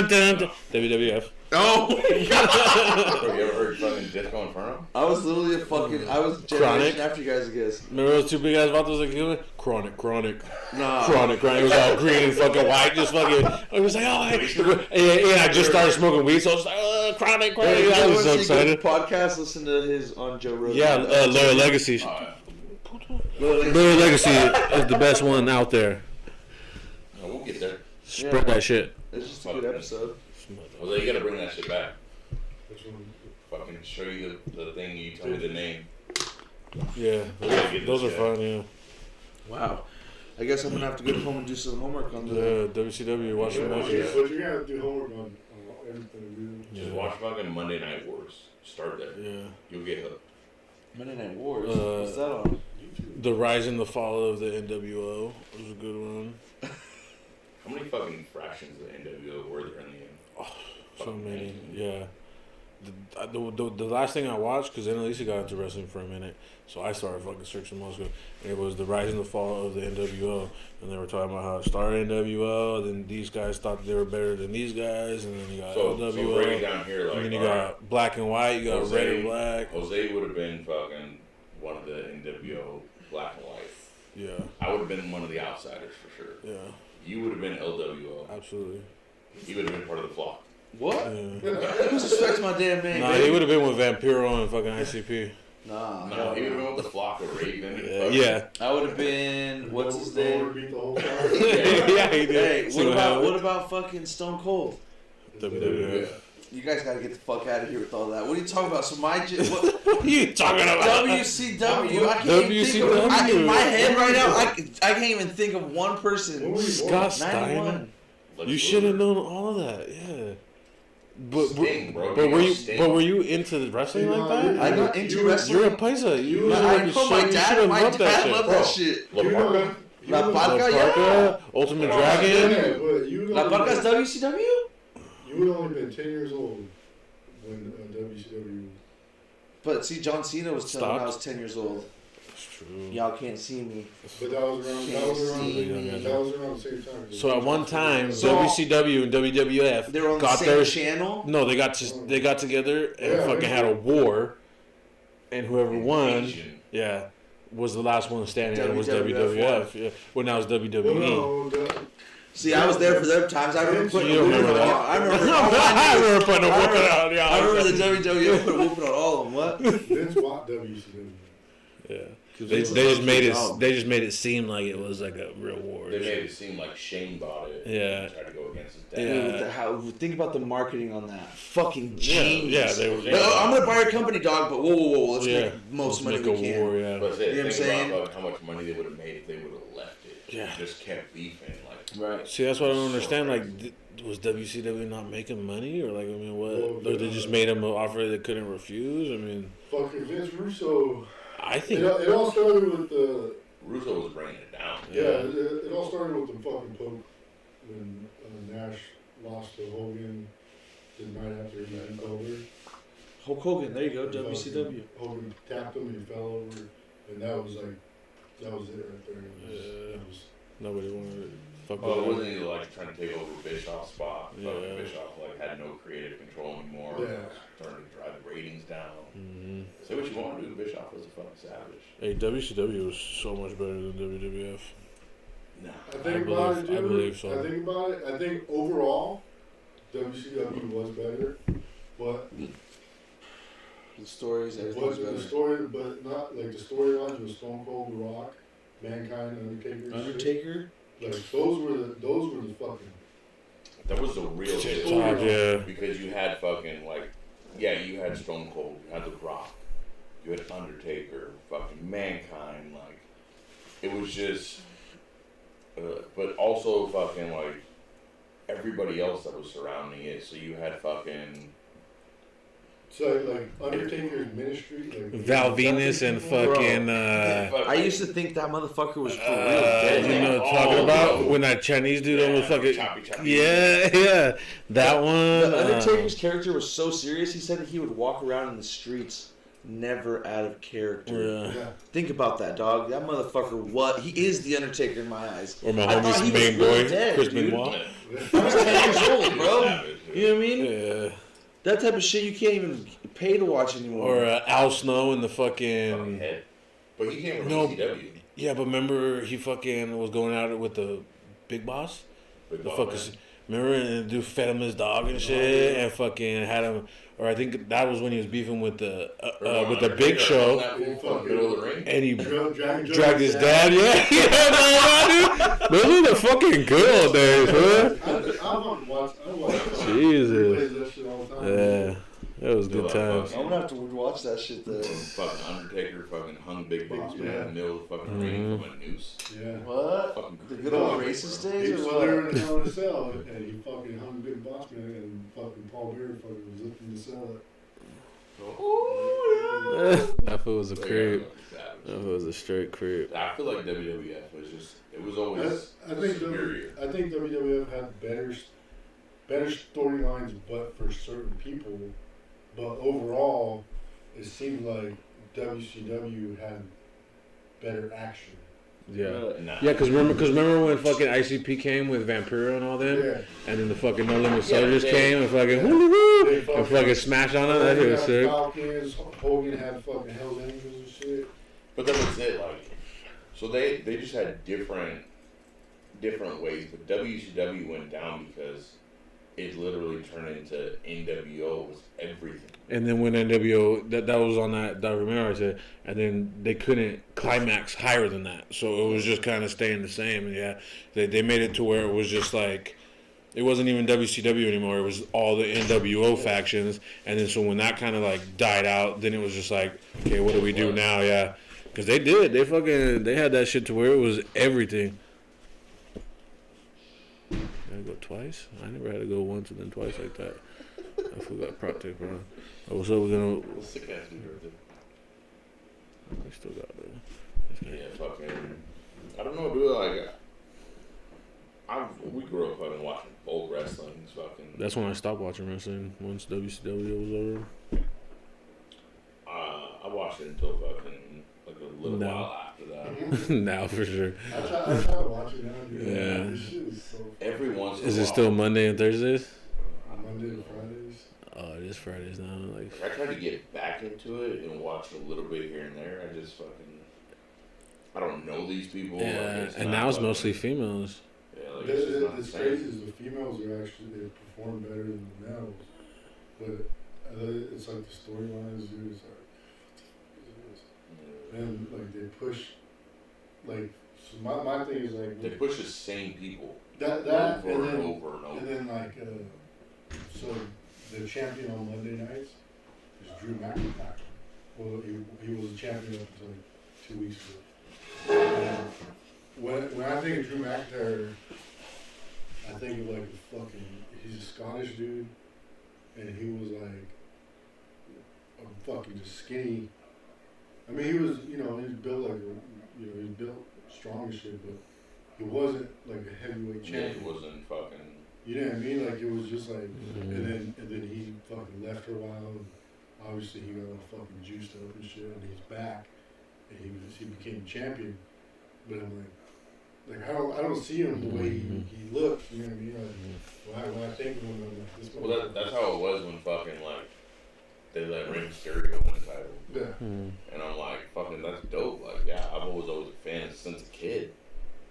Dun. WWF. Oh my god! Bro, you ever heard fucking Disco Inferno? I was literally a generation Chronic. after you guys, I guess. Remember those two big ass vatos like Chronic. Nah. Chronic. It was all green and fucking white, just fucking. I was like, oh, yeah. I just started smoking weed, so I was like, Chronic. Hey, I was so excited. Podcast. Listen to his on Joe Rogan. Yeah, Loyal Legacy. Loyal Legacy is the best one out there. No, we'll get there. Spread that shit. It's just a good episode. Well, you gotta bring that shit back. Which one? Fucking show you the thing. You tell me the name. Yeah, those are fun. Yeah. Wow. I guess I'm gonna have to go home and do some homework on the. WCW. Watch the But matches. you're gonna have to do homework on everything. Just watch fucking Monday Night Wars. Start there. Yeah. You'll get hooked. Monday Night Wars. Uh, What's that on? The Rise and the Fall of the NWO was a good one. How many fucking fractions of the NWO were there in the end? So many, yeah. The last thing I watched, because then Alicia got into wrestling for a minute, so I started fucking searching most of it. And it was the rise and the fall of the NWO, and they were talking about how it started NWO. Then these guys thought they were better than these guys, and then you got So LWO. break it down here, like, and then you alright, got black and white. You got Jose- red and black. Jose would have been fucking one of the NWO black and white. Yeah, I would have been one of the outsiders for sure. yeah, You would have been LWO. absolutely. You would have been part of the flock. What? Yeah. Who suspects my damn name? Nah, baby? he would have been with Vampiro and fucking ICP. Nah. No, he would have been with the flock of Raven. Yeah. I would have been. What's his name? Beat the whole time. Yeah, he did. Hey, See what happened? about fucking Stone Cold? WWF. You guys gotta get the fuck out of here with all that. What are you talking about? So what What are you talking about? WCW? I can't even think of. In my head right now, I can't even think of one person. What were you Scott born? Steiner. 91. You should have known all of that, yeah. But Sting, bro. but You were know you Sting. but were you into wrestling like that? I got into wrestling. You're a paisa. You I should know my have dad. My loved that dad shit. loved that shit. You know, La know- Parca, La Parca, Ultimate Dragon. Yeah, but you La know- Parca's WCW? You would have only been 10 years old when WCW. But see, John Cena was telling me I Stopped. was 10 years old. That's true. Y'all can't see me. But that was around. That was around the same time. So at one time, So- WCW and WWF They were on the got same their channel. no. They got together and Yeah, fucking had a war, and whoever won, Asian. yeah, was the last one standing. And it was WWF WWF. Yeah. Well, now it's WWE. Well, no, See, I was there for them times. I remember putting You a don't whooping remember on. that? I remember. I remember putting a whooping on. I remember the WWF put a whooping on all of them. What? Vince Watt WCW. Yeah. They They just made it seem like it was like a real war. They made it seem like Shane bought it. Yeah. And tried to go against his dad. Yeah. Think about the marketing on that. Fucking genius. Yeah, I'm gonna buy your company, dog, but whoa. Let's make most money we can. War, yeah. But You know what I'm saying? about how much money they would have made if they would have left it. Yeah. Just kept beefing. Right. See, that's what I don't understand. Like, was WCW not making money, or like, I mean, what? Or they just made him an offer they couldn't refuse. I mean, fucking Vince Russo. I think It all started with the. Russo was bringing it down. Yeah, it all started with the fucking Pope when Nash lost to Hogan the night after he met over. Hulk Hogan, there you go, WCW. Hogan tapped him and he fell over, and that was it right there. nobody wanted to fuck Oh, with wasn't he like trying to take over Bischoff's spot? Yeah. Fucking Bischoff had no creative control anymore. Yeah. Starting to drive the ratings down. Mm-hmm. Say what you want to do, Bischoff was a fucking savage. Hey, WCW was so much better than WWF. Nah. I believe so. I think about it. I think overall, WCW was better, but The stories, but everything's better. the story, but not like the storylines with Stone Cold, The Rock, Mankind, Undertaker. Undertaker? Shit. Like those were the fucking. That was the real shit. Yeah. Because you had fucking you had Stone Cold, you had The Rock, you had Undertaker, fucking Mankind, like it was just, but also fucking like everybody else that was surrounding it. So you had fucking. So like Undertaker's ministry, like Val Venus and fucking. I used to think that motherfucker was for real You dead. know what I'm talking about? When that Chinese dude was fucking. Choppy. Yeah. That one. The Undertaker's character was so serious, he said that he would walk around in the streets never out of character. Yeah. Think about that, dog. That motherfucker, he is the Undertaker in my eyes. Or my I thought homie's he main was really boy, dead, Chris dude. Benoit. I was 10 years old, bro. You know what I mean? Yeah. That type of shit you can't even pay to watch anymore. Or Al Snow in the Fucking fucking. head. But he came from No. ECW. Yeah, but remember he fucking was going at it with the Big Boss? Big The Boss fuckers. Man. Remember, and the dude fed him his dog and shit, and fucking had him. Or I think that was when he was beefing with the Big Show, That fool fucking middle of the ring. and he dragged his dad. Yeah, those are the fucking good old days, huh? I watch Jesus. that shit all the time. Yeah, that was good times. I'm gonna have to watch that shit though. Fucking Undertaker fucking hung Big Boss Man in the middle of the fucking Mm-hmm. ring from a noose. Yeah. What? Fucking The good old racist days, So or they were what? in the Hell in a Cell, and he fucking hung Big Boss Man, and fucking Paul Bearer fucking was lifting the cell up. That fool was a They creep. got savage. That was a straight creep. I feel like WWF was just, it was always I think superior. I think WWF had better storylines, but for certain people. But overall, it seemed like WCW had better action. Yeah. Nah. Yeah, cause remember when fucking ICP came with Vampiro and all them, Yeah. and then the fucking No Limit Yeah, Soldiers they- came and fucking woo They and fucking smashed on it. That shit was had sick. Falcons, Hogan had fucking Hell's Angels and shit. But that was it, like, so they just had different ways, but WCW went down because it literally turned into NWO was everything. And then when NWO that was on that remember I said, and then they couldn't climax higher than that, so it was just kind of staying the same. And yeah, they made it to where it was just like. It wasn't even WCW anymore. It was all the NWO factions, and then so when that kind of like died out, then it was just like, okay, what do we do now? Yeah, because they had that shit to where it was everything. Gotta go twice? I never had to go once and then twice like that. I forgot prop tape on. Oh, so we're gonna. Sick ass dude right there. I still got it. Yeah, fucking. I don't know, dude. Like, we grew up fucking watching folk wrestling. Fucking. That's when I stopped watching wrestling once WCW was over. I watched it until fucking like a little No. while after that. Now for sure. I try to watch it now, dude. Yeah. This shit is so Every once in a Is while. it still Monday and Thursdays? Monday to Fridays. Oh, it is Fridays now. Like, I tried to get back into it and watch a little bit here and there. I just fucking. I don't know these people. yeah, Like, and not now it's fucking- mostly females. Yeah, like it's just not the It's same. crazy is the females are actually they perform better than the males, but it's like the storylines, dude. It's like and like they push, like so my thing is like They push the same people that over and and then over and over. and then like so the champion on Monday nights is Drew McIntyre. Well, he was a champion up until like 2 weeks ago. And when I think of Drew McIntyre, I think of like a fucking, he's a Scottish dude, and he was like a fucking just skinny. I mean, he was, he was built like he was built strong as shit, but he wasn't like a heavyweight champion. Yeah, he wasn't fucking. You know what I mean? Like it was just like, and then he fucking left for a while. And obviously, he got all fucking juiced up and shit, and he's back, and he became champion. But I'm like I don't see him the way he looks. You know what I mean? Like, when I think of him, I'm like this. Well, that's how it was when fucking like they let Rey Mysterio win the title. Yeah. And I'm like, fucking, that's dope. Like, yeah, I've always a fan since a kid,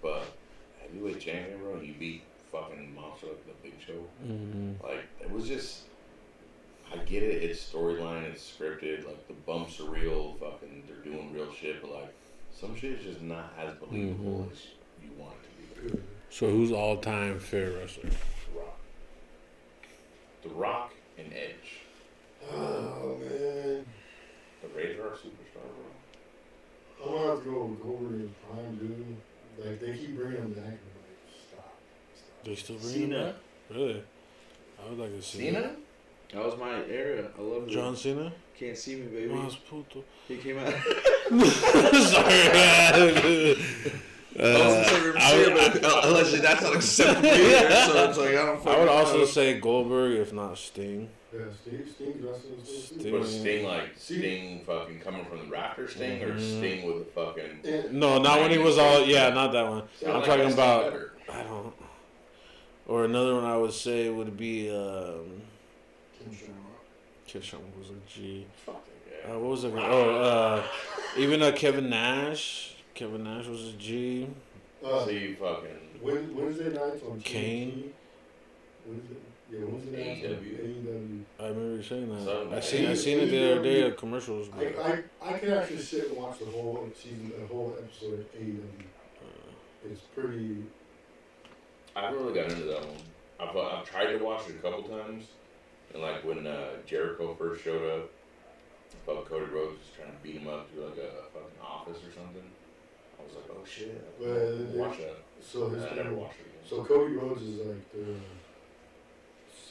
but heavyweight champion, bro, you beat fucking monster like the Big Show. Like, it was just, I get it, it's storyline, it's scripted, like the bumps are real, fucking they're doing real shit, but like some shit is just not as believable as you want it to be. So who's all-time favorite wrestler? The Rock and Edge. Oh man. The Razor are superstar, bro. I'm gonna have to go over to Prime, dude. Like they keep bringing him back, and I'm like, stop. They still bring him back? Really? I would like to see Cena? That was my area. I love John Cena? Can't see me, baby. Mas puto. He came out. Sorry. Allegedly, that's not acceptable either. So it's like I don't. I would also say Goldberg, if not Sting. Yeah, Sting's wrestling still. Sting. But Sting, like, Sting fucking coming from the Raptor Sting, or Sting with the fucking... No, not when he was all... Yeah, not that one. See, I'm like talking that about... better. I don't... Or another one I would say would be... Kim Shamrock was a G. Fucking, yeah. What was it? Even Kevin Nash. Kevin Nash was a G. See, fucking... Wednesday nights on Kane. Wednesday. Yeah, Wednesday nights on AEW. I remember you saying that. So, I seen it the other day at commercials. I can actually sit and watch the whole season, the whole episode of AEW. It's pretty. I haven't really got into that one. I've tried to watch it a couple times, and like when Jericho first showed up, I thought Cody Rhodes was trying to beat him up through like a fucking office or something. I was like, oh shit, watch that. So And I never watched it again. So Cody Rhodes is like the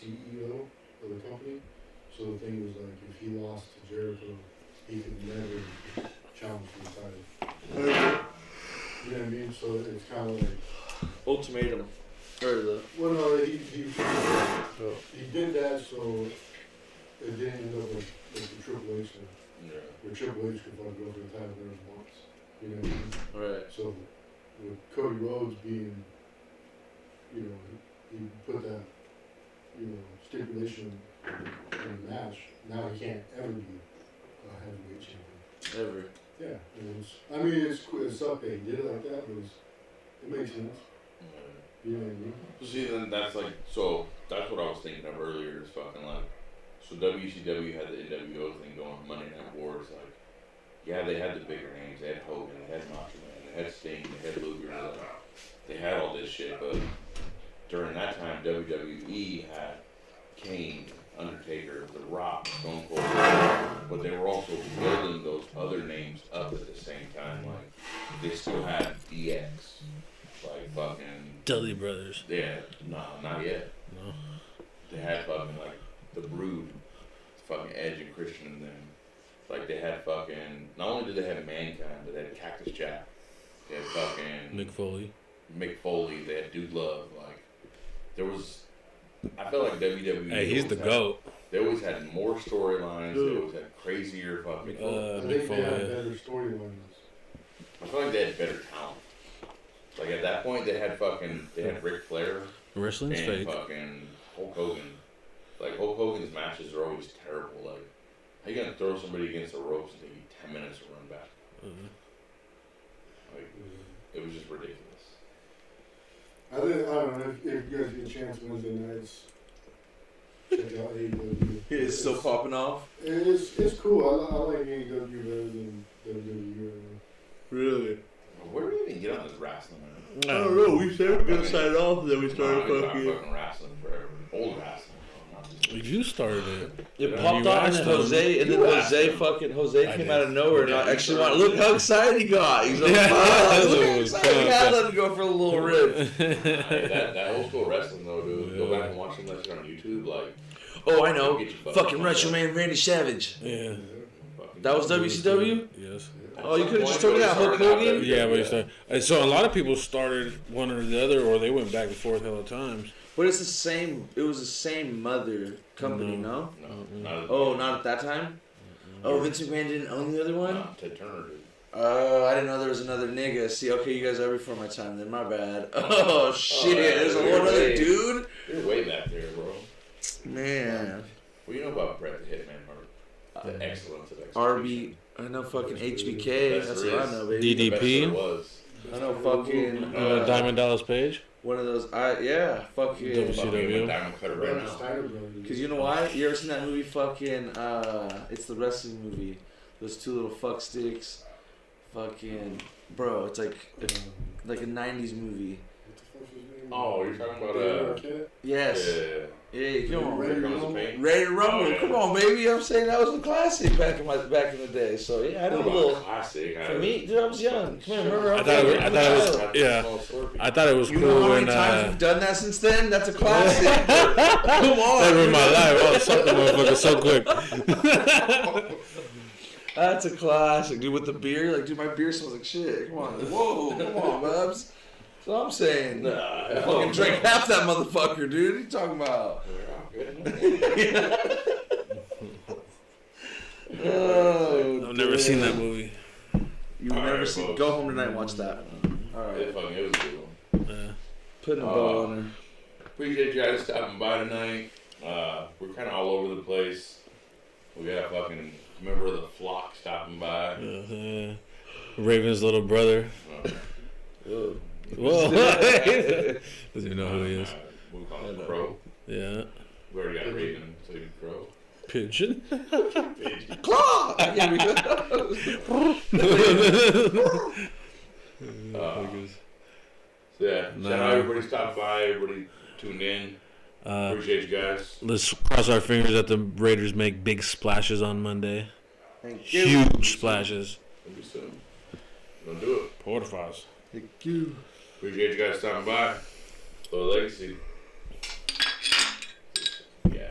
CEO of the company. So the thing was like, if he lost to Jericho, he could never challenge for the title. You know what I mean? So it's kind of like ultimatum. Or the well, no, he did that so it didn't end up like the Triple H thing. Yeah. Where Triple H could fucking go for the title there once. You know what I mean? right. So with Cody Rhodes being, he put that, stipulation in the match. Now he can't ever be a heavyweight champion. Ever. Yeah, it's up there. He did it like that, but it makes sense. You know what I mean? See, then that's like, so that's what I was thinking of earlier. Is fucking like, so WCW had the NWO thing going, Monday Night Wars. Like, yeah, they had the bigger names. They had Hogan, they had Macho Man, they had Sting, they had Luger. Like, they had all this shit, but during that time, WWE had Kane, Undertaker, The Rock, Stone Cold, but they were also building those other names up at the same time. Like, they still had DX, like fucking Dudley Brothers. Yeah, no, not yet. No. They had fucking like the Brood, fucking Edge and Christian and them. Like they had fucking. Not only did they have Mankind, but they had Cactus Jack. They had fucking Mick Foley. They had Dude Love. Like there was. I felt like WWE. Hey, he's the GOAT. They always had more storylines. They always had crazier fucking. I think they had better storylines. I feel like they had better talent. Like at that point, they had Ric Flair. Wrestling's and fake. Fucking Hulk Hogan. Like Hulk Hogan's matches are always terrible. Like, how you gonna throw somebody against the ropes and take you 10 minutes to run back? Like, it was just ridiculous. I don't know if you guys get a chance Wednesday nights. Check out AEW. It's still popping off. It's cool. I like AEW better than WWE. I don't know. We said we were gonna sign off, and then we started fucking wrestling forever. Old wrestling. You started it. It popped on, and then Jose came out of nowhere, and I actually want. Look how excited he got. He's like, look how excited he had. Let him go for a little rip. That old school wrestling though, dude. Go back and watch some of that shit on YouTube, like. Oh, I know. Fucking Retro Man Randy Savage. Yeah. That was WCW? Yes. Oh, you could have just told me that. Hulk Hogan? Yeah, but you started. So a lot of people started one or the other, or they went back and forth hella times. But it's the same. It was the same mother company, no? No. Not at that time? Oh, Vince McMahon didn't own the other one? No, Ted Turner did. I didn't know there was another nigga. See, okay, you guys are before my time then. My bad. Oh, shit. There's a whole other dude? You're way back there, bro. Man. What do you know about Bret the Hitman Hart? The excellence of execution. RB. I know fucking HBK. That's what I know, baby. DDP. I know fucking Diamond Dallas Page. one of those. Fucking WCW. Diamond Cutter right now. Because you know why? You ever seen that movie? Fucking it's the wrestling movie. Those two little fuck sticks. Fucking bro, it's like a '90s movie. Oh, you're talking about Yes. Yeah, come on, Ready to Rumble? Ready to Rumble. Oh, yeah. Come on, baby. I'm saying that was a classic back in the day. So yeah, I know a little. Classic. For me, dude, I was young. Come on, remember? I thought it was You cool know how when many times we've done that since then? That's a classic. Come on. that ruined my life. Oh, something motherfucker so quick. That's a classic, dude. With the beer, like, dude, my beer smells like shit. Come on, whoa, come on, Bubs. That's what I'm saying. I fucking drank half that motherfucker, dude. What are you talking about? Oh, I've never seen that movie. You've never seen. folks. Go home tonight and watch that. All right. It was a good one. Putting a bow on her. Appreciate you guys stopping by tonight. We're kind of all over the place. We got a fucking member of the flock stopping by. Raven's little brother. Whoa. Whoa. Doesn't even know who he is. We call him Crow. Yeah. We already got Raven, so you Crow. Pigeon. Claw! So yeah, shout out everybody stopped by, everybody tuned in. Appreciate you guys. Let's cross our fingers that the Raiders make big splashes on Monday. Thank you. Huge splashes. Maybe soon. Don't do it. Portafas. Thank you. Appreciate you guys stopping by. Low Legacy.